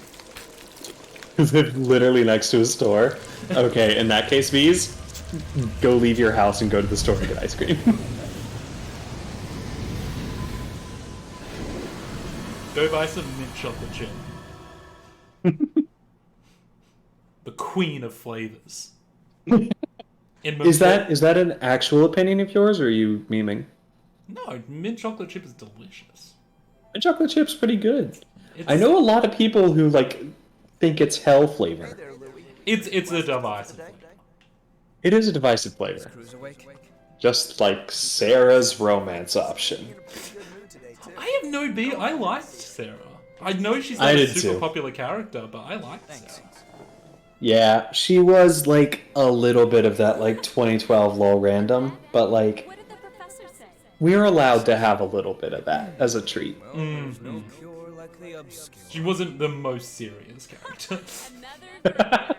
S2: Is it literally next to a store? Okay, in that case, Bees, go leave your house and go to the store and get ice cream.
S1: Go buy some mint chocolate chip. The queen of flavors.
S2: Is that an actual opinion of yours, or are you memeing?
S1: No, mint chocolate chip is delicious.
S2: And chocolate chip's pretty good. I know a lot of people who think it's hell flavor.
S1: It's a divisive flavor.
S2: It is a divisive flavor.
S3: Crew's awake?
S2: Just like Sarah's romance option.
S1: I have no beef. I liked Sarah. I know she's
S2: I
S1: not a
S2: did
S1: super
S2: too.
S1: popular character, but I liked Sarah.
S2: Yeah, she was like a little bit of that 2012 lol random, but
S5: What did the professor say?
S2: we're allowed to have a little bit of that as a treat.
S3: Well, there's no cure like the upskill.
S1: She wasn't the most serious character.
S5: Another burger.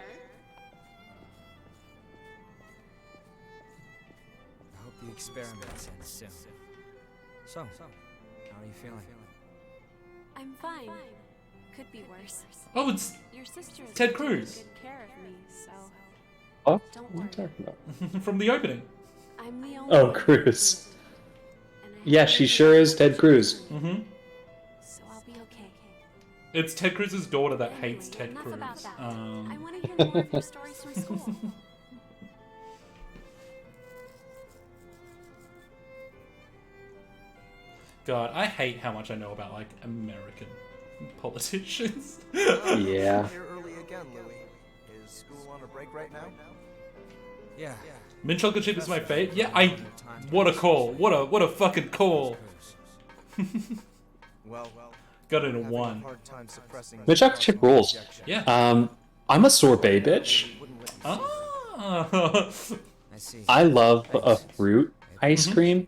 S3: I hope the experiment ends soon. So, how are you feeling?
S5: I'm fine. Could be worse.
S1: Oh, it's
S5: Your sister is
S1: Ted
S5: taking
S1: Cruz.
S5: good care of me, so
S2: Oh,
S5: Don't
S2: what are you
S5: worry.
S2: talking about?
S1: from the opening.
S5: I'm the only
S2: Oh,
S5: one
S2: Cruz.
S5: and I
S2: Yeah,
S5: have
S2: she
S5: you,
S2: sure is Ted Cruz.
S1: Mm-hmm.
S5: So I'll be okay.
S1: It's Ted Cruz's daughter that
S5: Anyway,
S1: hates Ted
S5: enough
S1: Cruz.
S5: about that. I want to hear more of your stories from school.
S1: God, I hate how much I know about American politicians.
S2: Yeah.
S7: Here early again, Louis. Is school on a break right now?
S3: Yeah.
S1: Mint chocolate chip is my fave. Yeah, what a call. What a fucking call.
S7: Well,
S1: Got it in a
S7: having a
S1: 1.
S7: hard time suppressing
S2: The chocolate chip rules.
S1: Yeah.
S2: I'm a sorbet bitch.
S7: Wouldn't let you
S1: Ah. Ah.
S3: I see.
S2: I love a
S3: Thanks.
S2: fruit ice cream.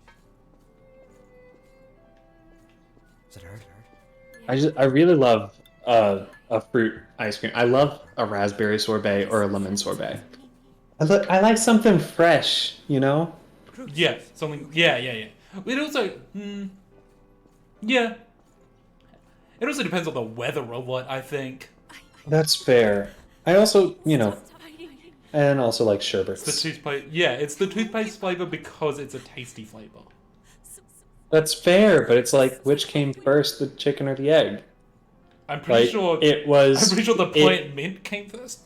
S3: Does it hurt?
S2: I really love a fruit ice cream. I love a raspberry sorbet or a lemon sorbet. I like something fresh, you know?
S1: Yeah, something. Yeah. It also. Yeah. It also depends on the weather a lot, I think.
S2: That's fair. I also, and also like
S1: It's the
S2: sherbets.
S1: toothpaste. Yeah, it's the toothpaste flavor because it's a tasty flavor.
S2: That's fair, but it's like, which came first, the chicken or the egg?
S1: I'm pretty
S2: Like,
S1: sure.
S2: it was.
S1: I'm pretty sure the plant mint came first.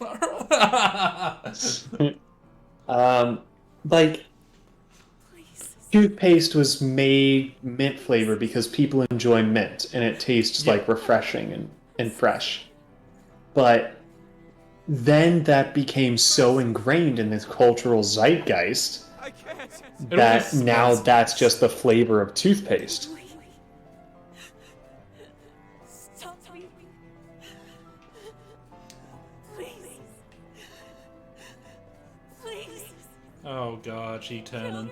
S2: Like, toothpaste was made mint flavor because people enjoy mint and it tastes
S1: Yeah.
S2: like refreshing and fresh. But then that became so ingrained in this cultural zeitgeist
S6: I can't.
S2: that
S1: always
S2: now
S1: smells
S2: that's just the flavor of toothpaste.
S5: Stop me. Please. Please.
S1: Oh god, she turning.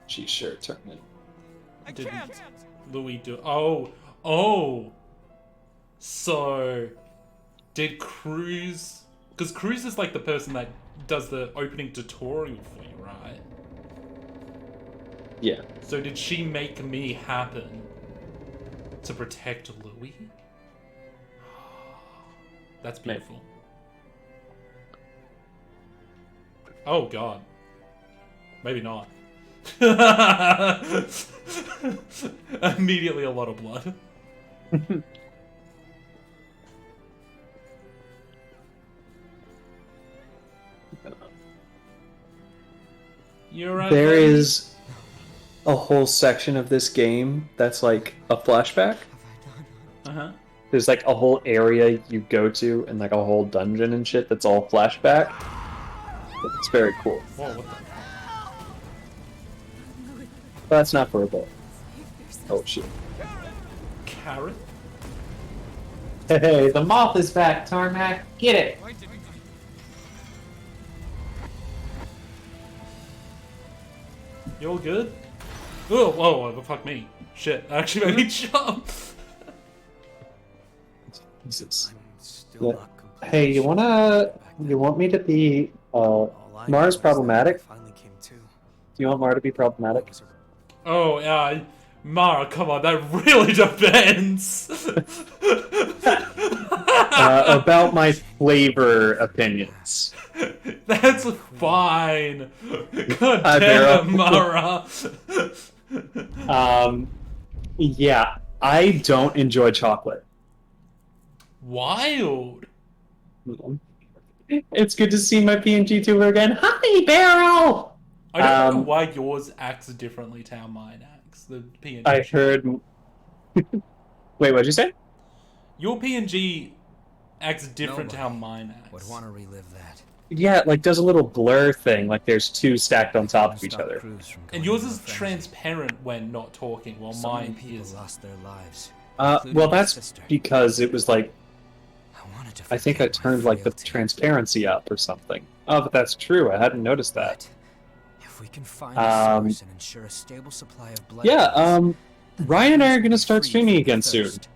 S2: She's sure turning.
S6: I
S1: Didn't
S6: can't.
S1: Louis do? Oh. So, did Cruz? Because Cruz is like the person that does the opening tutorial for you, right?
S2: Yeah.
S1: So did she make me happen to protect Louis? That's beautiful. Oh god. Maybe not. Immediately a lot of blood. You're right.
S2: There
S1: buddy?
S2: is a whole section of this game that's like a flashback.
S1: Uh-huh.
S2: There's like a whole area you go to and like a whole dungeon and shit that's all flashback. It's very cool.
S1: Whoa, what the?
S2: But that's not for a bit. Oh shit.
S1: Carrot?
S2: Hey, the moth is back, Tarmac. Get it.
S1: You all good? Oh, whoa, fuck me. Shit, I actually made me jump.
S2: Jesus.
S3: I'm still
S2: Yeah.
S3: not completely
S2: Hey, you
S3: sure
S2: want me to be
S3: All I know
S2: Mara's
S3: is that
S2: problematic?
S3: I finally came to.
S2: Do you want Mara to be problematic?
S3: Was a-
S1: Oh, Mara, come on, that really depends.
S2: About my flavor opinions.
S1: That's fine. God
S2: Hi,
S1: damn it,
S2: Vero.
S1: Mara.
S2: Yeah, I don't enjoy chocolate.
S1: Wild.
S2: It's good to see my PNG tuber again. Hi, Barrel!
S1: I don't know why yours acts differently to how mine acts. The PNG.
S2: I heard... Wait, what'd you say?
S1: Your PNG acts different to how
S3: Nobody
S1: mine acts.
S3: would want to relive that.
S2: Yeah, it like does a little blur thing, like there's two stacked on top of each
S3: Stop
S2: other.
S3: Cruz from
S1: And
S3: going
S1: yours
S3: into
S1: is
S3: a frenzy.
S1: transparent when not talking, while
S3: So many
S1: mine
S3: people
S1: is.
S3: lost their lives.
S2: Well,
S3: including my
S2: that's
S3: sister.
S2: because it was like,
S3: I wanted to
S2: I think I
S3: forget my
S2: turned like the
S3: frailty.
S2: transparency up or something. Oh, but that's true, I hadn't noticed that.
S3: But if we can find a
S2: Um,
S3: source and ensure a stable supply of blood.
S2: Yeah,
S3: cells, then
S2: Ryan and I
S3: others
S2: are
S3: will
S2: gonna
S3: be
S2: start
S3: free
S2: streaming
S3: from
S2: again
S3: their
S2: soon.
S3: thirst.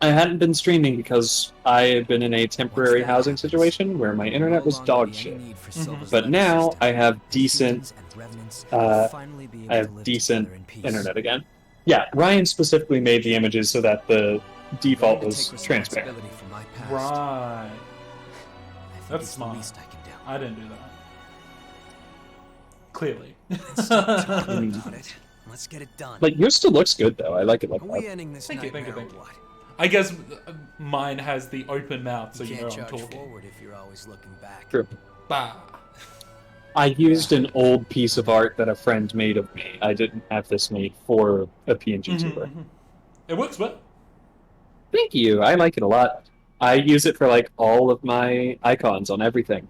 S2: I hadn't been streaming because I had been in a temporary
S3: Once that
S2: housing
S3: happens,
S2: situation where my
S3: there will
S2: internet
S3: no
S2: was
S3: longer
S2: dog
S3: be any
S2: shit.
S3: need for Silva's
S2: But
S3: legacy
S2: now
S3: system.
S2: I have
S3: The
S2: decent,
S3: Thetans and Revenants will finally be able
S2: I
S3: to
S2: have
S3: live
S2: decent
S3: together in peace.
S2: internet again. Yeah, Ryan specifically made the images so that the
S3: I'm
S2: default
S3: going to
S2: was
S3: take
S2: transparent.
S3: responsibility for my past.
S1: Right.
S3: I think
S1: That's
S3: it's
S1: smart.
S3: the least I can do.
S1: I didn't do that. Clearly.
S3: Talking about it. Let's get it done.
S2: Like, yours still looks good though, I like it like
S3: Are we
S2: that.
S3: ending this
S1: Thank you, thank you,
S3: nightmare
S1: thank you.
S3: or what?
S1: I guess mine has the open mouth, so
S3: You
S1: you know
S3: can't
S1: I'm
S3: charge
S1: talking.
S3: forward if you're always looking back.
S2: True.
S1: Bah.
S2: I used an old piece of art that a friend made of me. I didn't have this made for a PNG tuber.
S1: It works well.
S2: Thank you, I like it a lot. I use it for like all of my icons on everything.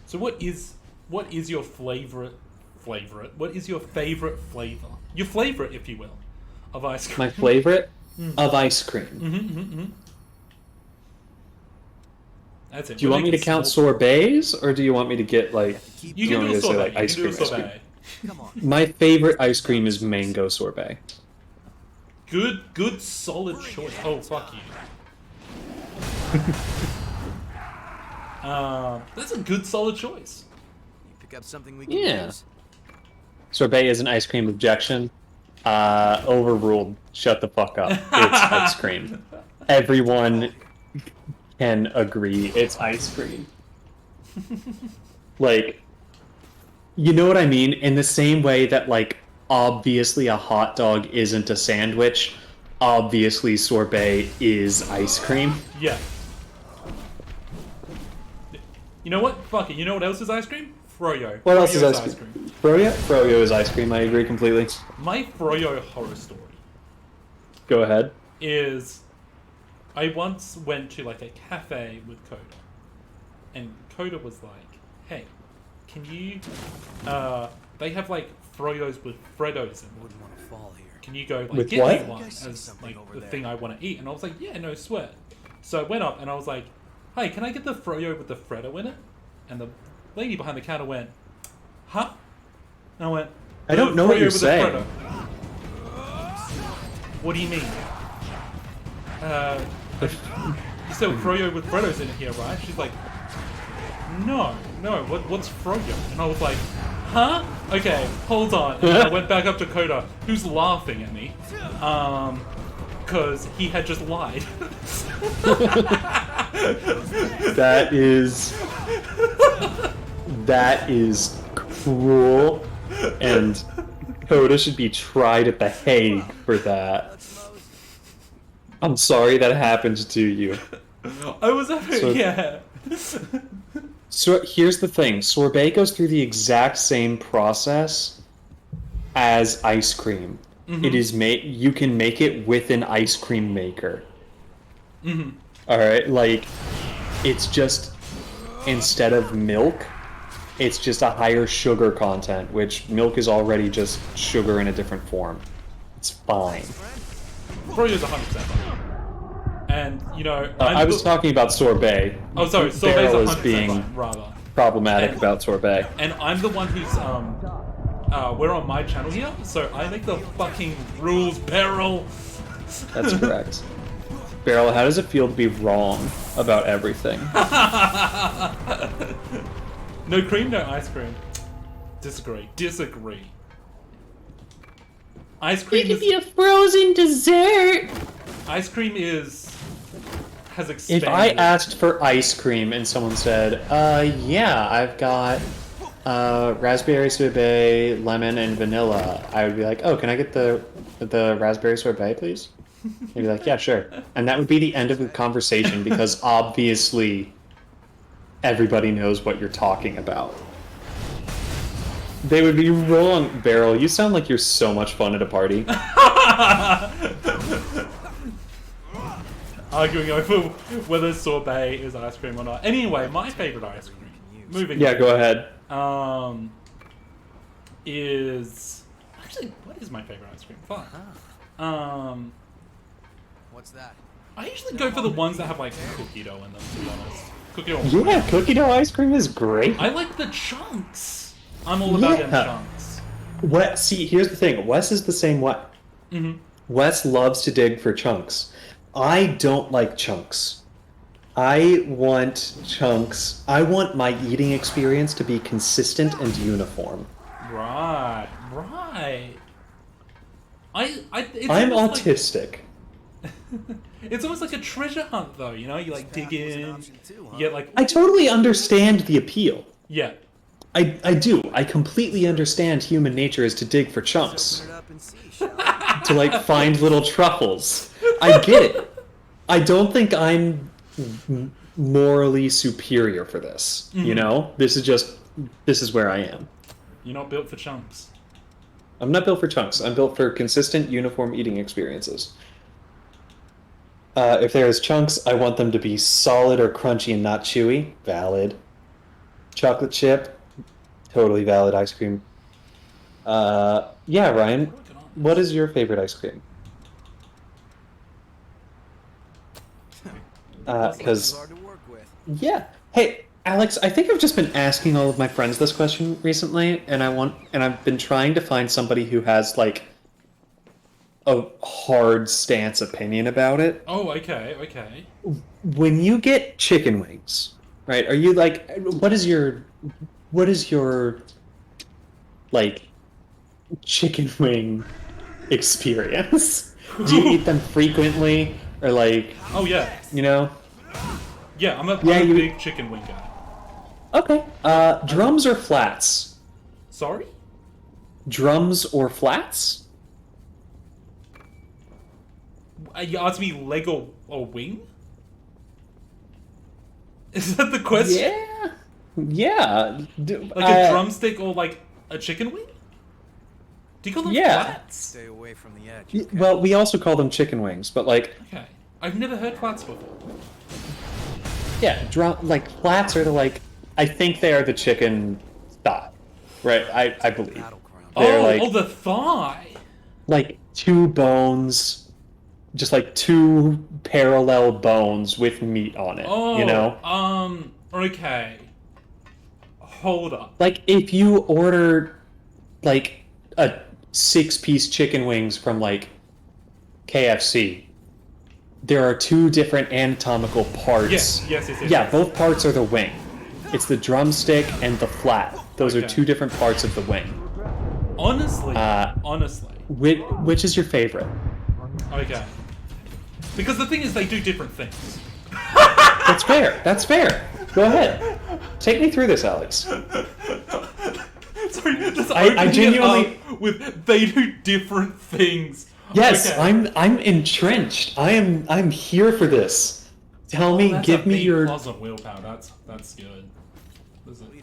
S1: So what is your favorite? What is your favorite flavor? Your favorite, if you will, of ice cream.
S2: My favorite of ice cream.
S1: That's it.
S2: Do you want me to count sorbets, or do you want me to get like?
S1: You
S2: do
S1: can
S2: want
S1: do
S2: me
S1: a
S2: to say,
S1: sorbet.
S2: like, ice
S1: You can do a
S2: cream, ice
S1: sorbet.
S7: Come on.
S2: My favorite ice cream is mango sorbet.
S1: Good, solid choice. Oh, fuck you. That's a good, solid choice.
S7: You pick up something we can
S2: Yeah.
S7: use.
S2: Sorbet is an ice cream objection. Overruled. Shut the fuck up. It's ice cream. Everyone can agree it's ice cream. Like, you know what I mean? In the same way that, like, obviously a hot dog isn't a sandwich, obviously sorbet is ice cream.
S1: Yeah. You know what? Fuck it. You know what else is ice cream? Froyo.
S2: What else is
S1: Froyo's
S2: ice cream? Froyo? Froyo is ice cream, I agree completely.
S1: My Froyo horror story
S2: Go ahead.
S1: is I once went to like a cafe with Coda, and Coda was like, "Hey, can you? They have like Froyos with Freddos in them.
S7: Wouldn't want to fall here.
S1: Can you go like
S2: With
S1: get
S2: what?
S1: me one
S7: You guys see
S1: as
S7: something
S1: like
S7: over
S1: the
S7: there?
S1: thing I want to eat?" And I was like, "Yeah, no sweat." So I went up and I was like, "Hey, can I get the Froyo with the Freddo in it?" And the lady behind the counter went, "Huh?" And I went,
S2: I don't
S1: "The
S2: know what
S1: Froyo
S2: you're
S1: with the
S2: saying."
S1: Freddo." What do you mean? You said Froyo with Freddos in it here, right? She's like, no, what's Froyo? And I was like, huh? Okay, hold on. And I went back up to Coda, who's laughing at me, because he had just lied.
S2: That is cruel, and Coda should be tried at The Hague for that. I'm sorry that happened to you.
S1: I was having, yeah.
S2: So here's the thing: sorbet goes through the exact same process as ice cream.
S1: Mm-hmm.
S2: It is you can make it with an ice cream maker. Mm-hmm. All right, like it's just instead of milk, it's just a higher sugar content, which milk is already just sugar in a different form. It's fine.
S1: Froyo's 100% fine. And, you know...
S2: I was talking about sorbet.
S1: Oh, sorry, sorbet's
S2: Beryl is
S1: 100%
S2: being
S1: fine, rather.
S2: problematic about sorbet.
S1: And I'm the one who's, we're on my channel here, so I make the fucking rules, Beryl!
S2: That's correct. Beryl, how does it feel to be wrong about everything?
S1: No cream, no ice cream. Disagree. Ice cream is...
S2: a frozen dessert!
S1: Ice cream has expanded.
S2: If I asked for ice cream and someone said, yeah, I've got raspberry sorbet, lemon, and vanilla, I would be like, oh, can I get the raspberry sorbet, please? They'd be like, yeah, sure. And that would be the end of the conversation because obviously everybody knows what you're talking about. They would be wrong. Beryl, you sound like you're so much fun at a party.
S1: Arguing over whether sorbet is ice cream or not. Anyway, my favorite ice cream. Moving
S2: Yeah,
S1: on.
S2: go ahead.
S1: Is... Actually, what is my favorite ice cream? Fuck.
S7: What's that?
S1: I usually go for the ones that have, like, cookie dough in them, to be honest. Cookie dough.
S2: Yeah, cookie dough ice cream is great.
S1: I like the chunks. I'm all about them
S2: Yeah.
S1: chunks.
S2: See, here's the thing. Wes is the same way.
S1: Mm-hmm.
S2: Wes loves to dig for chunks. I don't like chunks. I want chunks. I want my eating experience to be consistent and uniform.
S1: Right. It's
S2: I'm
S1: almost like-
S2: autistic.
S1: It's almost like a treasure hunt, though, you know? You, like, dig in, you get, like...
S2: I totally understand the appeal.
S1: Yeah.
S2: I do. I completely understand human nature is to dig for chunks.
S7: Open it up and see, shall we?
S2: To, like, find little truffles. I get it. I don't think I'm morally superior for this.
S1: Mm-hmm.
S2: You know? This is where I am.
S1: You're not built for chunks.
S2: I'm not built for chunks. I'm built for consistent, uniform eating experiences. If there is chunks, I want them to be solid or crunchy and not chewy. Valid. Chocolate chip. Totally valid ice cream. Yeah, Ryan. What is your favorite ice cream?
S7: It's
S2: Because
S7: hard to work with.
S2: Yeah. Hey, Alex, I think I've just been asking all of my friends this question recently, and I've been trying to find somebody who has like a hard stance opinion about it.
S1: Oh, okay, okay.
S2: When you get chicken wings, right? Are you like what is your like chicken wing experience? Do you eat them frequently or like,
S1: Oh yeah,
S2: you know?
S1: yeah. I'm a
S2: you-
S1: big chicken wing guy.
S2: Okay. Drums or flats?
S1: Sorry.
S2: Drums or flats?
S1: You asked me leg or wing? Is that the question?
S2: Yeah. Yeah.
S1: Like a drumstick or like a chicken wing? Do you call them
S2: Yeah.
S1: flats?
S3: Stay away from the edge.
S2: Y- Well, we also call them chicken wings, but like,
S1: Okay. I've never heard flats before.
S2: yeah, like flats are the like, I think they are the chicken thigh, right? I believe
S3: Battleground.
S2: they're
S1: Oh,
S2: like
S1: oh, the thigh.
S2: like two bones, just like two parallel bones with meat on it.
S1: Oh,
S2: You know,
S1: okay. Hold up.
S2: like if you order like a 6-piece chicken wings from like KFC, there are two different anatomical parts.
S1: Yes.
S2: Yeah,
S1: Yes.
S2: both parts are the wing. It's the drumstick and the flat. Those are
S1: Okay.
S2: two different parts of the wing.
S1: Honestly, honestly.
S2: Which is your favorite?
S1: Okay. Because the thing is, they do different things.
S2: That's fair. That's fair. Go ahead. Take me through this, Alex.
S1: Sorry, just
S2: I
S1: opening it
S2: genuinely-
S1: up with they do different things.
S2: Yes,
S1: Okay.
S2: I'm entrenched. I'm here for this. Tell me,
S1: That's
S2: give
S1: a
S2: me
S1: B
S2: your.
S1: plus on willpower. That's good.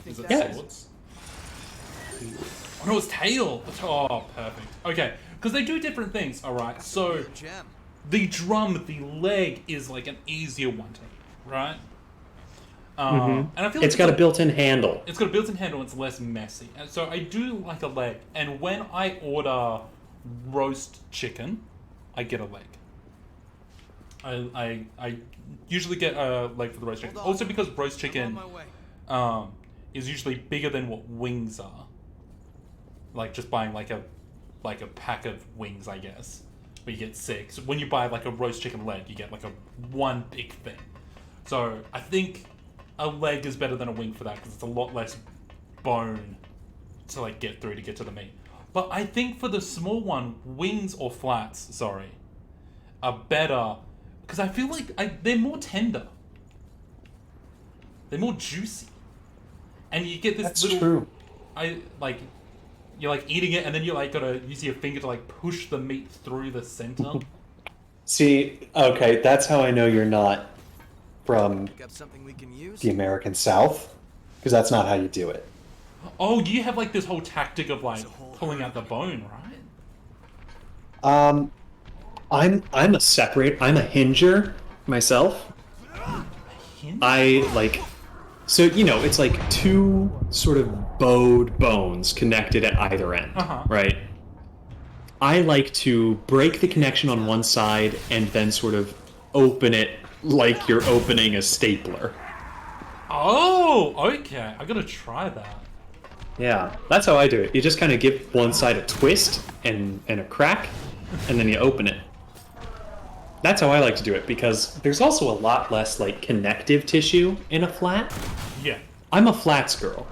S1: Is it
S2: Yeah.
S1: swords? Oh no, it's tail. Oh, perfect. Okay, because they do different things. All right, so
S3: Gem.
S1: the drum, the leg is like an easier one to eat, right? And I feel like
S2: It's got a
S1: like-
S2: built-in handle.
S1: It's got a built-in handle. It's less messy, and so I do like a leg. And when I order roast chicken, I get a leg. I usually get a leg for the roast chicken.
S3: Hold on.
S1: Also because roast
S3: I'm on
S1: chicken
S3: my way.
S1: is usually bigger than what wings are. Like just buying like a pack of wings, I guess, where you get 6. When you buy like a roast chicken leg, you get like a one big thing. So I think a leg is better than a wing for that because it's a lot less bone to like get through to get to the meat. But I think for the small one, wings or flats, sorry, are better because I feel like they're more tender. They're more juicy, and you get this
S2: That's
S1: little.
S2: true.
S1: You're like eating it, and then you like gotta use your finger to like push the meat through the center.
S2: See, okay, that's how I know you're not from
S3: Got something we can use?
S2: the American South, because that's not how you do it.
S1: Oh, you have like this whole tactic of like
S3: There's a whole
S1: pulling
S3: herd
S1: out the
S3: of
S1: bone, right?
S2: I'm a hinger myself.
S1: Hint?
S2: So it's like two sort of bowed bones connected at either end,
S1: Uh-huh.
S2: right? I like to break the connection on one side and then sort of open it like you're opening a stapler.
S1: Oh, okay. I gotta try that.
S2: Yeah, that's how I do it. You just kind of give one side a twist and a crack, and then you open it. That's how I like to do it, because there's also a lot less like connective tissue in a flat.
S1: Yeah.
S2: I'm a flats girl.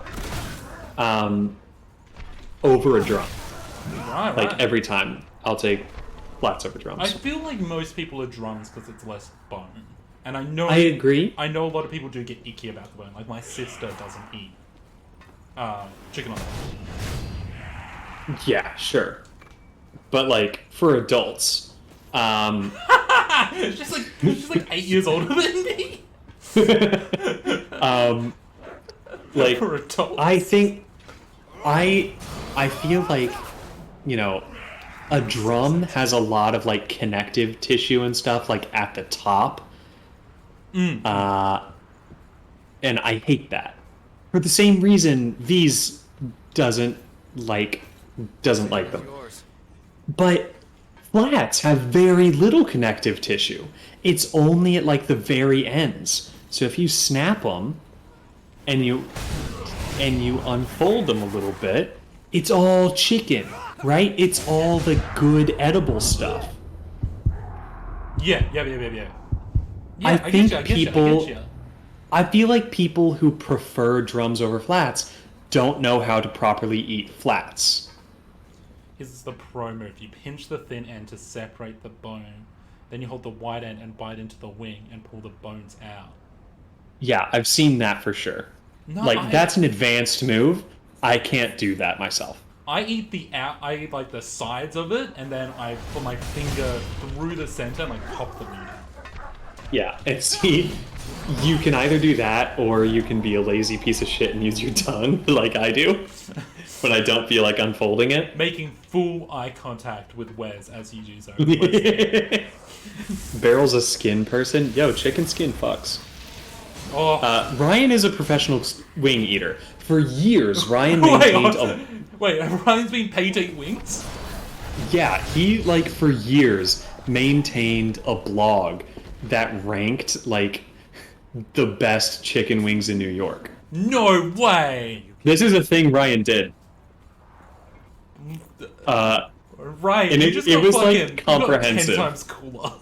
S2: Over a drum.
S1: Right.
S2: Like
S1: right.
S2: every time, I'll take flats over
S1: I
S2: drums.
S1: feel like most people are drums because it's less bone, and I know
S2: I agree.
S1: I know a lot of people do get icky about the bone. Like my sister doesn't eat chicken on that.
S2: Yeah, sure. But like for adults,
S1: She's like 8 years older than me.
S2: like
S1: For adults.
S2: I think I feel like a drum has a lot of like connective tissue and stuff like at the top. And I hate that. For the same reason V's doesn't like them.
S3: Yours.
S2: But flats have very little connective tissue. It's only at like the very ends. So if you snap them and you unfold them a little bit, it's all chicken, right? It's all the good edible stuff.
S1: Yeah.
S2: I think
S1: get you,
S2: people.
S1: I get you.
S2: I feel like people who prefer drums over flats don't know how to properly eat flats.
S1: Here's the pro move. You pinch the thin end to separate the bone. Then you hold the wide end and bite into the wing and pull the bones out.
S2: Yeah, I've seen that for sure.
S1: No,
S2: That's an advanced move. I can't do that myself.
S1: I eat like the sides of it, and then I put my finger through the center and like pop the meat out.
S2: Yeah, and see, you can either do that or you can be a lazy piece of shit and use your tongue like I do when I don't feel like unfolding it.
S1: Making full eye contact with Wes as you do so.
S2: Barrel's a skin person. Yo, chicken skin fucks.
S1: Oh.
S2: Ryan is a professional wing eater. For years, Ryan maintained
S1: Wait, Ryan's been paid to eat wings?
S2: Yeah, he, like, for years maintained a blog that ranked, like, the best chicken wings in New York.
S1: No way!
S2: This is a thing Ryan did.
S1: Ryan,
S2: and
S1: you
S2: it,
S1: just
S2: it
S1: got
S2: was,
S1: fucking,
S2: like, comprehensive.
S1: You got 10 times cooler.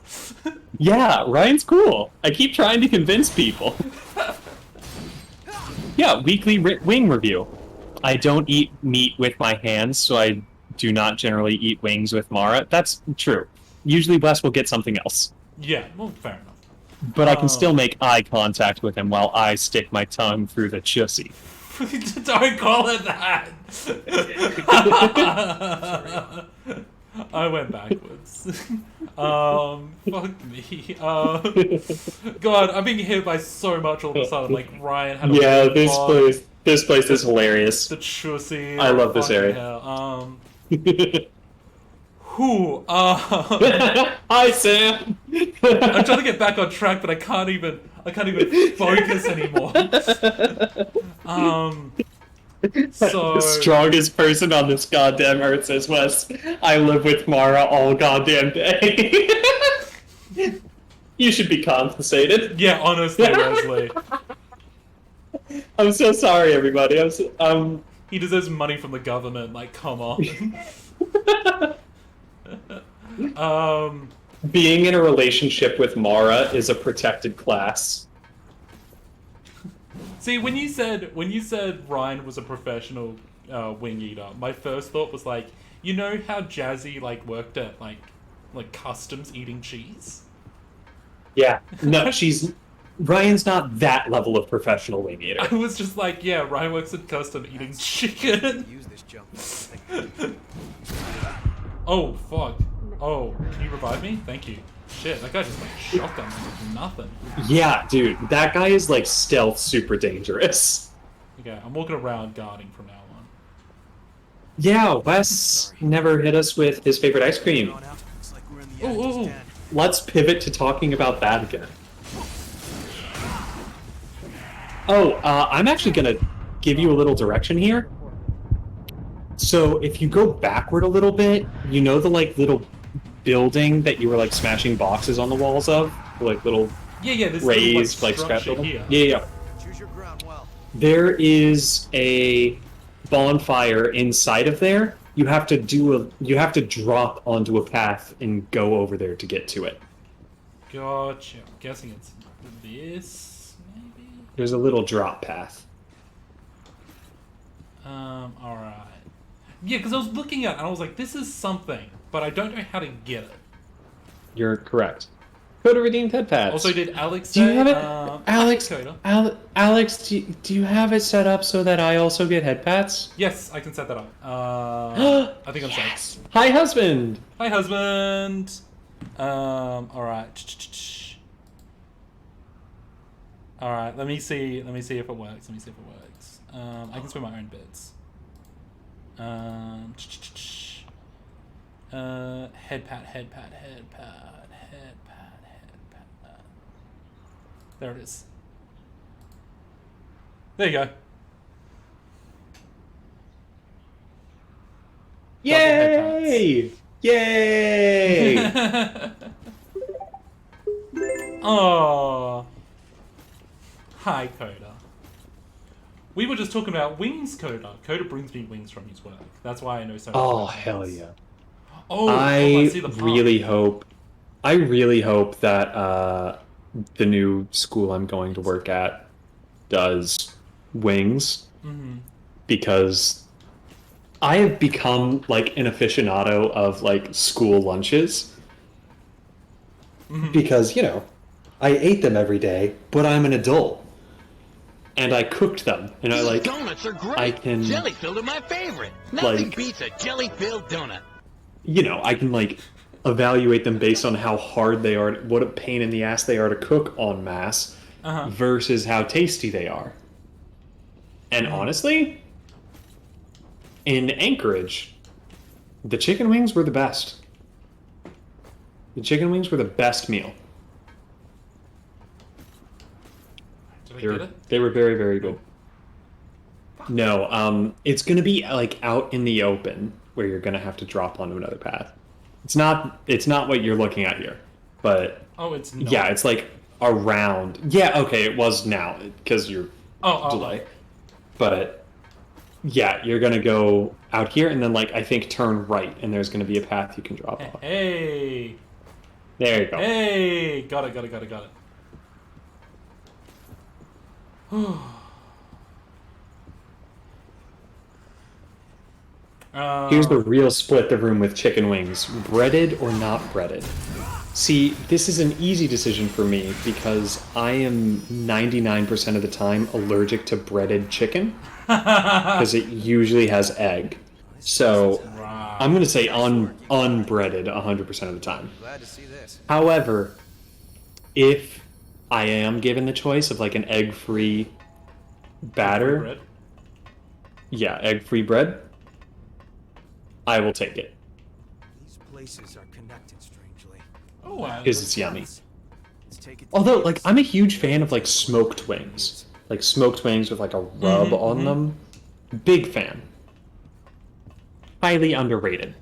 S2: Yeah, Ryan's cool. I keep trying to convince people. Yeah, weekly wing review. I don't eat meat with my hands, so I do not generally eat wings with Mara. That's true. Usually Wes will get something else.
S1: Yeah, well, fair enough.
S2: But I can still make eye contact with him while I stick my tongue through the chussy.
S1: Don't call it that! I went backwards. Fuck me. God, I'm being hit by so much all of a sudden. Like, Ryan had a
S2: Yeah,
S1: blog,
S2: this place is hilarious.
S1: the chussy.
S2: I love this
S1: fucking
S2: area.
S1: hell.
S2: Hi, Sam.
S1: I'm trying to get back on track, but I can't even focus anymore. So
S2: The strongest person on this goddamn earth says Wes. I live with Mara all goddamn day. You should be compensated.
S1: yeah, honestly, Wesley,
S2: I'm so sorry, everybody.
S1: he deserves money from the government. Like, come on.
S2: Being in a relationship with Mara is a protected class.
S1: See, when you said Ryan was a professional wing eater, my first thought was like, you know how Jazzy like worked at like customs eating cheese?
S2: Yeah. No, Ryan's not that level of professional wing eater.
S1: I was just like, yeah, Ryan works at custom eating chicken.
S7: Use this jump.
S1: Oh fuck. Oh, can you revive me? Thank you. Shit, that guy just like shotgun me with nothing.
S2: Yeah, dude, that guy is like stealth super dangerous.
S1: Okay, I'm walking around guarding from now on.
S2: Yeah, Wes never hit us with his favorite ice cream.
S7: Looks like we're in the
S1: Ooh, ooh, ooh.
S2: Let's pivot to talking about that again. Oh, I'm actually gonna give you a little direction here. So if you go backward a little bit, you know the like little building that you were like smashing boxes on the walls of? Like little
S1: Yeah, this
S2: raised
S1: little,
S2: like scrap
S1: structure
S2: building?
S1: here.
S2: Yeah.
S7: Choose your ground well.
S2: There is a bonfire inside of there. You have to drop onto a path and go over there to get to it.
S1: Gotcha. I'm guessing it's this, maybe?
S2: There's a little drop path.
S1: Alright. Yeah, because I was looking at it and I was like, this is something, but I don't know how to get it.
S2: You're correct. Code of redeemed head pads.
S1: Also, did Alex
S2: Do you
S1: say,
S2: have it? Alex,
S1: Coda?
S2: Alex, do you have it set up so that I also get head pats?
S1: Yes, I can set that up. I think I'm set.
S2: Hi, husband.
S1: Hi, husband. Alright. Alright, let me see if it works. I can swim my own bits. Head pat. There it is. There you go.
S2: Yay! Yay!
S1: Oh. Hi, Coda. We were just talking about wings, Coda. Coda brings me wings from his work. That's why I know so much
S2: Oh,
S1: about
S2: hell
S1: wings.
S2: yeah.
S1: Oh,
S2: I
S1: see the pun.
S2: really hope that the new school I'm going to work at does wings, because I have become like an aficionado of like school lunches, because I ate them every day, but I'm an adult and I cooked them, and I like
S8: Donuts are great.
S2: I can
S8: Jelly-filled are my favorite. Nothing
S2: like
S8: beats a jelly-filled donut.
S2: I can like evaluate them based on how hard they are, what a pain in the ass they are to cook en masse, versus how tasty they are. And honestly, in Anchorage, the chicken wings were the best. The chicken wings were the best meal.
S1: Did I get it?
S2: They were very, very good. No, it's gonna be like out in the open where you're gonna have to drop onto another path. It's not what you're looking at here, but
S1: Oh, it's not.
S2: yeah, it's like around. Yeah, okay, it was now because you're delay. But yeah, you're gonna go out here and then like I think turn right, and there's gonna be a path you can drop off.
S1: Hey.
S2: There you go.
S1: Hey, got it.
S2: Here's the real split the room with chicken wings: breaded or not breaded. See, this is an easy decision for me because I am 99% of the time allergic to breaded chicken because it usually has egg. So I'm going to say unbreaded 100% of the time.
S7: Glad to see this.
S2: However, if I am given the choice of like an egg-free batter,
S1: bread.
S2: yeah, egg-free bread, I will take it.
S6: These places are connected strangely.
S1: Oh, wow.
S2: Because it's yummy.
S6: Let's take it.
S2: Although, like, I'm a huge fan of like smoked wings, with like a rub on them. Big fan. Highly underrated.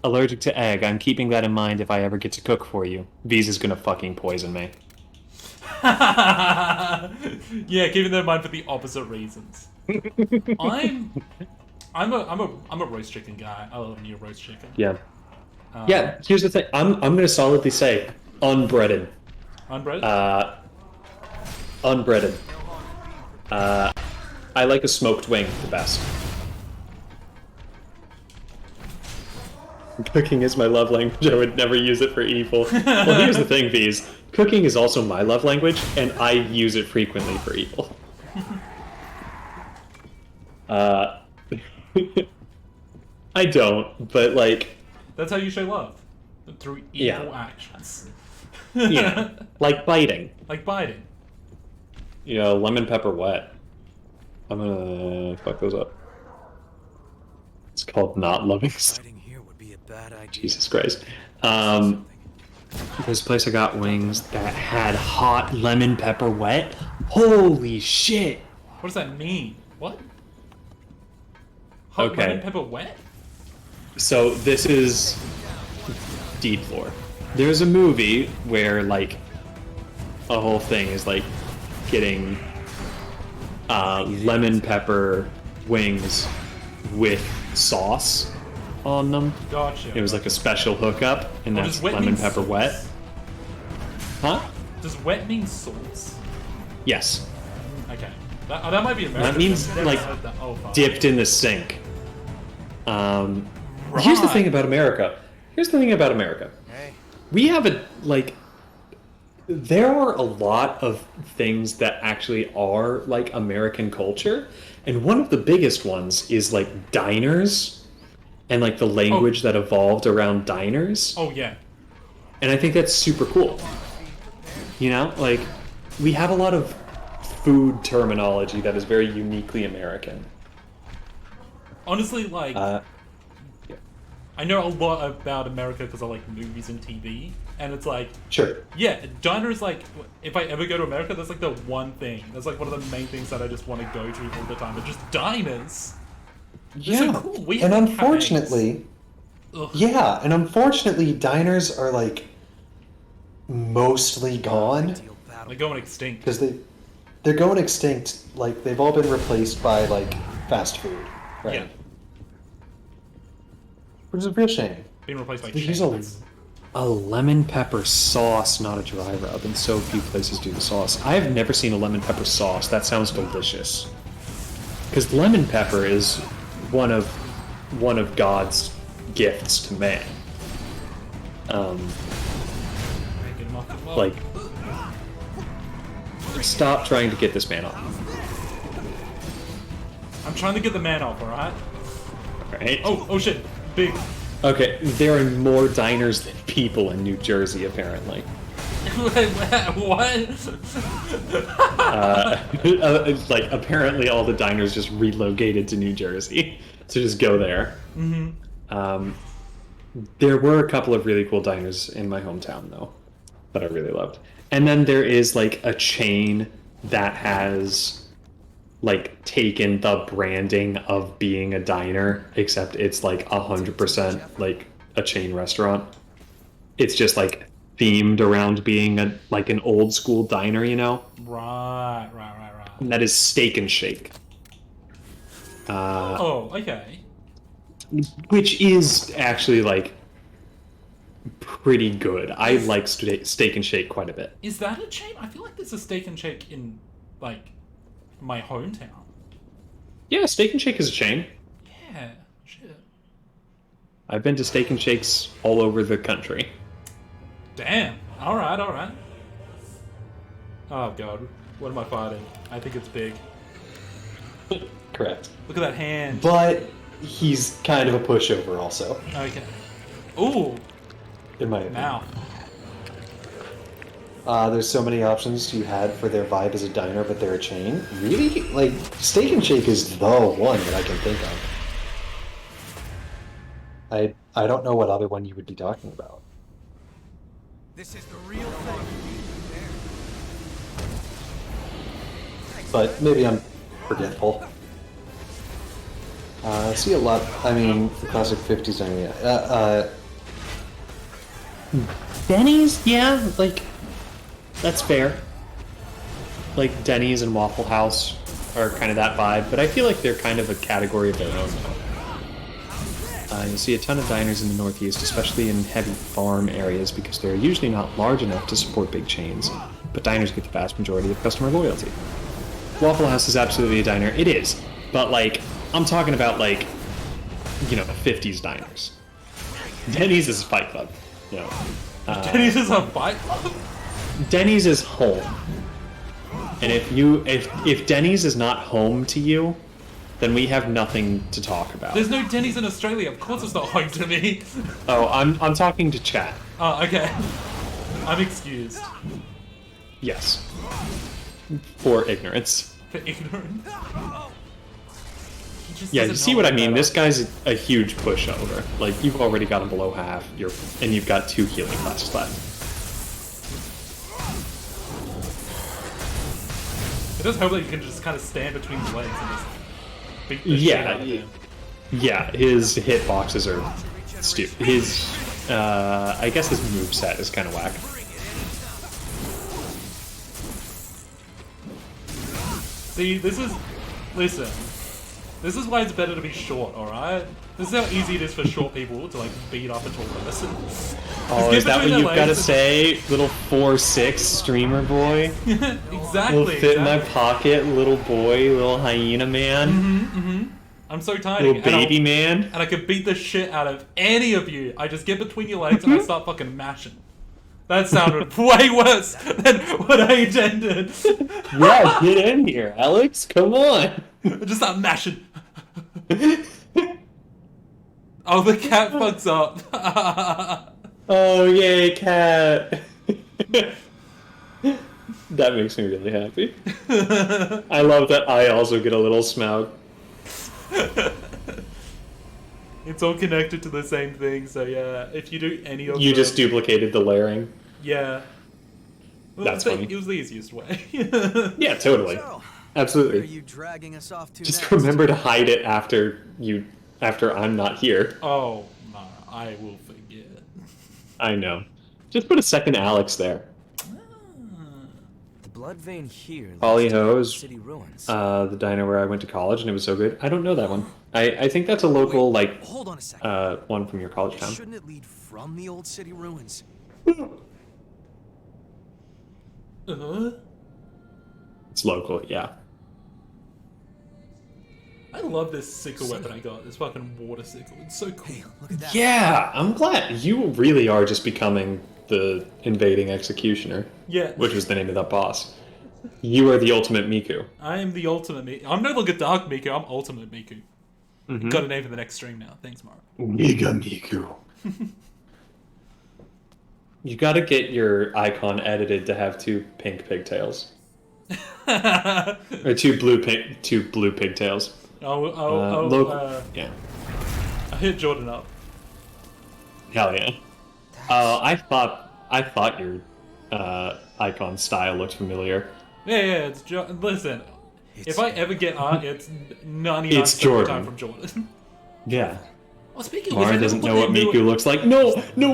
S2: Allergic to egg. I'm keeping that in mind if I ever get to cook for you. Visa's gonna fucking poison me.
S1: Yeah, keeping that in mind for the opposite reasons. I'm a roast chicken guy. I love me a roast chicken.
S2: Yeah. Yeah. Here's the thing. I'm gonna solidly say unbreaded.
S1: Unbreaded.
S2: Unbreaded. I like a smoked wing the best. Cooking is my love language. I would never use it for evil. Well, here's the thing, V's. Cooking is also my love language, and I use it frequently for evil. I don't, but like...
S1: That's how you show love. Through evil actions.
S2: Yeah, like biting.
S1: Like biting.
S2: Lemon pepper wet. I'm gonna fuck those up. It's called not loving stuff.
S3: Hiding here would be a bad idea.
S2: Jesus Christ. This place I got wings that had hot lemon pepper wet. Holy shit!
S1: What does that mean? What? Hot lemon pepper wet?
S2: So this is deep lore. There's a movie where like a whole thing is like getting lemon pepper wings with sauce on them.
S1: Gotcha.
S2: It was like a special hookup, and that's lemon pepper wet. Huh?
S1: Does wet mean sauce?
S2: Yes.
S1: Okay. That might be American.
S2: That means like dipped in the sink. Here's the thing about America.
S7: Hey.
S2: We have there are a lot of things that actually are like American culture, and one of the biggest ones is like diners and like the language that evolved around diners.
S1: Oh yeah.
S2: And I think that's super cool. Like we have a lot of food terminology that is very uniquely American.
S1: Honestly, like I know a lot about America because I like movies and TV, and it's like,
S2: sure,
S1: yeah, diners, like, if I ever go to America, that's like the one thing. That's like one of the main things that I just want to go to all the time. It's just diners.
S2: Yeah,
S1: so cool. We
S2: and
S1: have
S2: unfortunately, diners are like mostly gone.
S7: at
S1: They're
S7: them.
S1: going extinct.
S2: Because they're going extinct. Like, they've all been replaced by, like, fast food, right?
S1: Yeah.
S2: Which is a real shame.
S1: Being replaced by
S2: They use a lemon pepper sauce, not a dry rub, and so few places do the sauce. I have never seen a lemon pepper sauce. That sounds delicious. Because lemon pepper is one of God's gifts to man. Like, stop trying to get this man off.
S1: I'm trying to get the man off, alright?
S2: Alright?
S1: Oh shit. Big.
S2: Okay, there are more diners than people in New Jersey, apparently.
S1: What?
S2: Like, apparently all the diners just relocated to New Jersey. So just go there. Mm-hmm. There were a couple of really cool diners in my hometown, though, that I really loved. And then there is, like, a chain that has, like, taken the branding of being a diner, except it's, like, 100%, like, a chain restaurant. It's just, like, themed around being, an old school diner, you know?
S1: Right.
S2: And that is Steak and Shake.
S1: Oh, okay.
S2: Which is actually, like, pretty good. I like Steak and Shake quite a bit.
S1: Is that a chain? I feel like there's a Steak and Shake in, like, my hometown.
S2: Yeah, Steak and Shake is a chain.
S1: Yeah, shit.
S2: I've been to Steak and Shakes all over the country.
S1: Damn. Alright. Oh god. What am I fighting? I think it's big.
S2: Correct.
S1: Look at that hand.
S2: But he's kind of a pushover also.
S1: Okay. Ooh.
S2: In my opinion.
S1: Now.
S2: There's so many options you had for their vibe as a diner, but they're a chain. Really? Like, Steak and Shake is the one that I can think of. I don't know what other one you would be talking about.
S7: This is the real thing.
S2: But maybe I'm forgetful. I see a lot. I mean, the classic 50s diner. Yeah. Denny's, yeah, like, that's fair. Like, Denny's and Waffle House are kind of that vibe, but I feel like they're kind of a category of their own now. You'll see a ton of diners in the Northeast, especially in heavy farm areas, because they're usually not large enough to support big chains, but diners get the vast majority of customer loyalty. Waffle House is absolutely a diner. It is, but, like, I'm talking about, like, you know, 50s diners. Denny's is a Fight Club. You know,
S1: Denny's is a Fight Club?
S2: Denny's is home. And if Denny's is not home to you, then we have nothing to talk about.
S1: There's no Denny's in Australia. Of course it's not home to me.
S2: Oh, I'm talking to chat.
S1: Oh, okay. I'm excused.
S2: Yes. For ignorance.
S1: For ignorance?
S2: Yeah, you see what I mean? This guy's a huge pushover. Like, you've already got him below half, and you've got 2 healing classes left.
S1: I just hope that you can just kind of stand between his legs and just beat the shit out of him.
S2: Yeah, his hitboxes are stupid. I guess his moveset is kind of whack.
S1: See, listen. This is why it's better to be short, alright? This is how easy it is for short people to, like, beat up a tall person.
S2: Oh, is that what you've got to say? Little 4'6" streamer boy?
S1: Exactly.
S2: Will fit in my pocket, little boy, little hyena man.
S1: I'm so tiny.
S2: Little baby man.
S1: And I could beat the shit out of any of you. I just get between your legs and I start fucking mashing. That sounded way worse than what I intended.
S2: Yeah, get in here, Alex. Come on.
S1: Just start mashing. Oh, the cat fucks up.
S2: Oh, yay, cat. That makes me really happy. I love that I also get a little Smaug.
S1: It's all connected to the same thing, so yeah, if you do any of
S2: You just duplicated the layering.
S1: Yeah. Well,
S2: That's funny.
S1: It was the easiest way.
S2: Yeah, totally.
S7: So,
S2: Absolutely.
S7: where are you dragging us off to
S2: Just
S7: next?
S2: remember to hide it after I'm not here.
S1: Oh, no, I will forget.
S2: I know. Just put a second Alex there.
S7: blood vein here. leads
S2: Holly
S7: to
S2: Ho's,
S7: city ruins.
S2: the diner where I went to college, and it was so good. I don't know that one. I think that's a local,
S3: Wait,
S2: like,
S3: hold on a second.
S2: one from your college town.
S3: Shouldn't it lead from the old city ruins?
S2: It's local, yeah.
S1: I love this sickle weapon I got. This fucking water sickle. It's so cool.
S3: Hey, look at that.
S2: Yeah, I'm glad. You really are just becoming the invading executioner.
S1: Yeah.
S2: Which was the name of that boss. You are the ultimate Miku.
S1: I am the ultimate Miku. I'm no longer Dark Miku, I'm Ultimate Miku.
S2: Mm-hmm.
S1: Got a name for the next stream now. Thanks, Mark.
S2: Mega Miku. You gotta get your icon edited to have 2 pink pigtails. Or 2 blue pigtails. Yeah.
S1: I hit Jordan up.
S2: Hell yeah. I thought your icon style looked familiar.
S1: Yeah, it's listen. If I ever get art, it's 99%
S2: It's
S1: of the
S2: Jordan.
S1: time from Jordan.
S2: Yeah.
S1: Well, speaking of
S2: Mara
S1: which, I
S2: doesn't
S1: never
S2: know what
S1: put
S2: Miku looks like. No, I know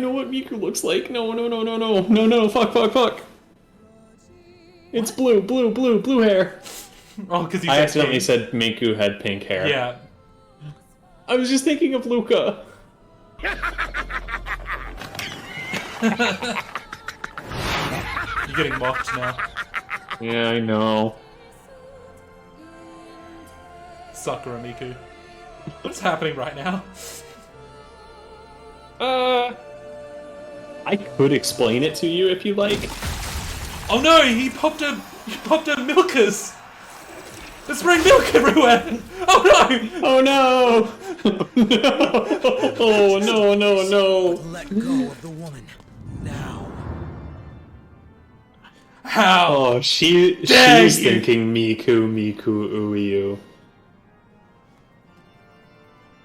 S2: what Miku looks like. No, fuck. It's blue hair.
S1: Oh, because
S2: I accidentally said Miku had pink hair.
S1: Yeah.
S2: I was just thinking of Luca.
S1: You're getting mocked now.
S2: Yeah, I know.
S1: Sakura Miku. What's happening right now?
S2: I could explain it to you if you like.
S1: Oh no, he popped a Milkus! There's spraying milk everywhere! Oh no!
S2: Oh no! Oh no!
S3: Let go of the woman. Now.
S1: How?
S2: Oh, she's
S1: Dang you.
S2: thinking Miku, Uiu.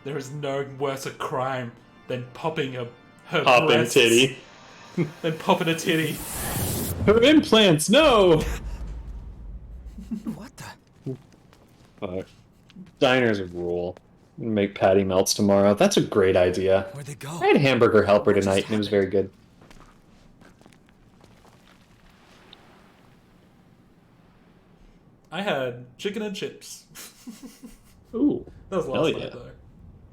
S1: There is no worse a crime than popping her breasts.
S2: Titty.
S1: Than popping a titty.
S2: Her implants, no!
S3: What the?
S2: Fuck. Diners rule. Make patty melts tomorrow. That's a great idea.
S3: Where'd they go?
S2: I had hamburger helper tonight, and it was very good.
S1: I had chicken and chips.
S2: Ooh.
S1: That was
S2: Hell
S1: last
S2: yeah.
S1: night though.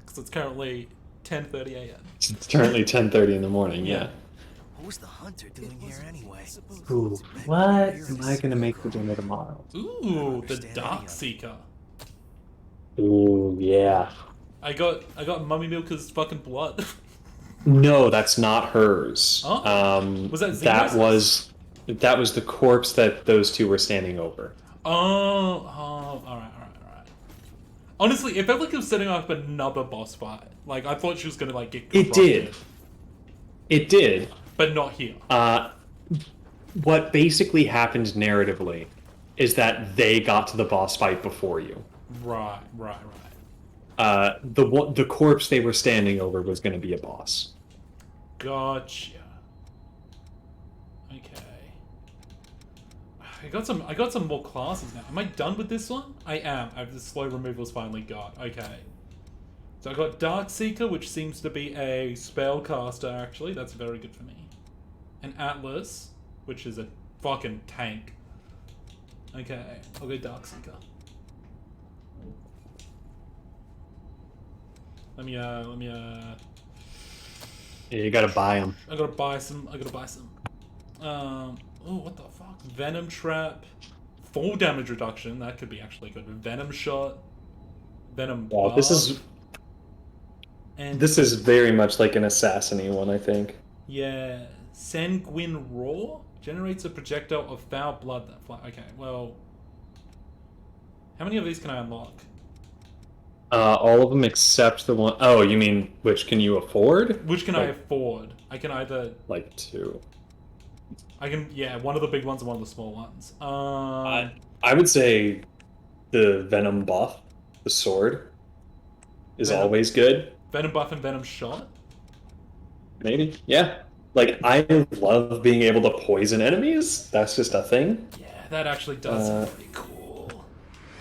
S1: Because it's currently 10:30 a.m.
S2: It's currently 10:30 in the morning, yeah.
S3: What was the hunter doing here anyway?
S2: Ooh, what am I gonna make for dinner tomorrow?
S1: Ooh, the Dark Seeker.
S2: Ooh, yeah.
S1: I got Mummy Milka's fucking blood.
S2: No, that's not hers.
S1: Oh. Was that
S2: that was the corpse that those two were standing over.
S1: Alright. Honestly, it felt like it was setting up another boss fight. Like, I thought she was gonna, like, get corrupted.
S2: It did.
S1: But not here.
S2: What basically happened narratively is that they got to the boss fight before you.
S1: Right.
S2: The corpse they were standing over was going to be a boss.
S1: Gotcha. Okay. I got some more classes now. Am I done with this one? I am. The slow removal's finally got. Okay. So I got Dark Seeker, which seems to be a spellcaster, actually. That's very good for me. An Atlas, which is a fucking tank. Okay, I'll go Dark Seeker. Let me
S2: Yeah, you gotta buy them.
S1: I gotta buy some. Oh, what the fuck? Venom Trap. Fall damage reduction. That could be actually good. Venom Shot. Venom
S2: Wow,
S1: Buff.
S2: This is very much like an assassin-y one, I think.
S1: Yeah. Sanguine Roar generates a projectile of foul blood that fly. Okay, well, how many of these can I unlock?
S2: All of them except the one. Oh, you mean which can you afford?
S1: Which can I afford? I can either
S2: like 2.
S1: one of the big ones and one of the small ones.
S2: I would say the Venom buff, the sword, is always good.
S1: Venom buff and Venom shot.
S2: Maybe, yeah. Like, I love being able to poison enemies. That's just a thing.
S1: Yeah, that actually does sound pretty cool.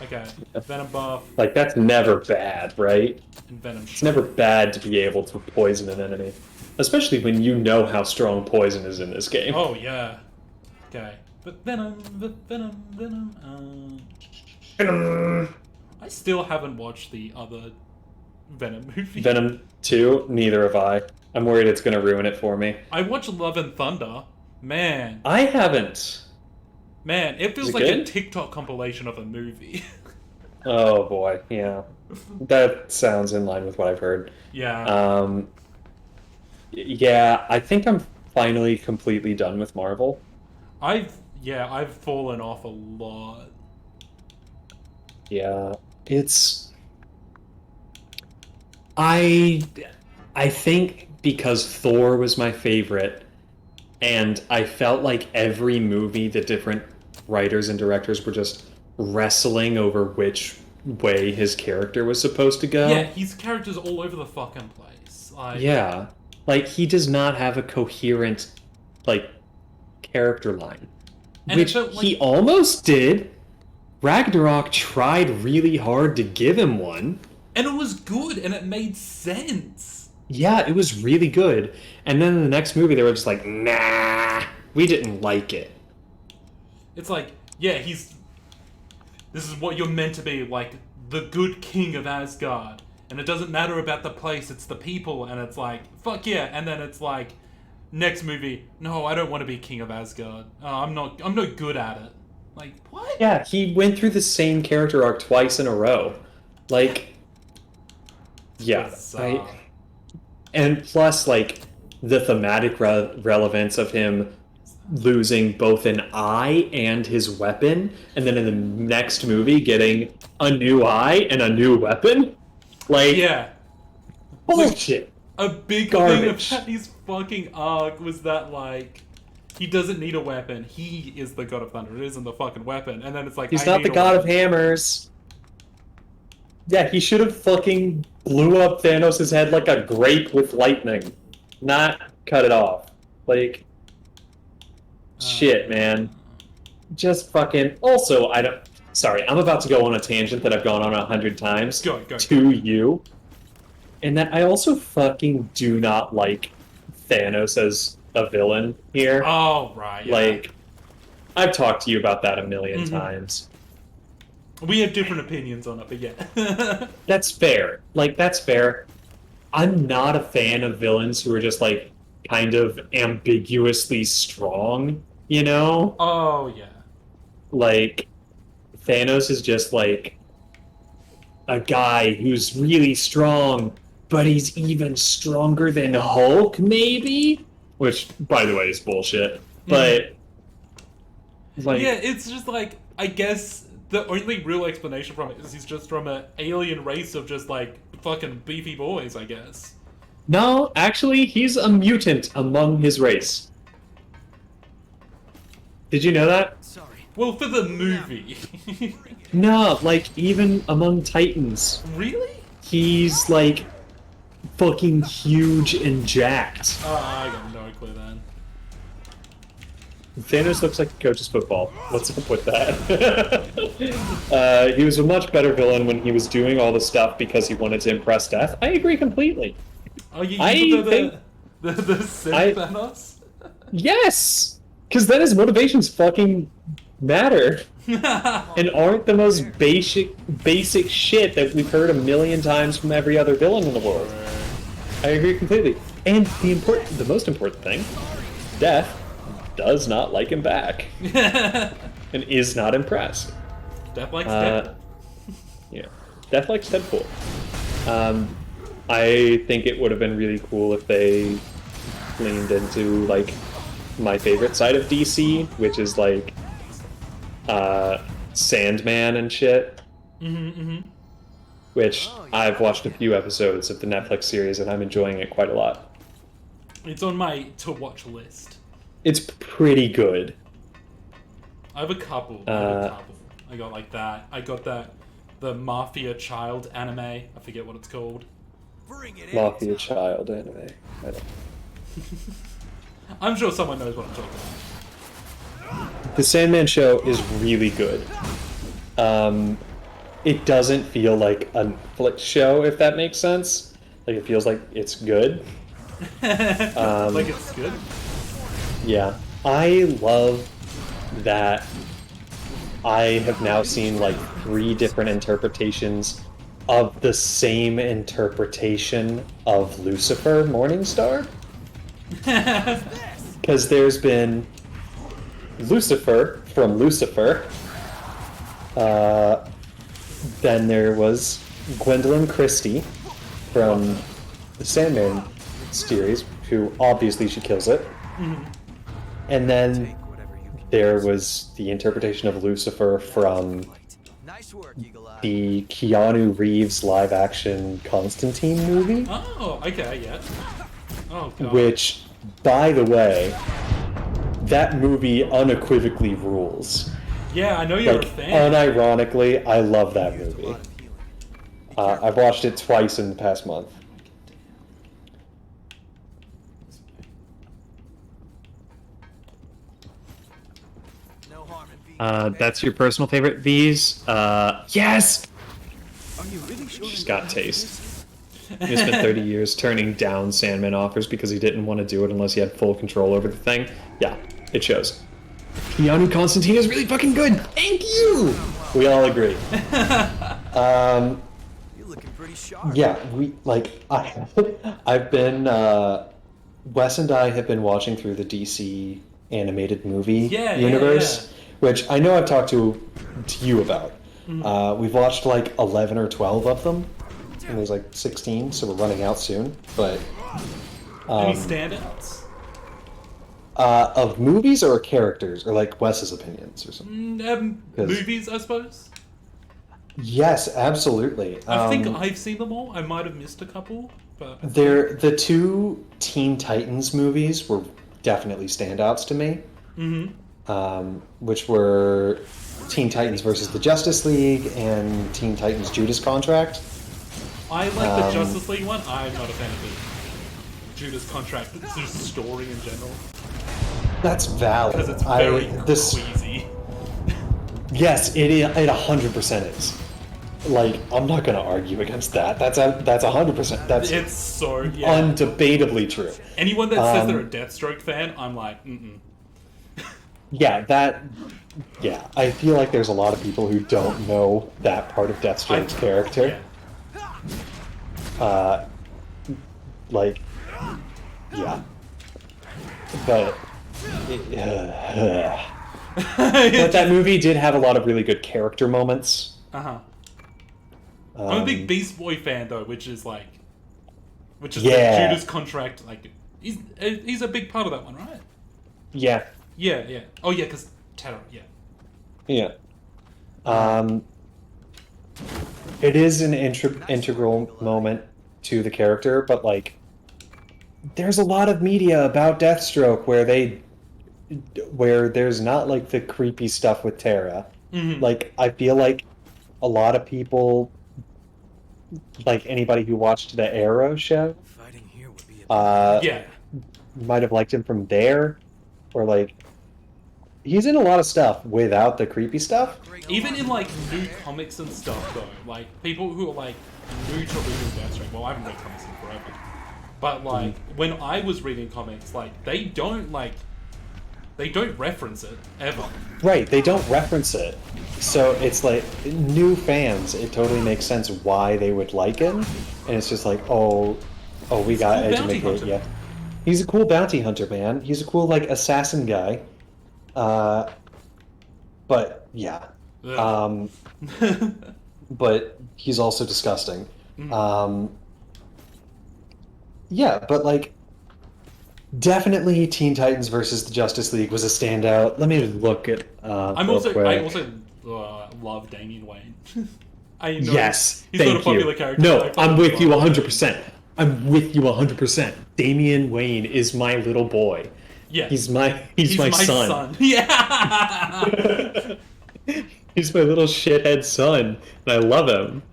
S1: Okay, Venom buff.
S2: Like, that's never bad, right?
S1: And Venom shot.
S2: It's never bad to be able to poison an enemy. Especially when you know how strong poison is in this game.
S1: Oh, yeah. Okay. But Venom, Venom.
S2: Venom.
S1: I still haven't watched the other Venom movie.
S2: Venom 2, neither have I. I'm worried it's gonna ruin it for me.
S1: I watched Love and Thunder. Man.
S2: I haven't.
S1: Man, it feels
S2: Is it
S1: like a
S2: good?
S1: TikTok compilation of a movie.
S2: Oh boy, yeah. That sounds in line with what I've heard.
S1: Yeah.
S2: Yeah, I think I'm finally completely done with Marvel.
S1: I've fallen off a lot.
S2: Yeah, it's... I think because Thor was my favorite, and I felt like every movie the different writers and directors were just wrestling over which way his character was supposed to go.
S1: Yeah, his character's all over the fucking place. Like,
S2: Yeah. Like, he does not have a coherent, like, character line.
S1: And
S2: Which
S1: it felt like-
S2: he almost did. Ragnarok tried really hard to give him one.
S1: And it was good, and it made sense.
S2: Yeah, it was really good. And then in the next movie, they were just like, nah, we didn't like it.
S1: It's like, yeah, this is what you're meant to be, like, the good king of Asgard. And it doesn't matter about the place, it's the people, and it's like, fuck yeah. And then it's like, next movie, no, I don't want to be king of Asgard. I'm not good at it. Like, what?
S2: Yeah, he went through the same character arc twice in a row. Like, yeah.
S1: Bizarre.
S2: And plus, like, the thematic relevance of him losing both an eye and his weapon, and then in the next movie getting a new eye and a new weapon. Like,
S1: Yeah.
S2: bullshit.
S1: A big
S2: Garbage.
S1: thing about his fucking arc was that, like, he doesn't need a weapon. He is the god of thunder. It isn't the fucking weapon. And then it's like,
S2: He's
S1: I
S2: not
S1: need
S2: the
S1: a
S2: god of
S1: weapon.
S2: hammers. Yeah, he should have fucking blew up Thanos' head like a grape with lightning. Not cut it off. Like, shit, man. Just fucking... Also, I don't... Sorry, I'm about to go on a tangent that I've gone on 100 times.
S1: Go.
S2: To you. And that I also fucking do not like Thanos as a villain here.
S1: Oh, right. Yeah.
S2: Like, I've talked to you about that a million
S1: Mhm.
S2: times.
S1: We have different opinions on it, but yeah.
S2: That's fair. Like, that's fair. I'm not a fan of villains who are just, like, kind of ambiguously strong, you know?
S1: Oh, yeah.
S2: Like, Thanos is just, like, a guy who's really strong, but he's even stronger than Hulk, maybe? Which, by the way, is bullshit. But, like...
S1: Yeah, it's just like, I guess the only real explanation from it is he's just from an alien race of just, like, fucking beefy boys, I guess.
S2: No, actually, he's a mutant among his race. Did you know that?
S7: Sorry.
S1: Well, for the movie.
S2: No, like, even among Titans,
S1: Really?
S2: he's, like, fucking huge and jacked.
S1: I got no clue then.
S2: Thanos looks like he coaches football. What's up with that? He was a much better villain when he was doing all the stuff because he wanted to impress Death. I agree completely.
S1: Oh, you
S2: I think-
S1: the Sith
S2: I-
S1: Thanos?
S2: Yes! Because then his motivations fucking matter. And aren't the most basic shit that we've heard a million times from every other villain in the world. I agree completely. And the most important thing, Death does not like him back. And is not impressed.
S1: Death likes Death.
S2: Yeah. Death likes Deadpool. I think it would have been really cool if they leaned into, like, my favorite side of DC, which is, like, Sandman and shit. Which I've watched a few episodes of the Netflix series and I'm enjoying it quite a lot.
S1: It's on my to-watch list.
S2: It's pretty good.
S1: I have a couple. I got like that. I got the Mafia Child anime. I forget what it's called.
S7: Bring it in.
S2: Mafia Child anime. I don't...
S1: I'm sure someone knows what I'm talking about.
S2: The Sandman show is really good. It doesn't feel like a Netflix show, if that makes sense. Like, it feels like it's good.
S1: Like it's good.
S2: Yeah. I love that I have now seen like 3 different interpretations of the same interpretation of Lucifer Morningstar. Because there's been Lucifer from Lucifer. Then there was Gwendolyn Christie from the Sandman series, who obviously she kills it. And then there was the interpretation of Lucifer from
S7: Nice work, Eagle Eye.
S2: the Keanu Reeves live-action Constantine movie.
S1: Oh, okay, yeah. Oh, God.
S2: Which, by the way, that movie unequivocally rules.
S1: Yeah, I know you're
S2: Like,
S1: a fan.
S2: unironically, I love that movie. I've watched it twice in the past month.
S7: No harm in being
S2: That's your personal favorite, V's? Yes!
S6: Are you really sure?
S2: She's got taste. He spent 30 years turning down Sandman offers because he didn't want to do it unless he had full control over the thing. Yeah, it shows. Keanu Constantine is really fucking good! Thank you! We all agree.
S7: You're looking pretty sharp.
S2: Yeah, I've been, Wes and I have been watching through the DC animated movie universe, which I know I've talked to you about. We've watched like 11 or 12 of them, and there's like 16, so we're running out soon, but...
S1: Any standouts?
S2: Of movies or characters, or like Wes's opinions or something? 'Cause-
S1: Movies, I suppose.
S2: Yes, absolutely.
S1: I think I've seen them all. I might have missed a couple, but
S2: The 2 Teen Titans movies were definitely standouts to me. Which were Teen Titans versus the Justice League and Teen Titans Judas Contract.
S1: I like the Justice League one. I'm not a fan of the Judas Contract, but it's just story in general.
S2: That's valid.
S1: Because it's very queasy.
S2: Yes, it 100% is. Like, I'm not gonna argue against that. That's 100%. That's
S1: It's so,
S2: undebatably true.
S1: Anyone that says they're a Deathstroke fan, I'm like,
S2: Yeah, I feel like there's a lot of people who don't know that part of Deathstroke's character.
S1: Yeah.
S2: But but that movie did have a lot of really good character moments.
S1: I'm a big Beast Boy fan though, which is the Judas Contract. Like, he's a big part of that one, right?
S2: Yeah.
S1: Yeah. Oh yeah, because Terror. Yeah.
S2: Yeah. It is an integral moment to the character, but like, there's a lot of media about Deathstroke where there's not like the creepy stuff with Terra. Like, I feel like a lot of people, like anybody who watched the Arrow show,
S7: Fighting here would be a
S2: might have liked him from there, or like, he's in a lot of stuff without the creepy stuff.
S1: Even in like new comics and stuff though, like people who are like new to reading Deathstroke. Well, I haven't read comics in forever, but like when I was reading comics, like they don't reference it ever.
S2: Right, they don't reference it. So it's like, new fans, it totally makes sense why they would like him. And it's just like, we got
S1: cool bounty
S2: educated.
S1: hunter.
S2: Yeah. He's a cool bounty hunter, man. He's a cool, like, assassin guy. But, yeah. But he's also disgusting. Yeah, but, like, definitely Teen Titans versus the Justice League was a standout. Let me look at.
S1: I also love Damian Wayne. I know
S2: Yes,
S1: he's not a popular character.
S2: No, I'm with you 100%. I'm with you 100%. Damian Wayne is my little boy.
S1: Yeah,
S2: he's my son.
S1: Yeah,
S2: he's my little shithead son, and I love him.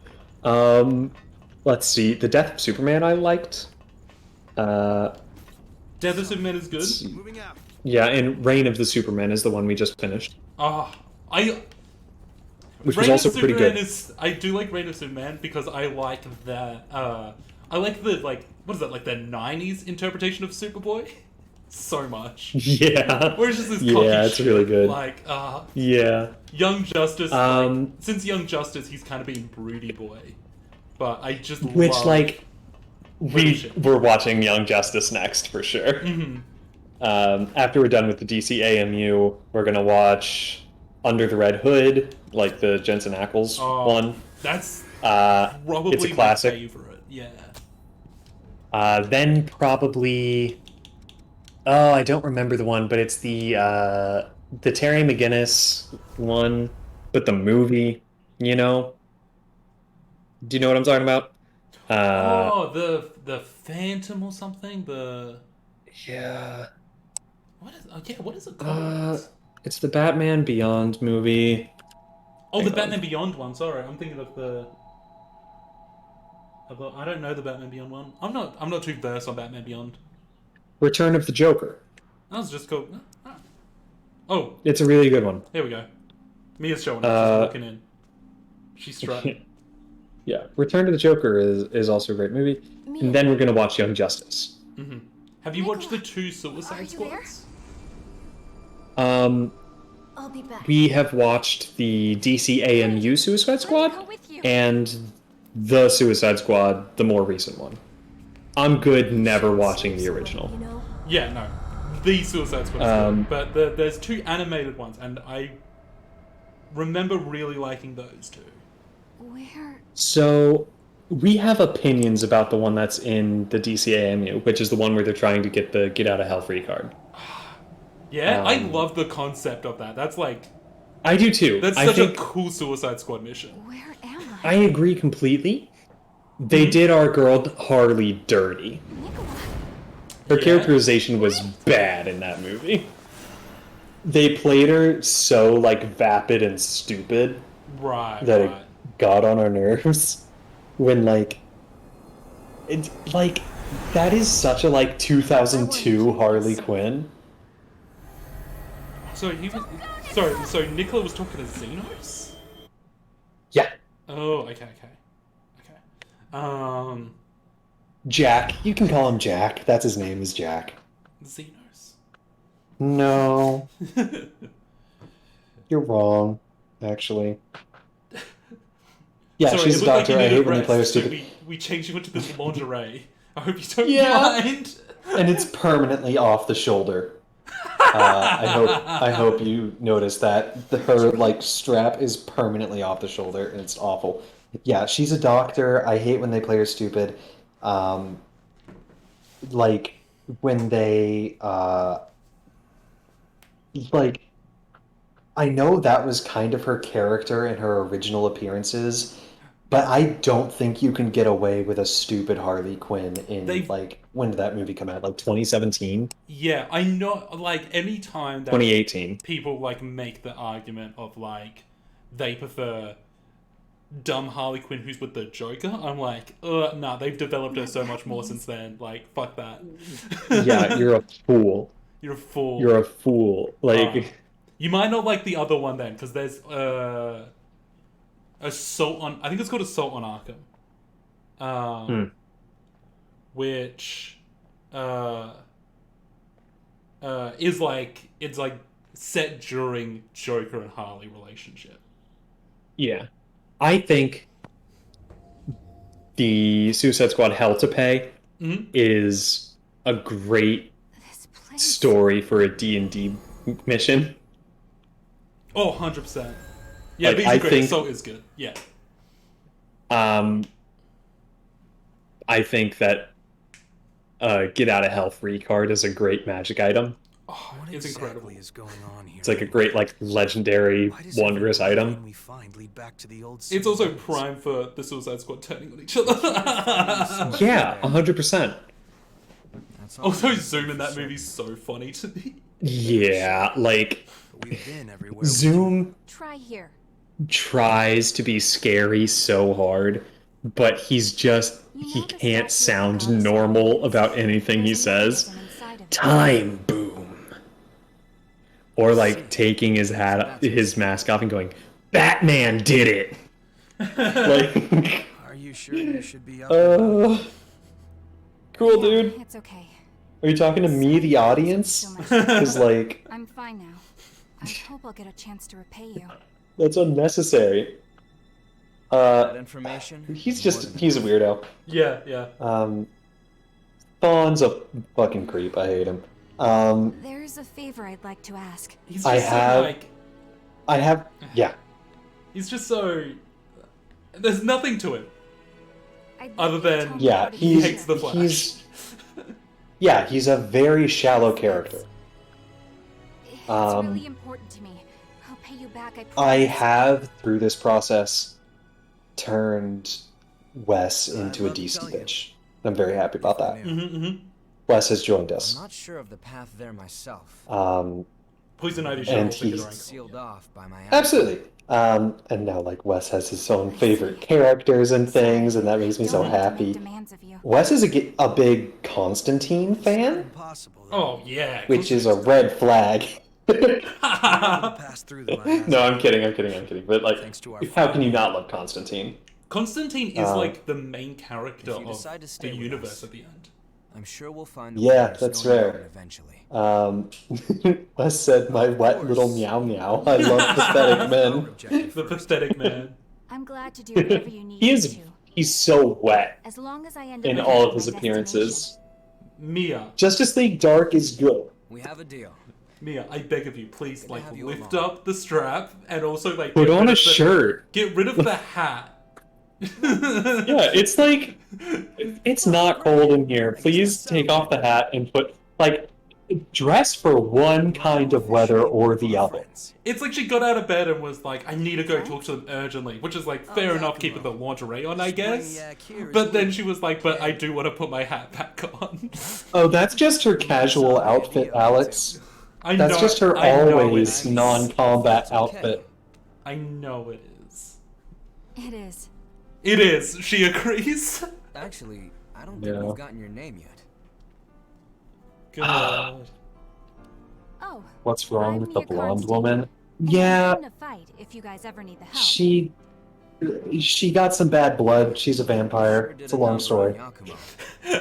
S2: Let's see, the Death of Superman I liked.
S1: Death of Superman is good.
S7: Moving out.
S2: Yeah, and Reign of the Superman is the one we just finished. Which was also pretty good.
S1: I do like Reign of Superman because I like that. I like the what is that, like the '90s interpretation of Superboy. so much.
S2: Yeah.
S1: Where it's just this
S2: Yeah,
S1: cocky
S2: it's
S1: shit.
S2: really good.
S1: Like,
S2: Yeah.
S1: Young Justice, like, since Young Justice, he's kind of been broody boy. But I just
S2: Which,
S1: love...
S2: like, we're watching Young Justice next, for sure.
S1: Mm-hmm.
S2: After we're done with the DC AMU, we're gonna watch Under the Red Hood, like the Jensen Ackles one.
S1: That's
S2: it's
S1: probably
S2: a classic.
S1: my favorite, yeah.
S2: Then probably... Oh, I don't remember the one, but it's the Terry McGinnis one, but the movie, you know? Do you know what I'm talking about?
S1: The Phantom or something?
S2: Yeah.
S1: What is it called?
S2: It's the Batman Beyond movie.
S1: Oh, the Batman Beyond one, sorry. I'm thinking of the... I don't know the Batman Beyond one. I'm not too versed on Batman Beyond.
S2: Return of the Joker.
S1: That was just called... Oh.
S2: It's a really good one.
S1: Here we go. Mia's showing up. She's walking in. She's strutting.
S2: Yeah. Return to the Joker is also a great movie. And then we're going to watch Young Justice.
S1: Mm-hmm. Have you watched the 2 Suicide Squads?
S4: I'll be back.
S2: We have watched the DC AMU Suicide Squad and the Suicide Squad, the more recent one. I'm good never watching the original.
S1: Yeah, no. The Suicide Squad. But there's 2 animated ones, and I remember really liking those 2.
S4: Where?
S2: So, we have opinions about the one that's in the DC AMU, which is the one where they're trying to get the Get Out of Hell free card.
S1: Yeah, I love the concept of that. That's like...
S2: I do too.
S1: That's such a cool Suicide Squad mission.
S4: Where am
S2: I agree completely. They did our girl Harley dirty. Her characterization was bad in that movie. They played her so, like, vapid and stupid that it got on our nerves. When, like... that is such a, like, 2002 Harley Quinn.
S1: So Nicola was talking to Xenos?
S2: Yeah.
S1: Oh, okay.
S2: Jack. You can call him Jack. That's his name, is Jack.
S1: Xenos?
S2: No. You're wrong, actually. Yeah,
S1: Sorry,
S2: she's a doctor. I hate when they play her stupid.
S1: So we changed you into this lingerie. I hope you don't mind.
S2: And it's permanently off the shoulder. I hope you noticed that her like strap is permanently off the shoulder, and it's awful. Yeah, she's a doctor. I hate when they play her stupid. Like when they like, I know that was kind of her character in her original appearances, but I don't think you can get away with a stupid Harley Quinn in like, when did that movie come out? Like 2017?
S1: Yeah, I know. Like any time that
S2: 2018
S1: people like make the argument of like they prefer dumb Harley Quinn who's with the Joker, I'm like, nah, they've developed her so much more since then. Like, fuck that.
S2: Yeah, you're a fool.
S1: You're a fool.
S2: You're a fool. Like,
S1: you might not like the other one then, because there's Assault on... I think it's called Assault on Arkham. Which is like... It's like set during Joker and Harley relationship.
S2: Yeah. I think the Suicide Squad Hell to Pay is a great story for a D&D mission.
S1: Oh, 100%. Yeah,
S2: like,
S1: these are great. Assault is good. Yeah.
S2: I think that Get Out of Hell free card is a great magic item.
S1: Oh, it's incredible.
S3: Is going on here?
S2: It's like a great, like, legendary, wondrous item.
S3: We find lead back to the old
S1: it's also prime for the Suicide Squad turning on each other.
S2: Yeah, 100%.
S1: Also, Zoom in that movie is so funny to me.
S2: Yeah, like, Zoom tries to be scary so hard, but he can't sound normal about anything he says. Time boom. Or like taking his mask off and going, Batman did it.
S3: Are you sure you should be up?
S2: Cool, dude.
S4: It's okay.
S2: Are you talking to me, the audience? Because, like,
S9: I'm fine now. I hope I'll get a chance to repay you.
S2: that's unnecessary.
S7: That information.
S2: He's a weirdo.
S1: Yeah.
S2: Thawne's a fucking creep. I hate him.
S9: There's a favor I'd like to ask.
S1: He's just
S2: yeah.
S1: He's just so... There's nothing to him. Other than he hates the Flash.
S2: He's a very shallow character.
S9: It's really important to me. I'll pay you back, I promise.
S2: I have, through this process, turned Wes into a DC bitch. I'm very happy about that. Wes has joined us.
S7: I'm not sure of the path there myself.
S1: Poison Ivy should also get ranked.
S7: Sealed off by my
S2: Absolutely. And now, like, Wes has his own favorite characters and things, and that makes me so happy. Wes is a big Constantine fan,
S1: Oh, yeah.
S2: which is a red flag. No, I'm kidding. But, like, how can you not love Constantine?
S1: Constantine is, like, the main character of the universe at the end.
S7: I'm sure we'll find
S2: that's fair.
S7: Eventually.
S2: Wes said, "My wet little meow meow. I love pathetic men."
S1: The pathetic man.
S9: I'm glad to do whatever you need
S2: He's so wet
S9: as long as I end
S2: in all of his appearances.
S1: Mia.
S2: Justice League Dark is good.
S7: We have a deal.
S1: Mia, I beg of you, please, like, lift up the strap and also, like,
S2: put on a shirt.
S1: Get rid of the hat.
S2: Yeah, it's like, it's not cold in here. Please take off the hat and put, like, dress for one kind of weather or the other.
S1: It's like she got out of bed and was like, I need to go talk to them urgently, which is, like, fair enough keeping the lingerie on, I guess. But then she was like, but I do want to put my hat back on.
S2: Oh, that's just her casual outfit, Alex. That's just her always non-combat outfit.
S1: I know it is.
S9: It is.
S1: It is. She agrees.
S7: Actually, I don't think we've gotten your name yet.
S1: God.
S9: Oh.
S2: What's wrong with the blonde woman? Yeah.
S9: If you guys ever need the help.
S2: She got some bad blood. She's a vampire. It's a long story.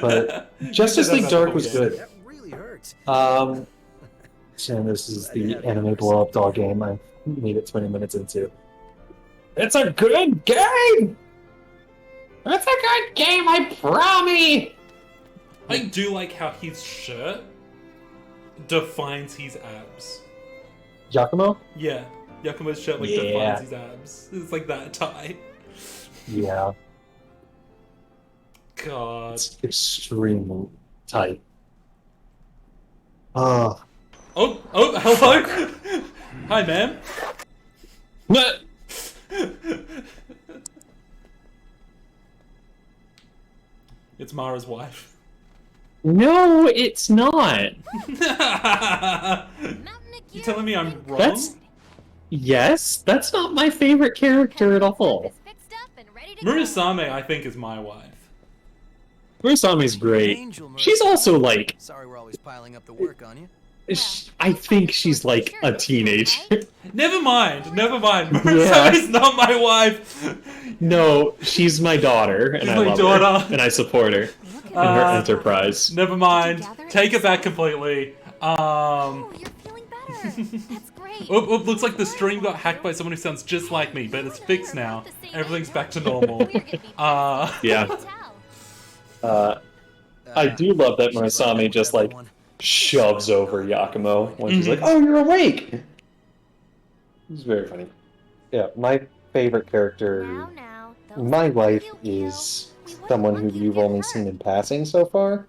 S2: But Justice League Dark was good.
S7: That really hurts.
S2: And this is the anime blow up doll game I made it 20 minutes into. It's a good game! It's a good game, I promise!
S1: I do like how his shirt defines his abs.
S2: Yakumo?
S1: Yeah. Yakumo's shirt, like, defines his abs. It's like that tie.
S2: Yeah.
S1: God.
S2: It's extremely tight.
S1: Oh, hello! Hi, ma'am. It's Mara's wife.
S2: No, it's not.
S1: You telling me I'm wrong?
S2: That's not my favorite character at all.
S1: Murasame, I think, is my wife.
S2: Murasame's great. She's also like...
S7: Sorry we're always piling up the work on you.
S2: I think she's like a teenager.
S1: Never mind. Murasame's not my wife.
S2: No, she's my daughter, and I love her, and I support her in her enterprise.
S1: Never mind. Take it back completely.
S9: Oh, you're feeling better. That's great.
S1: Looks like the stream got hacked by someone who sounds just like me, but it's fixed now. Everything's back to normal.
S2: Yeah. I do love that Murasame just like shoves over Yakumo when she's like, "Oh, you're awake." It's very funny. Yeah, my favorite character, my wife, is someone who you've only seen in passing so far.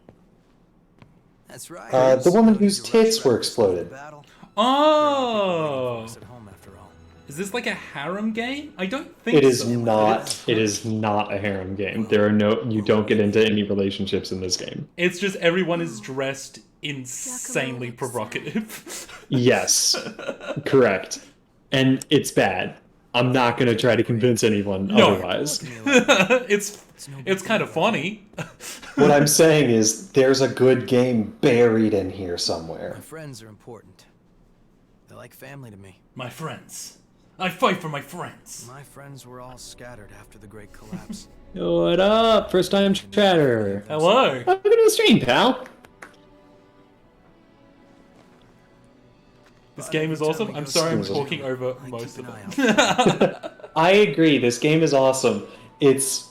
S7: That's right.
S2: The woman whose tits were exploded.
S1: Oh! Is this like a harem game? I don't think
S2: it is
S1: so.
S2: not. It is not a harem game. There are no. You don't get into any relationships in this game.
S1: It's just everyone is dressed insanely provocative.
S2: Yes, correct. And it's bad. I'm not going to try to convince anyone otherwise.
S1: It's kind of funny.
S2: What I'm saying is there's a good game buried in here somewhere.
S7: My friends are important. They're like family to me.
S1: My friends. I fight for my friends.
S7: My friends were all scattered after the great collapse.
S2: What up? First time chatter.
S1: Hello.
S2: Welcome to the stream, pal.
S1: This game is awesome. I'm sorry I'm talking over most of it.
S2: I agree. This game is awesome. It's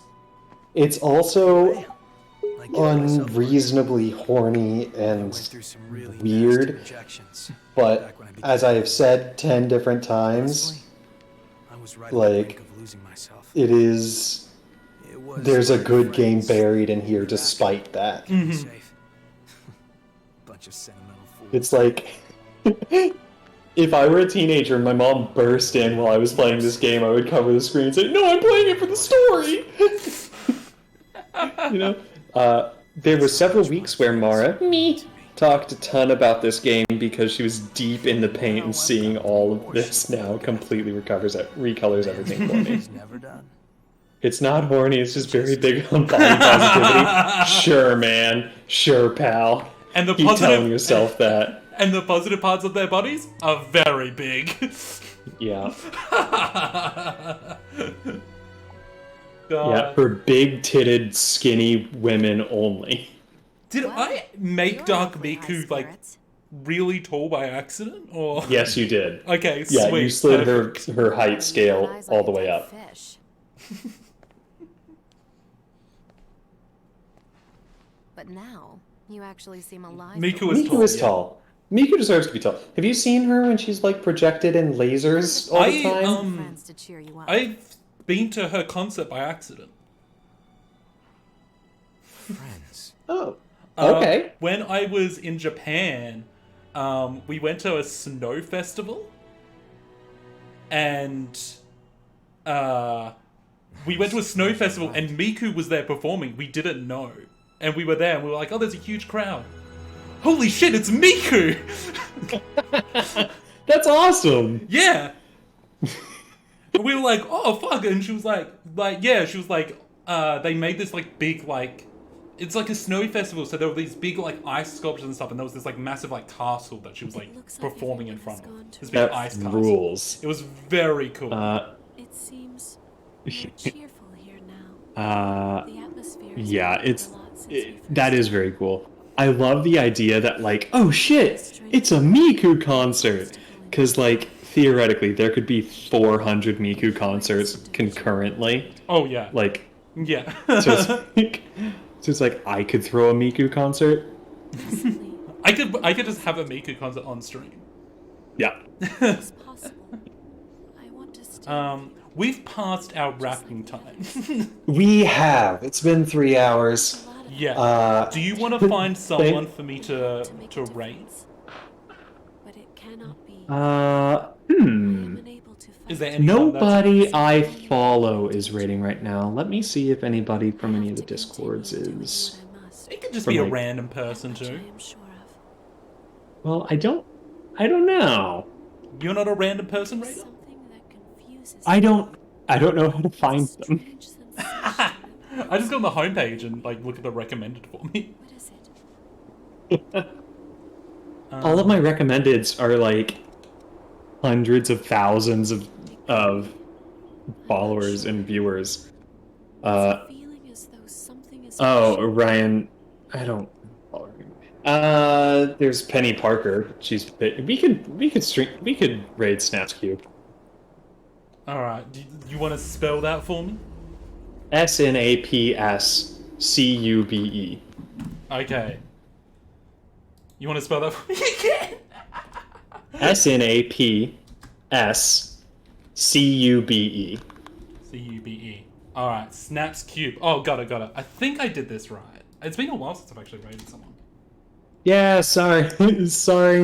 S2: also unreasonably horny and weird, but as I have said 10 different times, like, it is, there's a good game buried in here despite that.
S1: Mm-hmm.
S2: It's like, if I were a teenager and my mom burst in while I was playing this game, I would cover the screen and say, "No, I'm playing it for the story!" You know? There were several weeks where Mara, talked a ton about this game because she was deep in the paint, and seeing all of this now completely recolors everything for me. It's not horny, it's just very big on body positivity. Sure, man. Sure, pal.
S1: And the
S2: Keep telling yourself that.
S1: And the positive parts of their bodies are very big.
S2: Yeah.
S1: God.
S2: Yeah, for big-titted, skinny women only.
S1: Did I make Dark Miku, like, really tall by accident? Or
S2: Yes, you did.
S1: Okay,
S2: Yeah,
S1: sweet.
S2: you slid her height scale all the way up.
S9: But now, you actually seem alive.
S1: Miku is tall.
S2: Miku deserves to be tall. Have you seen her when she's, like, projected in lasers all the time?
S1: I've been to her concert by accident.
S3: Friends.
S2: Oh, okay.
S1: When I was in Japan, we went to a snow festival, and we went to a snow festival, and Miku was there performing. We didn't know, and we were there, and we were like, "Oh, there's a huge crowd! Holy shit, it's Miku!"
S2: That's awesome.
S1: Yeah. And we were like, "Oh fuck!" And she was like, she was like, they made this like big like. It's like a snowy festival, so there were these big like ice sculptures and stuff, and there was this like massive like castle that she was like performing in front of. This big ice castle.
S2: Rules.
S1: It was very cool.
S5: It seems more cheerful here now. The atmosphere is
S2: that is very cool. I love the idea that like, oh shit, it's a Miku concert, because like theoretically there could be 400 Miku concerts concurrently.
S1: Oh yeah.
S2: Like
S1: yeah.
S2: So it's like I could throw a Miku concert.
S1: I could just have a Miku concert on stream.
S2: Yeah.
S5: it's possible. I want to stay.
S1: We've passed our wrapping time.
S2: We have. It's been 3 hours.
S1: Yeah. Do you want to find someone for me to rate?
S5: But it cannot be.
S1: Is there anyone
S2: Nobody I follow is rating right now. Let me see if anybody from any of the Discords is.
S1: It could just be a random person too.
S2: Well, I don't know.
S1: You're not a random person, Raider?
S2: I don't know how to find them.
S1: I just go on the homepage and like look at the recommended for me.
S2: All of my recommendeds are like hundreds of thousands of followers and viewers. Ryan, I don't follow her. There's Penny Parker. We could raid Snaps Cube.
S1: All right. Do you want to spell that for me?
S2: SNAPSCUBE.
S1: Okay. You want to spell that for me again?
S2: SNAPSCUBE.
S1: CUBE. Alright, Snaps Cube. Oh, got it. I think I did this right. It's been a while since I've actually rated someone.
S2: Yeah, sorry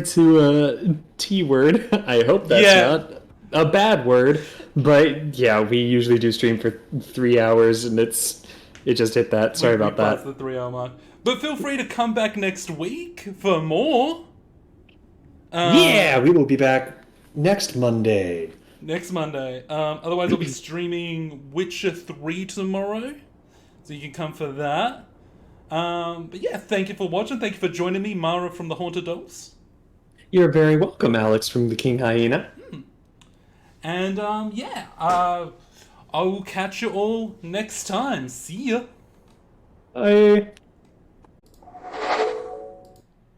S2: to T-word. I hope that's not a bad word. But yeah, we usually do stream for 3 hours, and it just hit that. Sorry about that.
S1: That's the 3 hour mark. But feel free to come back next week for more.
S2: Yeah, we will be back next Monday.
S1: Otherwise, I'll be streaming Witcher 3 tomorrow, so you can come for that. But yeah, thank you for watching. Thank you for joining me, Mara from the Haunted Dolls.
S2: You're very welcome, Alex from the King Hyena.
S1: And I will catch you all next time. See ya.
S2: Bye.